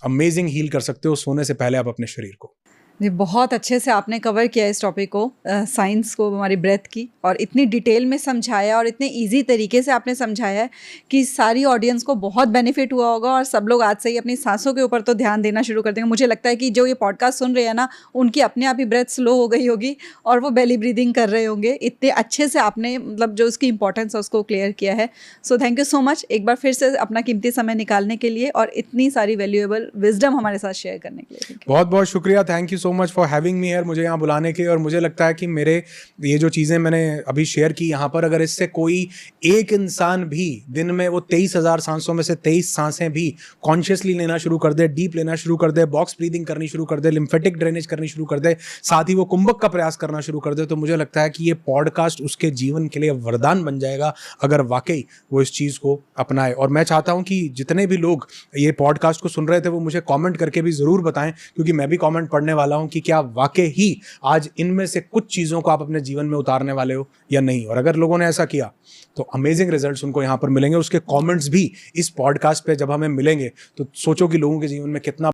अमेजिंग हील कर सकते हो सोने से पहले आप अपने शरीर को। जी, बहुत अच्छे से आपने कवर किया इस टॉपिक को, साइंस को, हमारी ब्रेथ की, और इतनी डिटेल में समझाया और इतने इजी तरीके से आपने समझाया है कि सारी ऑडियंस को बहुत बेनिफिट हुआ होगा और सब लोग आज से ही अपनी सांसों के ऊपर तो ध्यान देना शुरू कर देंगे। मुझे लगता है कि जो ये पॉडकास्ट सुन रहे हैं ना, उनकी अपने आप ही ब्रेथ स्लो हो गई होगी और वो बेली ब्रीदिंग कर रहे होंगे। इतने अच्छे से आपने मतलब जो उसकी इंपॉर्टेंस है उसको क्लियर किया है। So thank you so much एक बार फिर से अपना कीमती समय निकालने के लिए और इतनी सारी वैल्यूएबल विजडम हमारे साथ शेयर करने के लिए। बहुत बहुत शुक्रिया, thank you so much for having me here, मुझे यहाँ बुलाने के। और मुझे लगता है कि मेरे ये जो चीज़ें मैंने अभी शेयर की यहाँ पर, अगर इससे कोई एक इंसान भी दिन में वो 23,000 सांसों में से 23 सांसें भी कॉन्शियसली लेना शुरू कर दे, डीप लेना शुरू कर दे, बॉक्स ब्रीदिंग करनी शुरू कर दे, लिम्फेटिक ड्रेनेज करनी शुरू कर दे, साथ ही वो कुंभक का प्रयास करना शुरू कर दे, तो मुझे लगता है कि ये पॉडकास्ट उसके जीवन के लिए वरदान बन जाएगा अगर वाकई वो इस चीज़ को अपनाए। और मैं चाहता हूँ कि जितने भी लोग ये पॉडकास्ट को सुन रहे थे वो मुझे कमेंट करके भी ज़रूर बताएं, क्योंकि मैं भी कमेंट पढ़ने वाला हूँ कि क्या वाकई ही आज इनमें से कुछ चीज़ों को आप अपने जीवन में उतारने वाले हो या नहीं। और अगर लोगों ने ऐसा किया तो अमेजिंग रिजल्ट्स उनको यहाँ पर मिलेंगे। उसके कमेंट्स भी इस पॉडकास्ट पे जब हमें मिलेंगे तो सोचो कि लोगों के जीवन में कितना